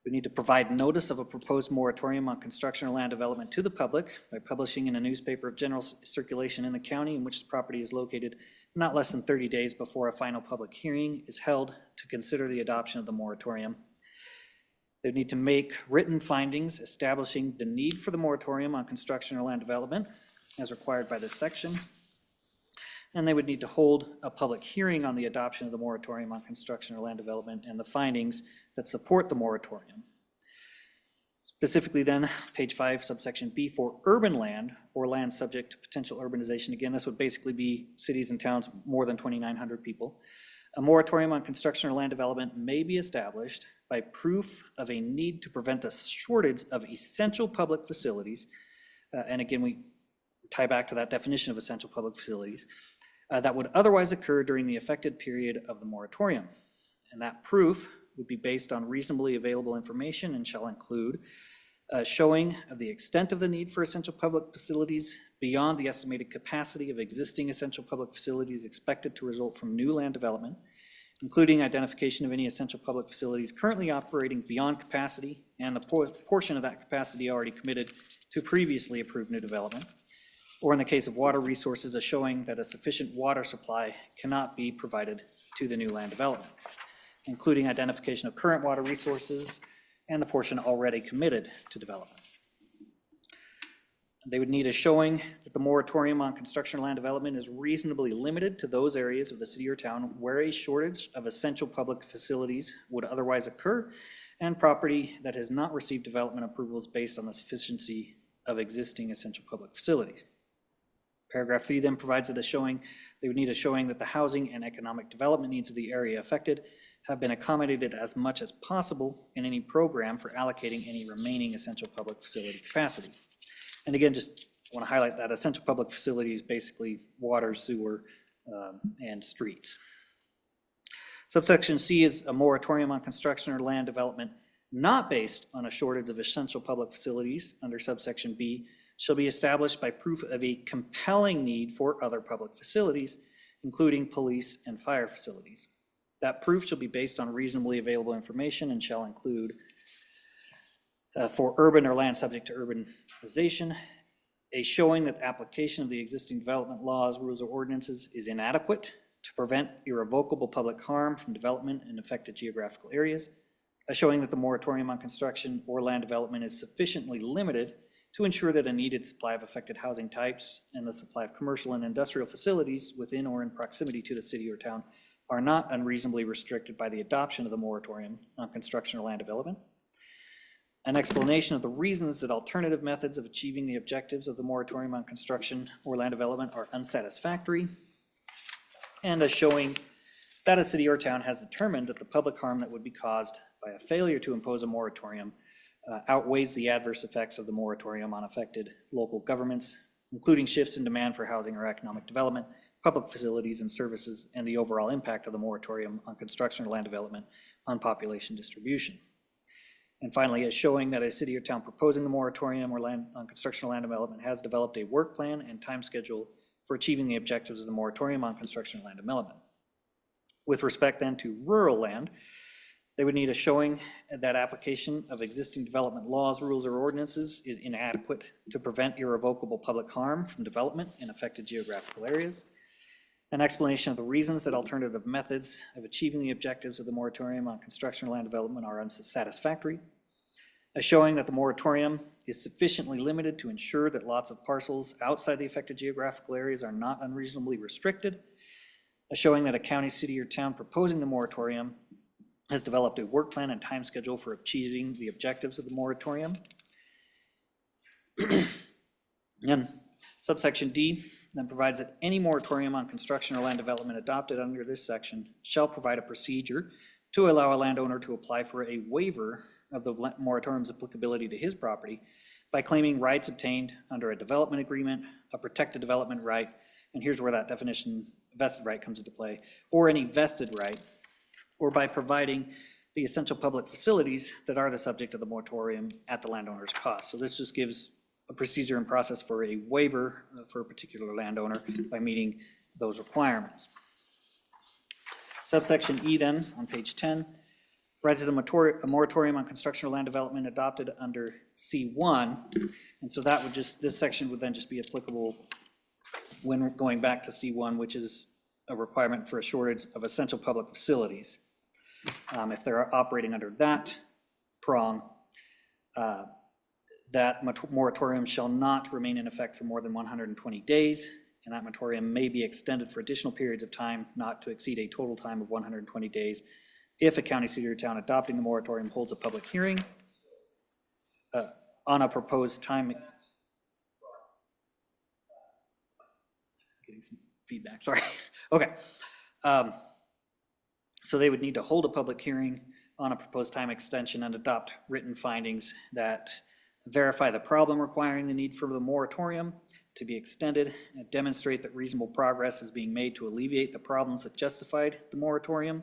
Speaker 2: would need to provide notice of a proposed moratorium on construction or land development to the public by publishing in a newspaper of general circulation in the county in which the property is located not less than 30 days before a final public hearing is held to consider the adoption of the moratorium. They need to make written findings establishing the need for the moratorium on construction or land development as required by this section. And they would need to hold a public hearing on the adoption of the moratorium on construction or land development and the findings that support the moratorium. Specifically then, page 5, subsection B, for urban land or land subject to potential urbanization. Again, this would basically be cities and towns more than 2,900 people. A moratorium on construction or land development may be established by proof of a need to prevent a shortage of essential public facilities. And again, we tie back to that definition of essential public facilities that would otherwise occur during the affected period of the moratorium. And that proof would be based on reasonably available information and shall include showing of the extent of the need for essential public facilities beyond the estimated capacity of existing essential public facilities expected to result from new land development, including identification of any essential public facilities currently operating beyond capacity and the portion of that capacity already committed to previously approved new development, or in the case of water resources, a showing that a sufficient water supply cannot be provided to the new land development, including identification of current water resources and the portion already committed to development. They would need a showing that the moratorium on construction or land development is reasonably limited to those areas of the city or town where a shortage of essential public facilities would otherwise occur, and property that has not received development approvals based on the sufficiency of existing essential public facilities. Paragraph 3 then provides that they would need a showing that the housing and economic development needs of the area affected have been accommodated as much as possible in any program for allocating any remaining essential public facility capacity. And again, just want to highlight that essential public facilities, basically water, sewer, and streets. Subsection C is a moratorium on construction or land development not based on a shortage of essential public facilities under subsection B shall be established by proof of a compelling need for other public facilities, including police and fire facilities. That proof shall be based on reasonably available information and shall include for urban or land subject to urbanization, a showing that application of the existing development laws, rules, or ordinances is inadequate to prevent irrevocable public harm from development in affected geographical areas, a showing that the moratorium on construction or land development is sufficiently limited to ensure that a needed supply of affected housing types and the supply of commercial and industrial facilities within or in proximity to the city or town are not unreasonably restricted by the adoption of the moratorium on construction or land development. An explanation of the reasons that alternative methods of achieving the objectives of the moratorium on construction or land development are unsatisfactory, and a showing that a city or town has determined that the public harm that would be caused by a failure to impose a moratorium outweighs the adverse effects of the moratorium on affected local governments, including shifts in demand for housing or economic development, public facilities and services, and the overall impact of the moratorium on construction or land development on population distribution. And finally, a showing that a city or town proposing the moratorium or land on construction or land development has developed a work plan and time schedule for achieving the objectives of the moratorium on construction or land development. With respect then to rural land, they would need a showing that application of existing development laws, rules, or ordinances is inadequate to prevent irrevocable public harm from development in affected geographical areas. An explanation of the reasons that alternative methods of achieving the objectives of the moratorium on construction or land development are unsatisfactory. A showing that the moratorium is sufficiently limited to ensure that lots of parcels outside the affected geographical areas are not unreasonably restricted. A showing that a county, city, or town proposing the moratorium has developed a work plan and time schedule for achieving the objectives of the moratorium. And subsection D then provides that any moratorium on construction or land development adopted under this section shall provide a procedure to allow a landowner to apply for a waiver of the moratorium's applicability to his property by claiming rights obtained under a development agreement, a protected development right, and here's where that definition, vested right, comes into play, or any vested right, or by providing the essential public facilities that are the subject of the moratorium at the landowner's cost. So this just gives a procedure and process for a waiver for a particular landowner by meeting those requirements. Subsection E then, on page 10, provides a moratorium on construction or land development adopted under C1. And so that would just, this section would then just be applicable when we're going back to C1, which is a requirement for a shortage of essential public facilities. If they're operating under that prong, that moratorium shall not remain in effect for more than 120 days, and that moratorium may be extended for additional periods of time not to exceed a total time of 120 days if a county, city, or town adopting the moratorium holds a public hearing on a proposed time. Getting some feedback, sorry. Okay. So they would need to hold a public hearing on a proposed time extension and adopt written findings that verify the problem requiring the need for the moratorium to be extended, and demonstrate that reasonable progress is being made to alleviate the problems that justified the moratorium,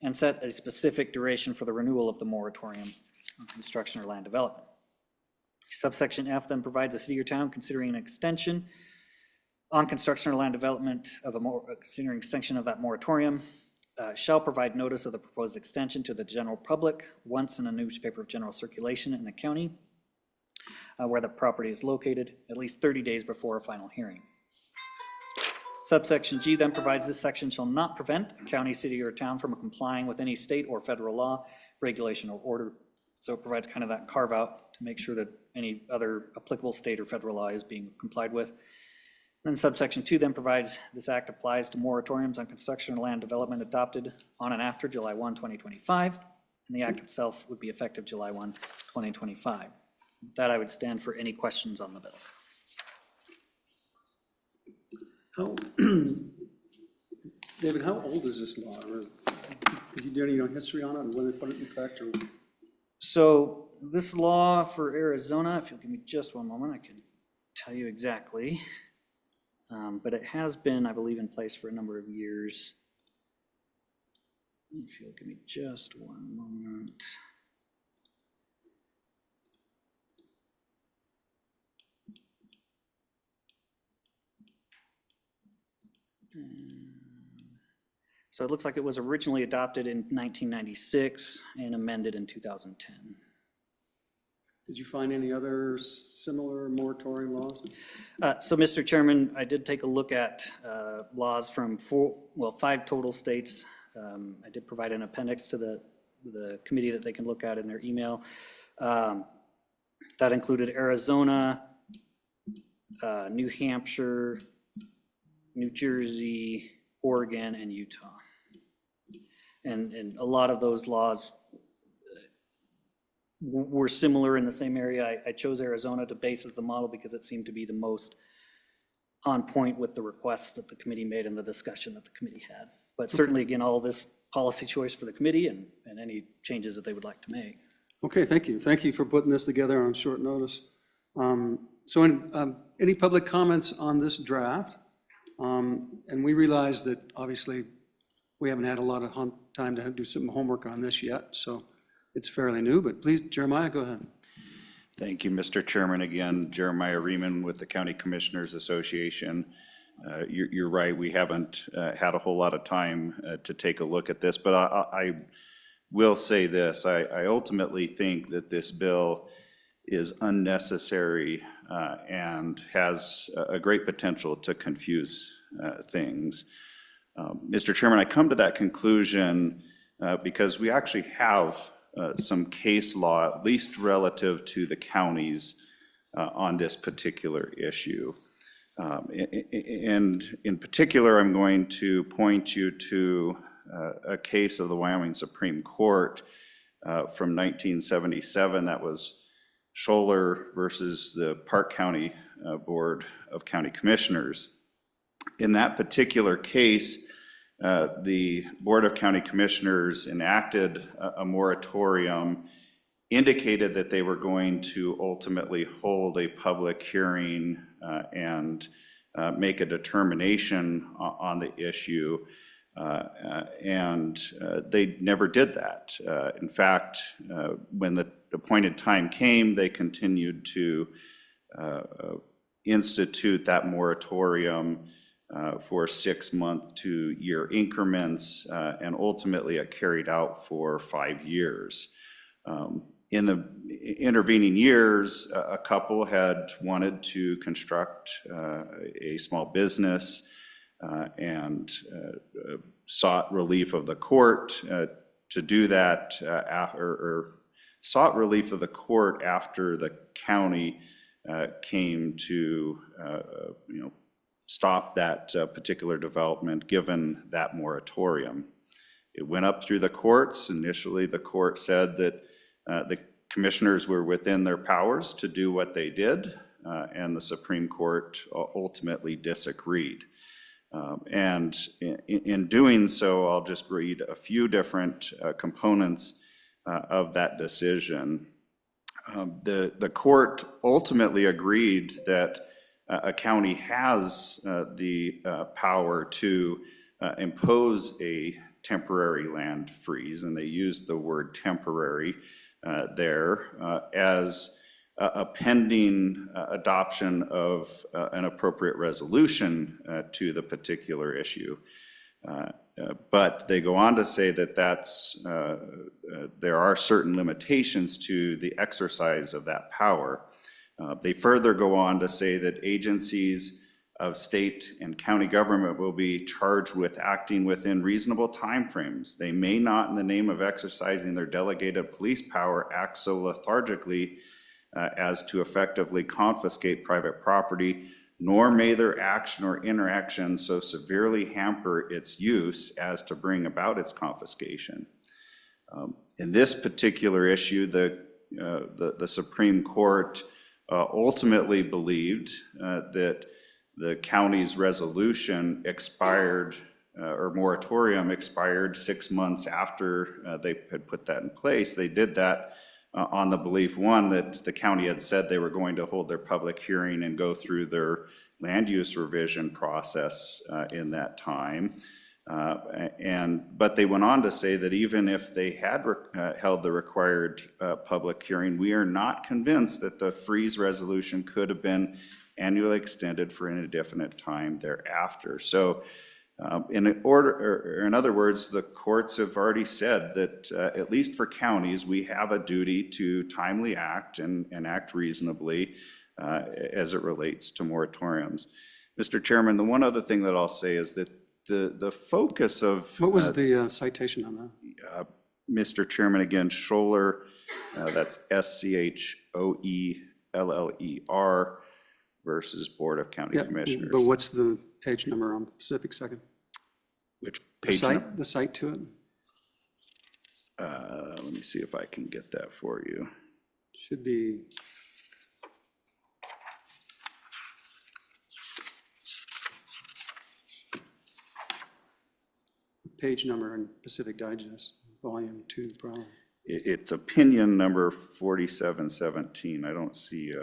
Speaker 2: and set a specific duration for the renewal of the moratorium on construction or land development. Subsection F then provides a city or town considering an extension on construction or land development of considering extension of that moratorium shall provide notice of the proposed extension to the general public once in a newspaper of general circulation in the county where the property is located, at least 30 days before a final hearing. Subsection G then provides this section shall not prevent a county, city, or town from complying with any state or federal law, regulation, or order. So it provides kind of that carve out to make sure that any other applicable state or federal law is being complied with. And then subsection 2 then provides this act applies to moratoriums on construction or land development adopted on and after July 1, 2025, and the act itself would be effective July 1, 2025. With that, I would stand for any questions on the bill.
Speaker 1: David, how old is this law? Or could you do any history on it and when they put it in effect? Or?
Speaker 2: So this law for Arizona, if you'll give me just one moment, I can tell you exactly. But it has been, I believe, in place for a number of years. If you'll give me just one moment. So it looks like it was originally adopted in 1996 and amended in 2010.
Speaker 1: Did you find any other similar moratorium laws?
Speaker 2: So, Mr. Chairman, I did take a look at laws from 5 total states. I did provide an appendix to the committee that they can look at in their email. That included Arizona, New Hampshire, New Jersey, Oregon, and Utah. And a lot of those laws were similar in the same area. I chose Arizona to base as the model because it seemed to be the most on point with the requests that the committee made and the discussion that the committee had. But certainly, again, all this policy choice for the committee and any changes that they would like to make.
Speaker 1: Okay, thank you. Thank you for putting this together on short notice. Any public comments on this draft? And we realize that obviously we haven't had a lot of time to do some homework on this yet, so it's fairly new, but please, Jeremiah, go ahead.
Speaker 4: Thank you, Mr. Chairman. Again, Jeremiah Riemann with the County Commissioners Association. You're right, we haven't had a whole lot of time to take a look at this, but I will say this. I ultimately think that this bill is unnecessary and has a great potential to confuse things. Mr. Chairman, I come to that conclusion because we actually have some case law, at least relative to the counties, on this particular issue. And in particular, I'm going to point you to a case of the Wyoming Supreme Court from 1977. That was Scholler versus the Park County Board of County Commissioners. In that particular case, the Board of County Commissioners enacted a moratorium, indicated that they were going to ultimately hold a public hearing and make a determination on the issue, and they never did that. In fact, when the appointed time came, they continued to institute that moratorium for 6-month to year increments, and ultimately it carried out for 5 years. In the intervening years, a couple had wanted to construct a small business and sought relief of the court to do that, or sought relief of the court after the county came to stop that particular development, given that moratorium. It went up through the courts. Initially, the court said that the commissioners were within their powers to do what they did, and the Supreme Court ultimately disagreed. And in doing so, I'll just read a few different components of that decision. The court ultimately agreed that a county has the power to impose a temporary land freeze, and they used the word temporary there as a pending adoption of an appropriate resolution to the particular issue. But they go on to say that there are certain limitations to the exercise of that power. They further go on to say that agencies of state and county government will be charged with acting within reasonable timeframes. They may not, in the name of exercising their delegated police power, act so lethargically as to effectively confiscate private property, nor may their action or interaction so severely hamper its use as to bring about its confiscation. In this particular issue, the Supreme Court ultimately believed that the county's resolution expired, or moratorium expired 6 months after they had put that in place. They did that on the belief, one, that the county had said they were going to hold their public hearing and go through their land use revision process in that time. But they went on to say that even if they had held the required public hearing, we are not convinced that the freeze resolution could have been annually extended for an indefinite time thereafter. So in other words, the courts have already said that at least for counties, we have a duty to timely act and act reasonably as it relates to moratoriums. Mr. Chairman, the one other thing that I'll say is that the focus of—
Speaker 1: What was the citation on that?
Speaker 4: Mr. Chairman, again, Scholler, that's SCHOELLER versus Board of County
Speaker 1: Yeah,
Speaker 4: Commissioners.
Speaker 1: but what's the page number on Pacific Second?
Speaker 4: Which
Speaker 1: The
Speaker 4: page?
Speaker 1: site, the site to it?
Speaker 4: Let me see if I can get that for you.
Speaker 1: Should be. Page number in Pacific Digest, volume 2, probably.
Speaker 4: It's opinion number 4717. I don't see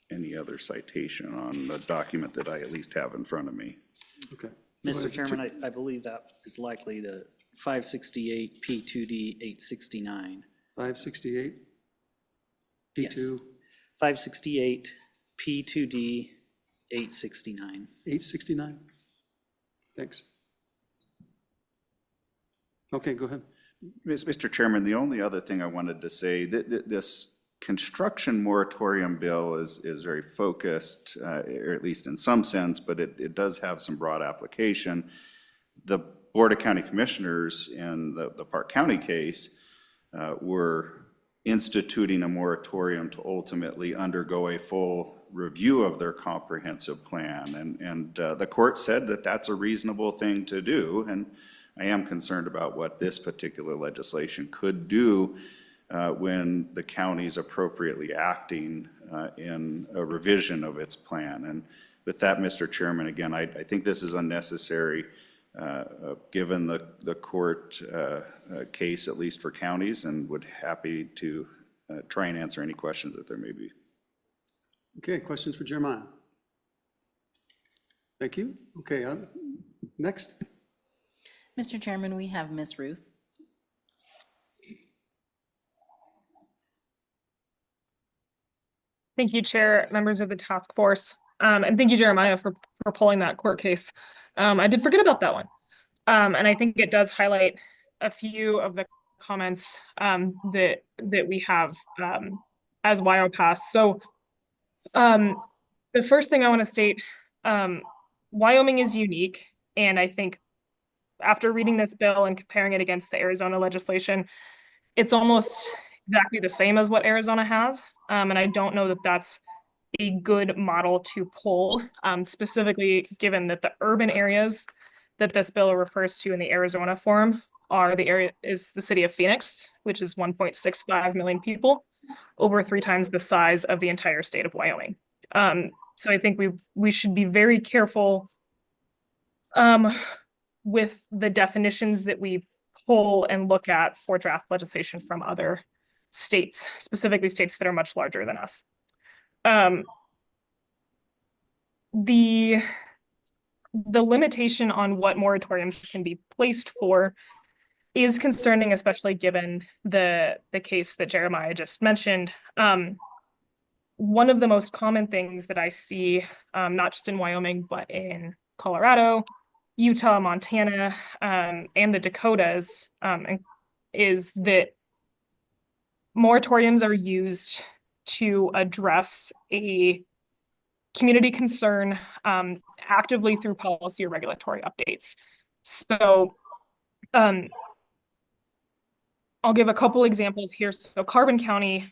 Speaker 4: any other citation on the document that I at least have in front of me.
Speaker 1: Okay.
Speaker 2: Mr. Chairman, I believe that is likely the 568 P2D 869.
Speaker 1: 568?
Speaker 2: Yes.
Speaker 1: P2?
Speaker 2: 568 P2D 869.
Speaker 1: 869? Thanks. Okay, go ahead.
Speaker 4: Mr. Chairman, the only other thing I wanted to say, that this construction moratorium bill is very focused, or at least in some sense, but it does have some broad application. The Board of County Commissioners in the Park County case were instituting a moratorium to ultimately undergo a full review of their comprehensive plan. And the court said that that's a reasonable thing to do. And I am concerned about what this particular legislation could do when the county's appropriately acting in a revision of its plan. And with that, Mr. Chairman, again, I think this is unnecessary given the court case, at least for counties, and would happy to try and answer any questions that there may be.
Speaker 1: Okay, questions for Jeremiah? Thank you. Okay, next.
Speaker 5: Mr. Chairman, we have Ms. Ruth.
Speaker 7: Thank you, Chair, members of the task force. And thank you, Jeremiah, for pulling that court case. I did forget about that one. And I think it does highlight a few of the comments that we have as WyoPass. So the first thing I want to state, Wyoming is unique, and I think after reading this bill and comparing it against the Arizona legislation, it's almost exactly the same as what Arizona has. And I don't know that that's a good model to pull, specifically given that the urban areas that this bill refers to in the Arizona form are is the city of Phoenix, which is 1.65 million people, over 3 times the size of the entire state of Wyoming. So I think we should be very careful with the definitions that we pull and look at for draft legislation from other states, specifically states that are much larger than us. The limitation on what moratoriums can be placed for is concerning, especially given the case that Jeremiah just mentioned. One of the most common things that I see, not just in Wyoming, but in Colorado, Utah, Montana, and the Dakotas, is that moratoriums are used to address a community concern actively through policy or regulatory updates. So I'll give a couple examples here. So Carbon County,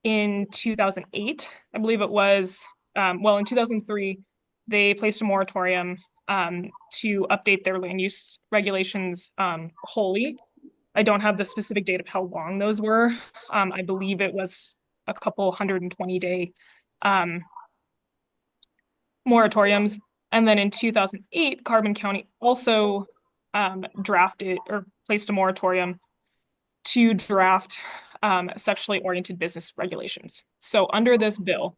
Speaker 7: in 2008, I believe it was, in 2003, they placed a moratorium to update their land use regulations wholly. I don't have the specific date of how long those were. I believe it was a couple 120-day moratoriums. And then in 2008, Carbon County also drafted or placed a moratorium to draft sexually oriented business regulations. So under this bill,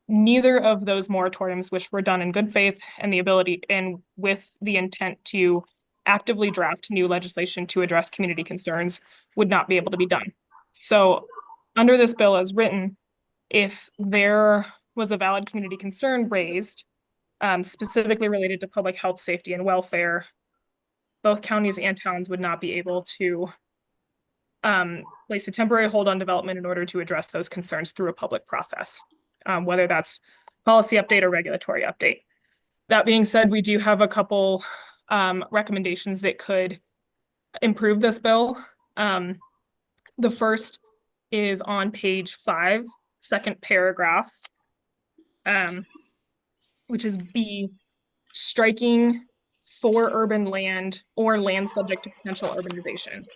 Speaker 7: neither of those moratoriums, which were done in good faith and with the intent to actively draft new legislation to address community concerns, would not be able to be done. So under this bill as written, if there was a valid community concern raised, specifically related to public health, safety, and welfare, both counties and towns would not be able to place a temporary hold on development in order to address those concerns through a public process, whether that's policy update or regulatory update. That being said, we do have a couple recommendations that could improve this bill. The first is on page 5, second paragraph, which is B, striking for urban land or land subject to potential urbanization.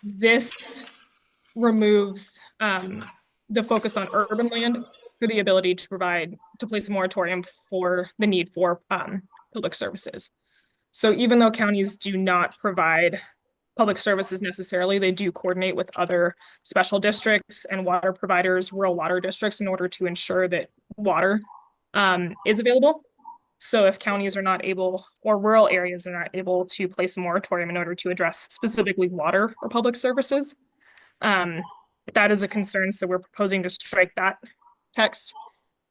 Speaker 7: This removes the focus on urban land for the ability to place a moratorium for the need for public services. So even though counties do not provide public services necessarily, they do coordinate with other special districts and water providers, rural water districts, in order to ensure that water is available. So if counties are not able, or rural areas are not able to place a moratorium in order to address specifically water or public services, that is a concern. So we're proposing to strike that text.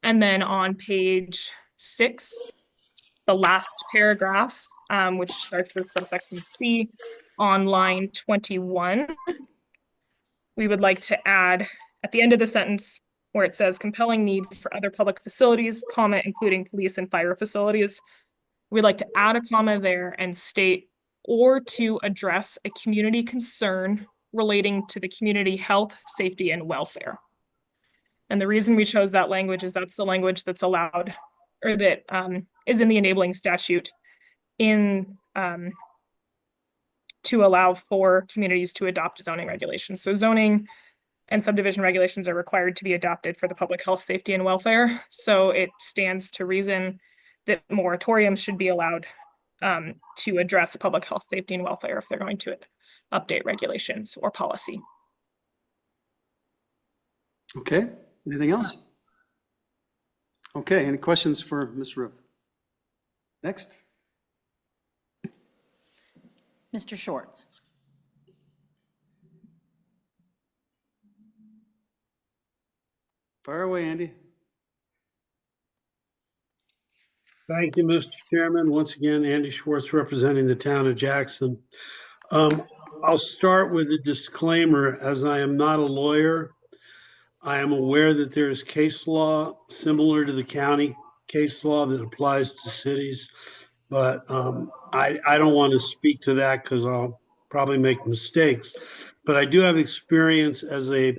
Speaker 7: And then on page 6, the last paragraph, which starts with subsection C on line 21, we would like to add at the end of the sentence where it says compelling need for other public facilities, comma, including police and fire facilities. We'd like to add a comma there and state, or to address a community concern relating to the community health, safety, and welfare. And the reason we chose that language is that's the language that's allowed, or that is in the enabling statute to allow for communities to adopt zoning regulations. So zoning and subdivision regulations are required to be adopted for the public health, safety, and welfare. So it stands to reason that moratoriums should be allowed to address public health, safety, and welfare if they're going to update regulations or policy.
Speaker 1: Okay, anything else? Okay, any questions for Ms. Ruth? Next.
Speaker 5: Mr. Schwartz.
Speaker 1: Fire away, Andy.
Speaker 15: Thank you, Mr. Chairman. Once again, Andy Schwartz representing the town of Jackson. I'll start with a disclaimer, as I am not a lawyer. I am aware that there is case law similar to the county case law that applies to cities, but I don't want to speak to that because I'll probably make mistakes. But I do have experience as a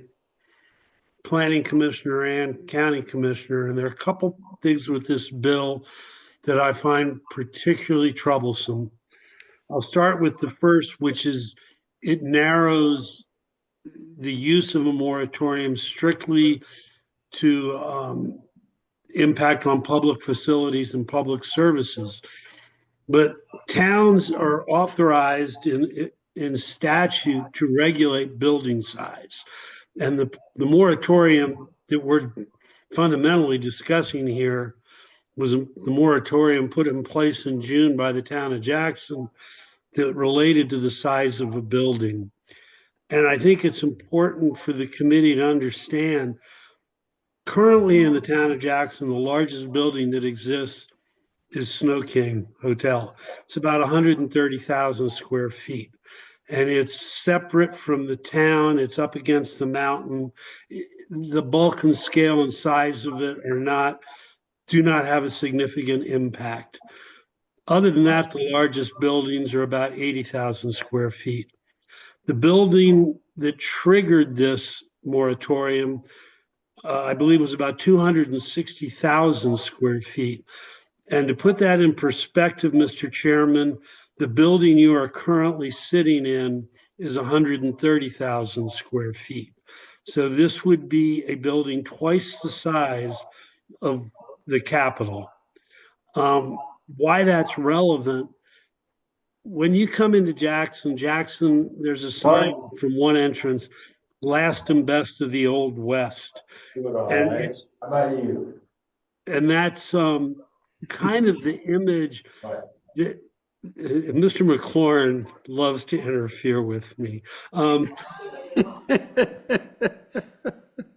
Speaker 15: planning commissioner and county commissioner, and there are a couple things with this bill that I find particularly troublesome. I'll start with the first, which is it narrows the use of a moratorium strictly to impact on public facilities and public services. But towns are authorized in statute to regulate building size. And the moratorium that we're fundamentally discussing here was the moratorium put in place in June by the town of Jackson that related to the size of a building. And I think it's important for the committee to understand, currently in the town of Jackson, the largest building that exists is Snow King Hotel. It's about 130,000 square feet. And it's separate from the town. It's up against the mountain. The bulk and scale and size of it do not have a significant impact. Other than that, the largest buildings are about 80,000 square feet. The building that triggered this moratorium, I believe, was about 260,000 square feet. And to put that in perspective, Mr. Chairman, the building you are currently sitting in is 130,000 square feet. So this would be a building twice the size of the Capitol. Why that's relevant, when you come into Jackson, there's a sign from one entrance, last and best of the Old West. And that's kind of the image that Mr. McLaurin loves to interfere with me.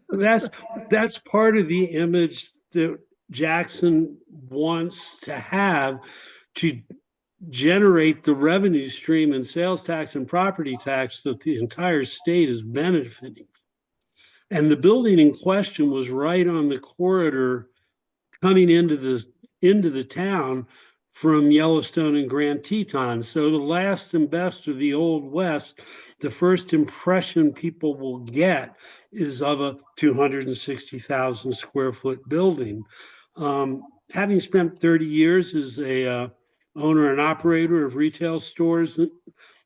Speaker 15: That's part of the image that Jackson wants to have to generate the revenue stream and sales tax and property tax that the entire state is benefiting. And the building in question was right on the corridor coming into the town from Yellowstone and Grand Teton. So the last and best of the Old West, the first impression people will get is of a 260,000 square foot building. Having spent 30 years as a owner and operator of retail stores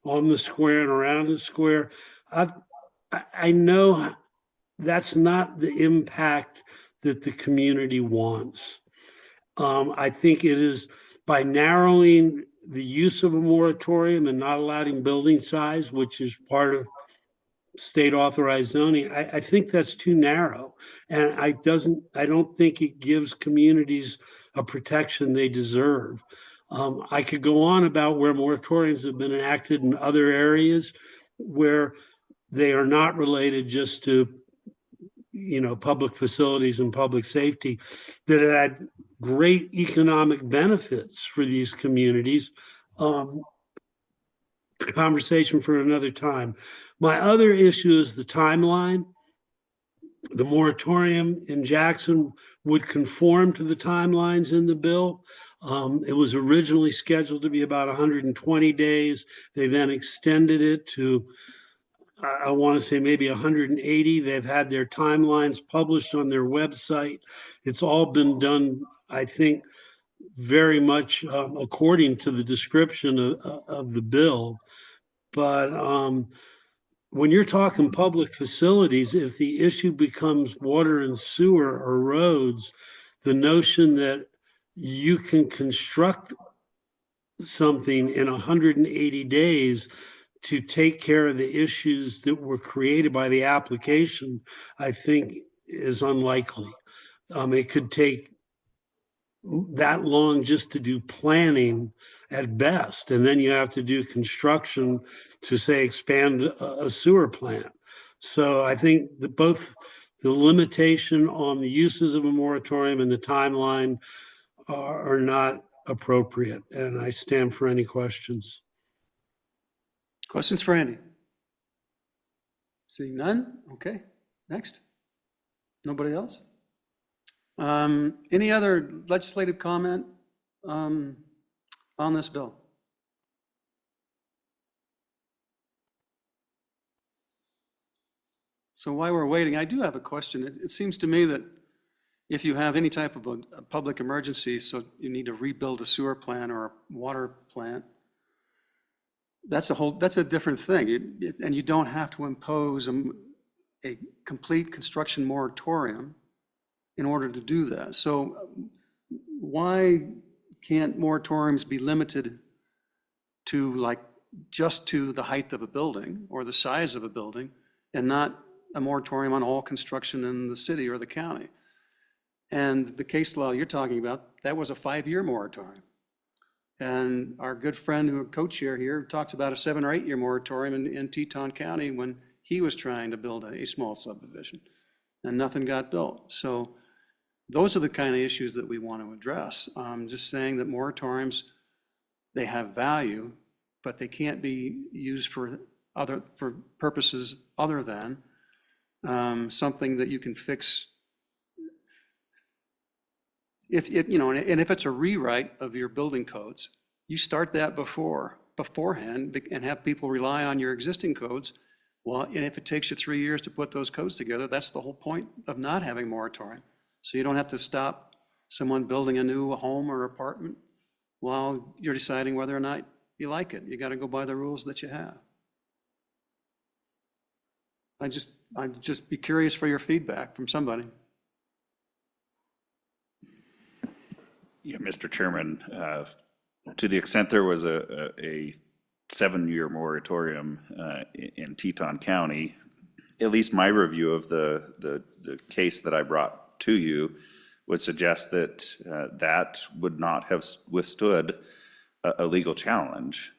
Speaker 15: on the square and around the square, I know that's not the impact that the community wants. I think it is by narrowing the use of a moratorium and not allowing building size, which is part of state authorized zoning, I think that's too narrow. And I don't think it gives communities a protection they deserve. I could go on about where moratoriums have been enacted in other areas where they are not related just to, public facilities and public safety, that had great economic benefits for these communities. Conversation for another time. My other issue is the timeline. The moratorium in Jackson would conform to the timelines in the bill. It was originally scheduled to be about 120 days. They then extended it to, I want to say maybe 180. They've had their timelines published on their website. It's all been done, I think, very much according to the description of the bill. But when you're talking public facilities, if the issue becomes water and sewer or roads, the notion that you can construct something in 180 days to take care of the issues that were created by the application, I think is unlikely. It could take that long just to do planning at best, and then you have to do construction to, say, expand a sewer plant. So I think that both the limitation on the uses of a moratorium and the timeline are not appropriate, and I stand for any questions.
Speaker 1: Questions for Andy? Seeing none? Okay, next. Nobody else? Any other legislative comment on this bill? So while we're waiting, I do have a question. It seems to me that if you have any type of a public emergency, so you need to rebuild a sewer plant or a water plant, that's a different thing. And you don't have to impose a complete construction moratorium in order to do that. So why can't moratoriums be limited to like just to the height of a building or the size of a building and not a moratorium on all construction in the city or the county? And the case law you're talking about, that was a 5-year moratorium. And our good friend who co-chair here talks about a 7 or 8 year moratorium in Teton County when he was trying to build a small subdivision and nothing got built. So those are the kind of issues that we want to address. Just saying that moratoriums, they have value, but they can't be used for purposes other than something that you can fix. If it's a rewrite of your building codes, you start that beforehand and have people rely on your existing codes. Well, and if it takes you 3 years to put those codes together, that's the whole point of not having moratorium. So you don't have to stop someone building a new home or apartment while you're deciding whether or not you like it. You got to go by the rules that you have. I'd just be curious for your feedback from somebody.
Speaker 4: Yeah, Mr. Chairman, to the extent there was a 7-year moratorium in Teton County, at least my review of the case that I brought to you would suggest that that would not have withstood a legal challenge.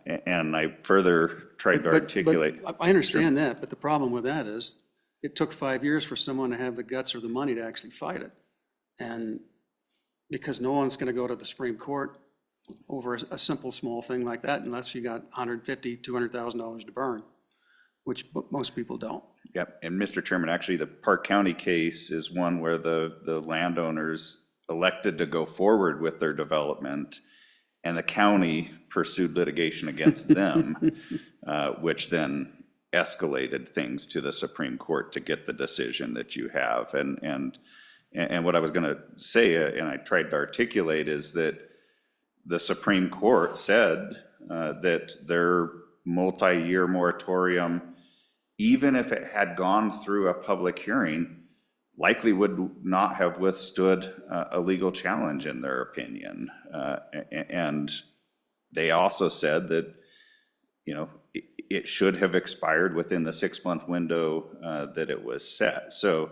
Speaker 4: And I further tried to articulate.
Speaker 1: I understand that, but the problem with that is it took 5 years for someone to have the guts or the money to actually fight it. And because no one's going to go to the Supreme Court over a simple, small thing like that unless you got $150,000, $200,000 to burn, which most people don't.
Speaker 4: Yep, and Mr. Chairman, actually, the Park County case is one where the landowners elected to go forward with their development, and the county pursued litigation against them, which then escalated things to the Supreme Court to get the decision that you have. And what I was going to say, and I tried to articulate, is that the Supreme Court said that their multi-year moratorium, even if it had gone through a public hearing, likely would not have withstood a legal challenge in their opinion. And they also said that, it should have expired within the 6-month window that it was set. So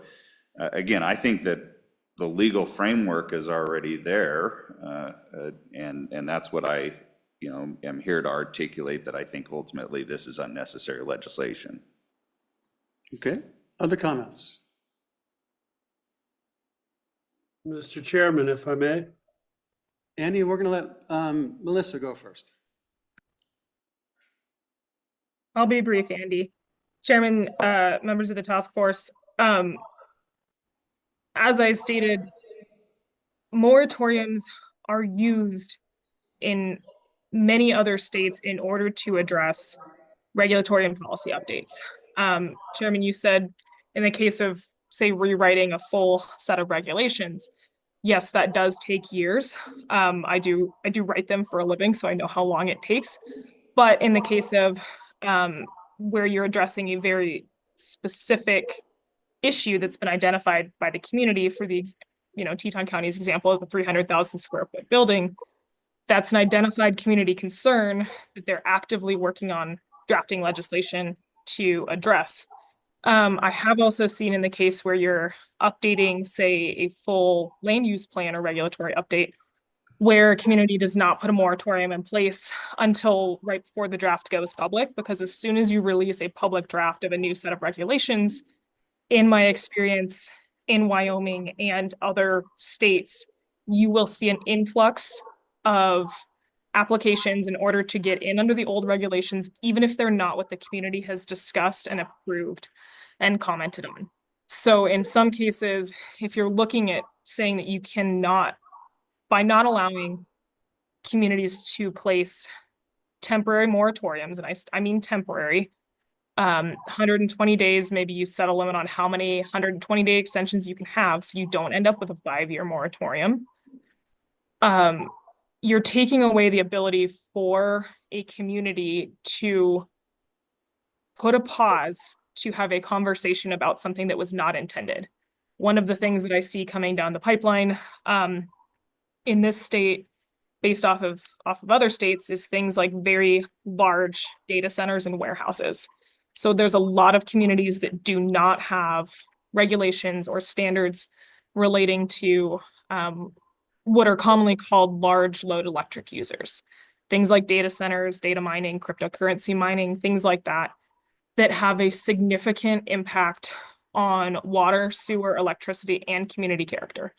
Speaker 4: again, I think that the legal framework is already there, and that's what I, am here to articulate, that I think ultimately this is unnecessary legislation.
Speaker 1: Okay, other comments?
Speaker 15: Mr. Chairman, if I may.
Speaker 1: Andy, we're going to let Melissa go first.
Speaker 7: I'll be brief, Andy. Chairman, members of the task force, as I stated, moratoriums are used in many other states in order to address regulatory and policy updates. Chairman, you said in the case of, say, rewriting a full set of regulations, yes, that does take years. I do write them for a living, so I know how long it takes. But in the case of where you're addressing a very specific issue that's been identified by the community, for the Teton County's example of a 300,000 square foot building, that's an identified community concern that they're actively working on drafting legislation to address. I have also seen in the case where you're updating, say, a full land use plan or regulatory update, where a community does not put a moratorium in place until right before the draft goes public, because as soon as you release a public draft of a new set of regulations, in my experience in Wyoming and other states, you will see an influx of applications in order to get in under the old regulations, even if they're not what the community has discussed and approved and commented on. So in some cases, if you're looking at saying that you cannot, by not allowing communities to place temporary moratoriums, and I mean temporary, 120 days, maybe you set a limit on how many 120-day extensions you can have so you don't end up with a 5-year moratorium. You're taking away the ability for a community to put a pause to have a conversation about something that was not intended. One of the things that I see coming down the pipeline in this state, based off of other states, is things like very large data centers and warehouses. So there's a lot of communities that do not have regulations or standards relating to what are commonly called large load electric users. Things like data centers, data mining, cryptocurrency mining, things like that, that have a significant impact on water, sewer, electricity, and community character.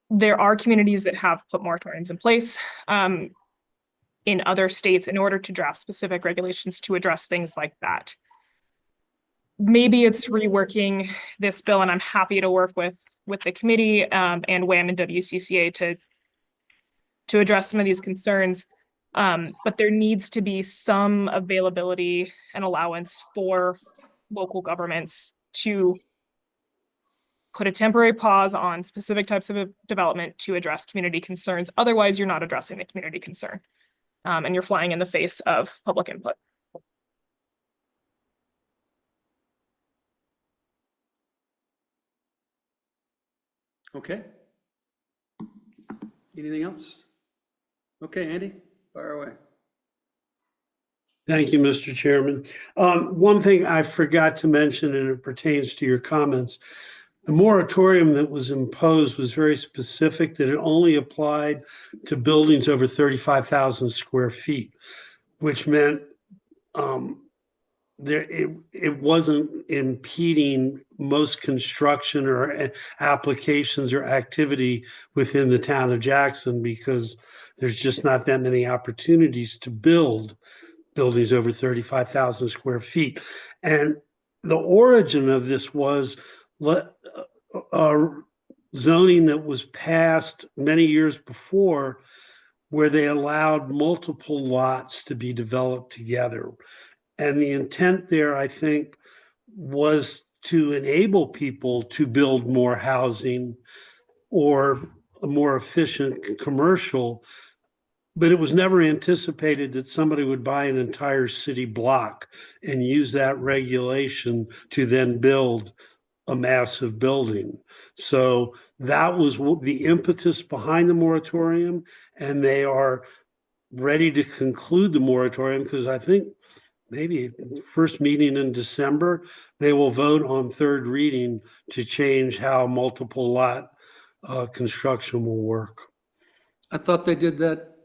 Speaker 7: There are communities that have put moratoriums in place in other states in order to draft specific regulations to address things like that. Maybe it's reworking this bill, and I'm happy to work with the committee and WAM and WCCA to address some of these concerns. But there needs to be some availability and allowance for local governments to put a temporary pause on specific types of development to address community concerns. Otherwise, you're not addressing the community concern, and you're flying in the face of public input.
Speaker 1: Okay. Anything else? Okay, Andy, fire away.
Speaker 15: Thank you, Mr. Chairman. One thing I forgot to mention, and it pertains to your comments, the moratorium that was imposed was very specific, that it only applied to buildings over 35,000 square feet, which meant it wasn't impeding most construction or applications or activity within the town of Jackson, because there's just not that many opportunities to build buildings over 35,000 square feet. And the origin of this was zoning that was passed many years before, where they allowed multiple lots to be developed together. And the intent there, I think, was to enable people to build more housing or a more efficient commercial, but it was never anticipated that somebody would buy an entire city block and use that regulation to then build a massive building. So that was the impetus behind the moratorium, and they are ready to conclude the moratorium, because I think maybe first meeting in December, they will vote on third reading to change how multiple lot construction will work.
Speaker 1: I thought they did that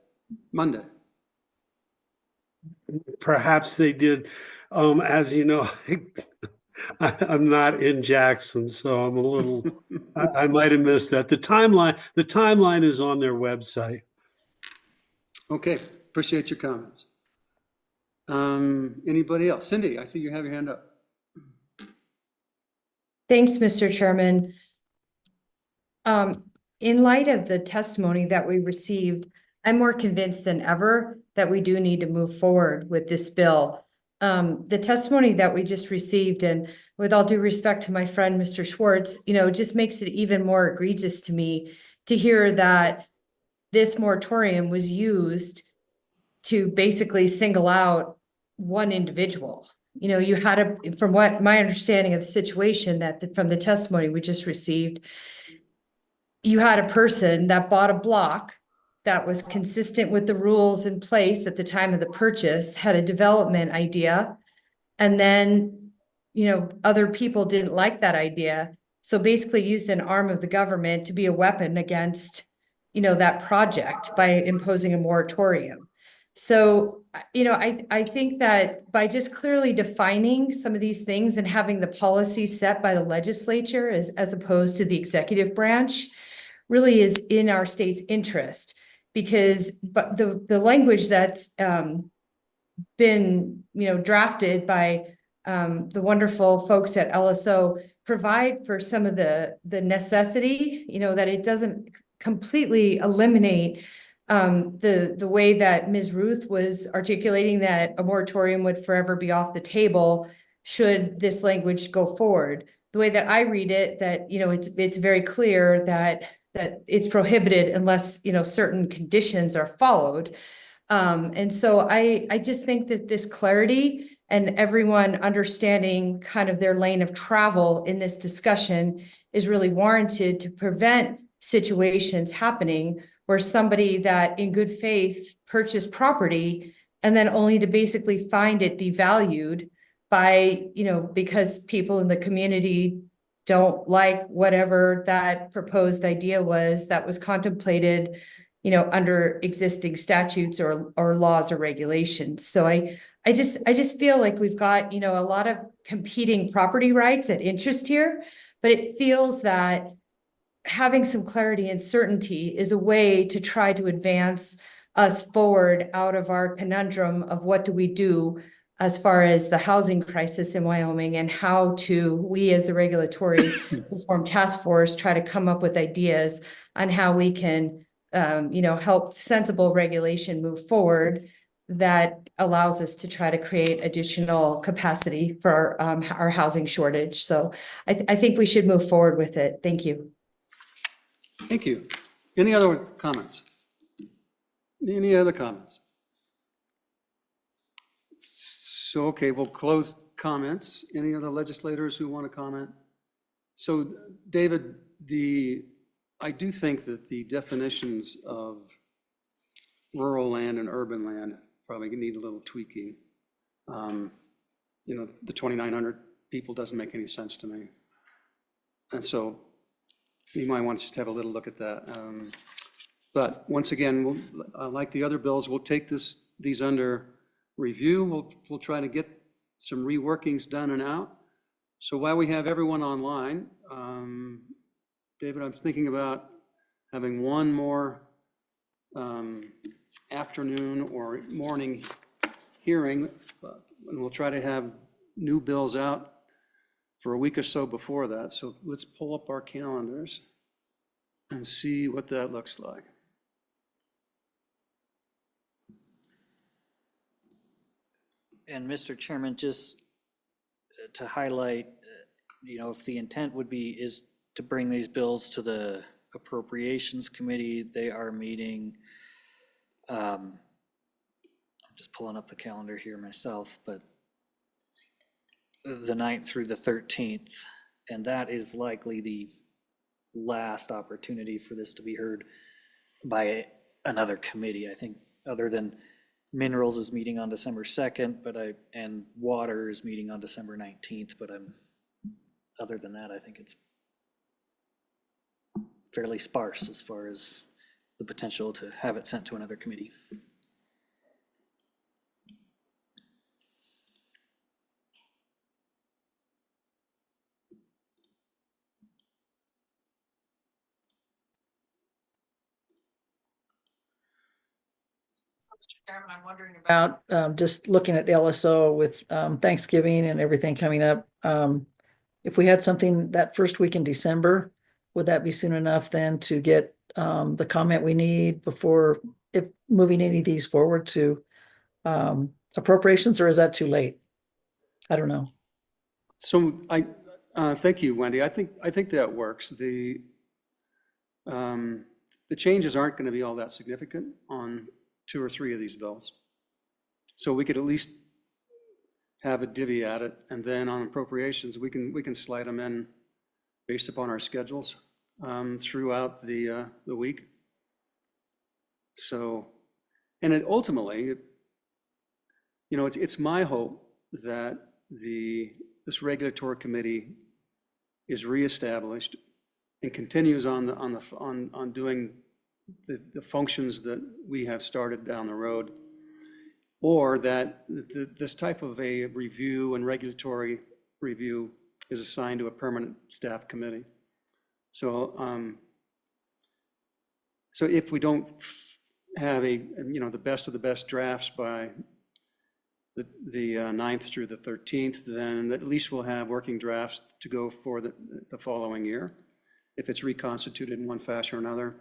Speaker 1: Monday.
Speaker 15: Perhaps they did. As you know, I'm not in Jackson, so I'm a little, I might have missed that. The timeline is on their website.
Speaker 1: Okay, appreciate your comments. Anybody else? Cindy, I see you have your hand up.
Speaker 14: Thanks, Mr. Chairman. In light of the testimony that we received, I'm more convinced than ever that we do need to move forward with this bill. The testimony that we just received, and with all due respect to my friend, Mr. Schwartz, just makes it even more egregious to me to hear that this moratorium was used to basically single out one individual. You had from what my understanding of the situation, that from the testimony we just received, you had a person that bought a block that was consistent with the rules in place at the time of the purchase, had a development idea, and then, other people didn't like that idea. So basically used an arm of the government to be a weapon against, that project by imposing a moratorium. So, I think that by just clearly defining some of these things and having the policy set by the legislature as opposed to the executive branch really is in our state's interest. Because, but the language that's been, drafted by the wonderful folks at LSO provide for some of the necessity, that it doesn't completely eliminate the way that Ms. Ruth was articulating that a moratorium would forever be off the table should this language go forward. The way that I read it, that, it's very clear that it's prohibited unless, certain conditions are followed. And so I just think that this clarity and everyone understanding kind of their lane of travel in this discussion is really warranted to prevent situations happening where somebody that in good faith purchased property and then only to basically find it devalued by, because people in the community don't like whatever that proposed idea was that was contemplated, under existing statutes or laws or regulations. So I just feel like we've got, a lot of competing property rights at interest here, but it feels that having some clarity and certainty is a way to try to advance us forward out of our conundrum of what do we do as far as the housing crisis in Wyoming and how we as the regulatory reform task force try to come up with ideas on how we can help sensible regulation move forward that allows us to try to create additional capacity for our housing shortage. So I think we should move forward with it. Thank you.
Speaker 1: Thank you. Any other comments? Any other comments? So, okay, we'll close comments. Any other legislators who want to comment? So, David, I do think that the definitions of rural land and urban land probably need a little tweaking. The 2,900 people doesn't make any sense to me. And so you might want to just have a little look at that. But once again, like the other bills, we'll take these under review. We'll try to get some reworkings done and out. So while we have everyone online, David, I was thinking about having one more afternoon or morning hearing, and we'll try to have new bills out for a week or so before that. So let's pull up our calendars and see what that looks like.
Speaker 2: And Mr. Chairman, just to highlight, if the intent is to bring these bills to the Appropriations Committee, they are meeting, I'm just pulling up the calendar here myself, but the 9th through the 13th, and that is likely the last opportunity for this to be heard by another committee. I think other than Minerals is meeting on December 2nd, and Water is meeting on December 19th, but other than that, I think it's fairly sparse as far as the potential to have it sent to another committee.
Speaker 9: Mr. Chairman, I'm wondering about just looking at LSO with Thanksgiving and everything coming up. If we had something that first week in December, would that be soon enough then to get the comment we need before if moving any of these forward to appropriations, or is that too late? I don't know.
Speaker 1: So thank you, Wendy. I think that works. The changes aren't going to be all that significant on 2 or 3 of these bills. So we could at least have a divvy at it, and then on appropriations, we can slide them in based upon our schedules throughout the week. So, and it ultimately, it's my hope that this regulatory committee is reestablished and continues on doing the functions that we have started down the road or that this type of a review and regulatory review is assigned to a permanent staff committee. So, so if we don't have a, the best of the best drafts by the 9th through the 13th, then at least we'll have working drafts to go for the following year, if it's reconstituted in one fashion or another.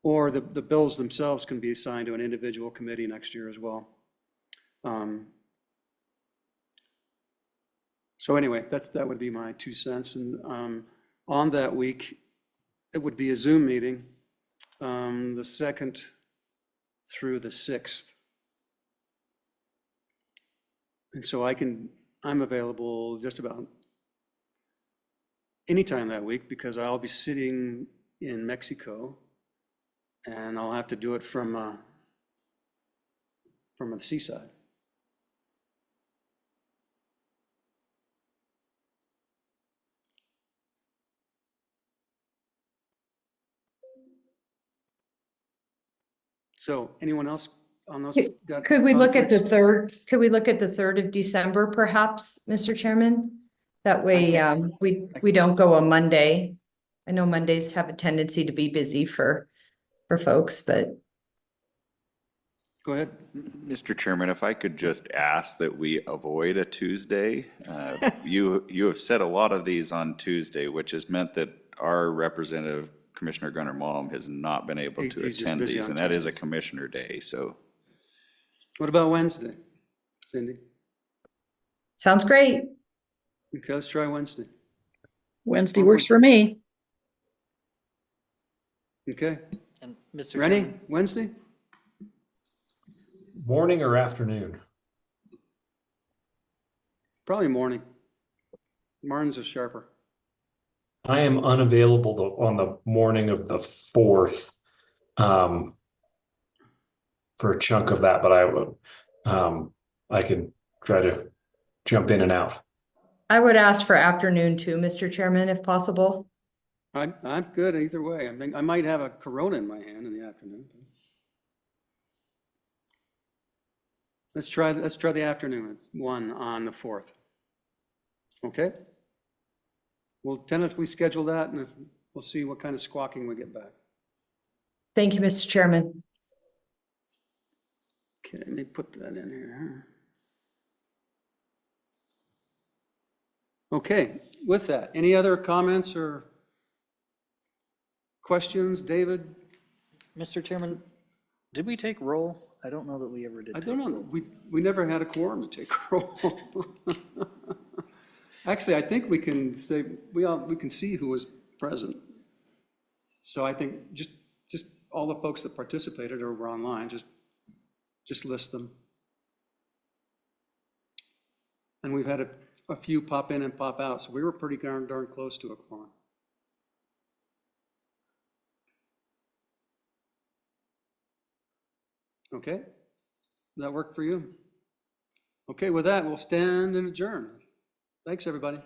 Speaker 1: Or the bills themselves can be assigned to an individual committee next year as well. So anyway, that would be my 2 cents. And on that week, it would be a Zoom meeting, the 2nd through the 6th. And so I'm available just about anytime that week, because I'll be sitting in Mexico and I'll have to do it from the seaside. So anyone else on those? got
Speaker 14: Could we look at the
Speaker 1: conflicts?
Speaker 14: 3rd? Could we look at the 3rd of December perhaps, Mr. Chairman? That way, we don't go on Monday. I know Mondays have a tendency to be busy for folks, but.
Speaker 1: Go ahead.
Speaker 4: Mr. Chairman, if I could just ask that we avoid a Tuesday. You have said a lot of these on Tuesday, which has meant that our representative, Commissioner Gunnar Malm, has not been able to
Speaker 1: He's just
Speaker 4: attend
Speaker 1: busy
Speaker 4: these,
Speaker 1: on
Speaker 4: and that is a
Speaker 1: Tuesdays.
Speaker 4: commissioner day, so.
Speaker 1: What about Wednesday, Cindy?
Speaker 14: Sounds great.
Speaker 1: Okay, let's try Wednesday.
Speaker 9: Wednesday works for me.
Speaker 1: Okay,
Speaker 2: And Mr.
Speaker 1: Rennie,
Speaker 2: Chairman,
Speaker 1: Wednesday?
Speaker 16: Morning or afternoon?
Speaker 1: Probably morning. Mornings are sharper.
Speaker 16: I am unavailable on the morning of the 4th for a chunk of that, but I can try to jump in and out.
Speaker 14: I would ask for afternoon too, Mr. Chairman, if possible.
Speaker 1: I'm good either way. I mean, I might have a Corona in my hand in the afternoon. Let's try the afternoon. It's 1 on the 4th. Okay? We'll tentatively schedule that, and we'll see what kind of squawking we get back.
Speaker 14: Thank you, Mr. Chairman.
Speaker 1: Okay, let me put that in here. Okay, with that, any other comments or questions, David?
Speaker 2: Mr. Chairman, did we take roll? I don't know that we ever did.
Speaker 1: I
Speaker 2: take
Speaker 1: don't know,
Speaker 2: roll.
Speaker 1: we never had a quorum to take roll. Actually, I think we can say, we can see who was present. So I think just all the folks that participated or were online, just list them. And we've had a few pop in and pop out, so we were pretty darn close to a quorum. Okay, does that work for you? Okay, with that, we'll stand and adjourn. Thanks, everybody.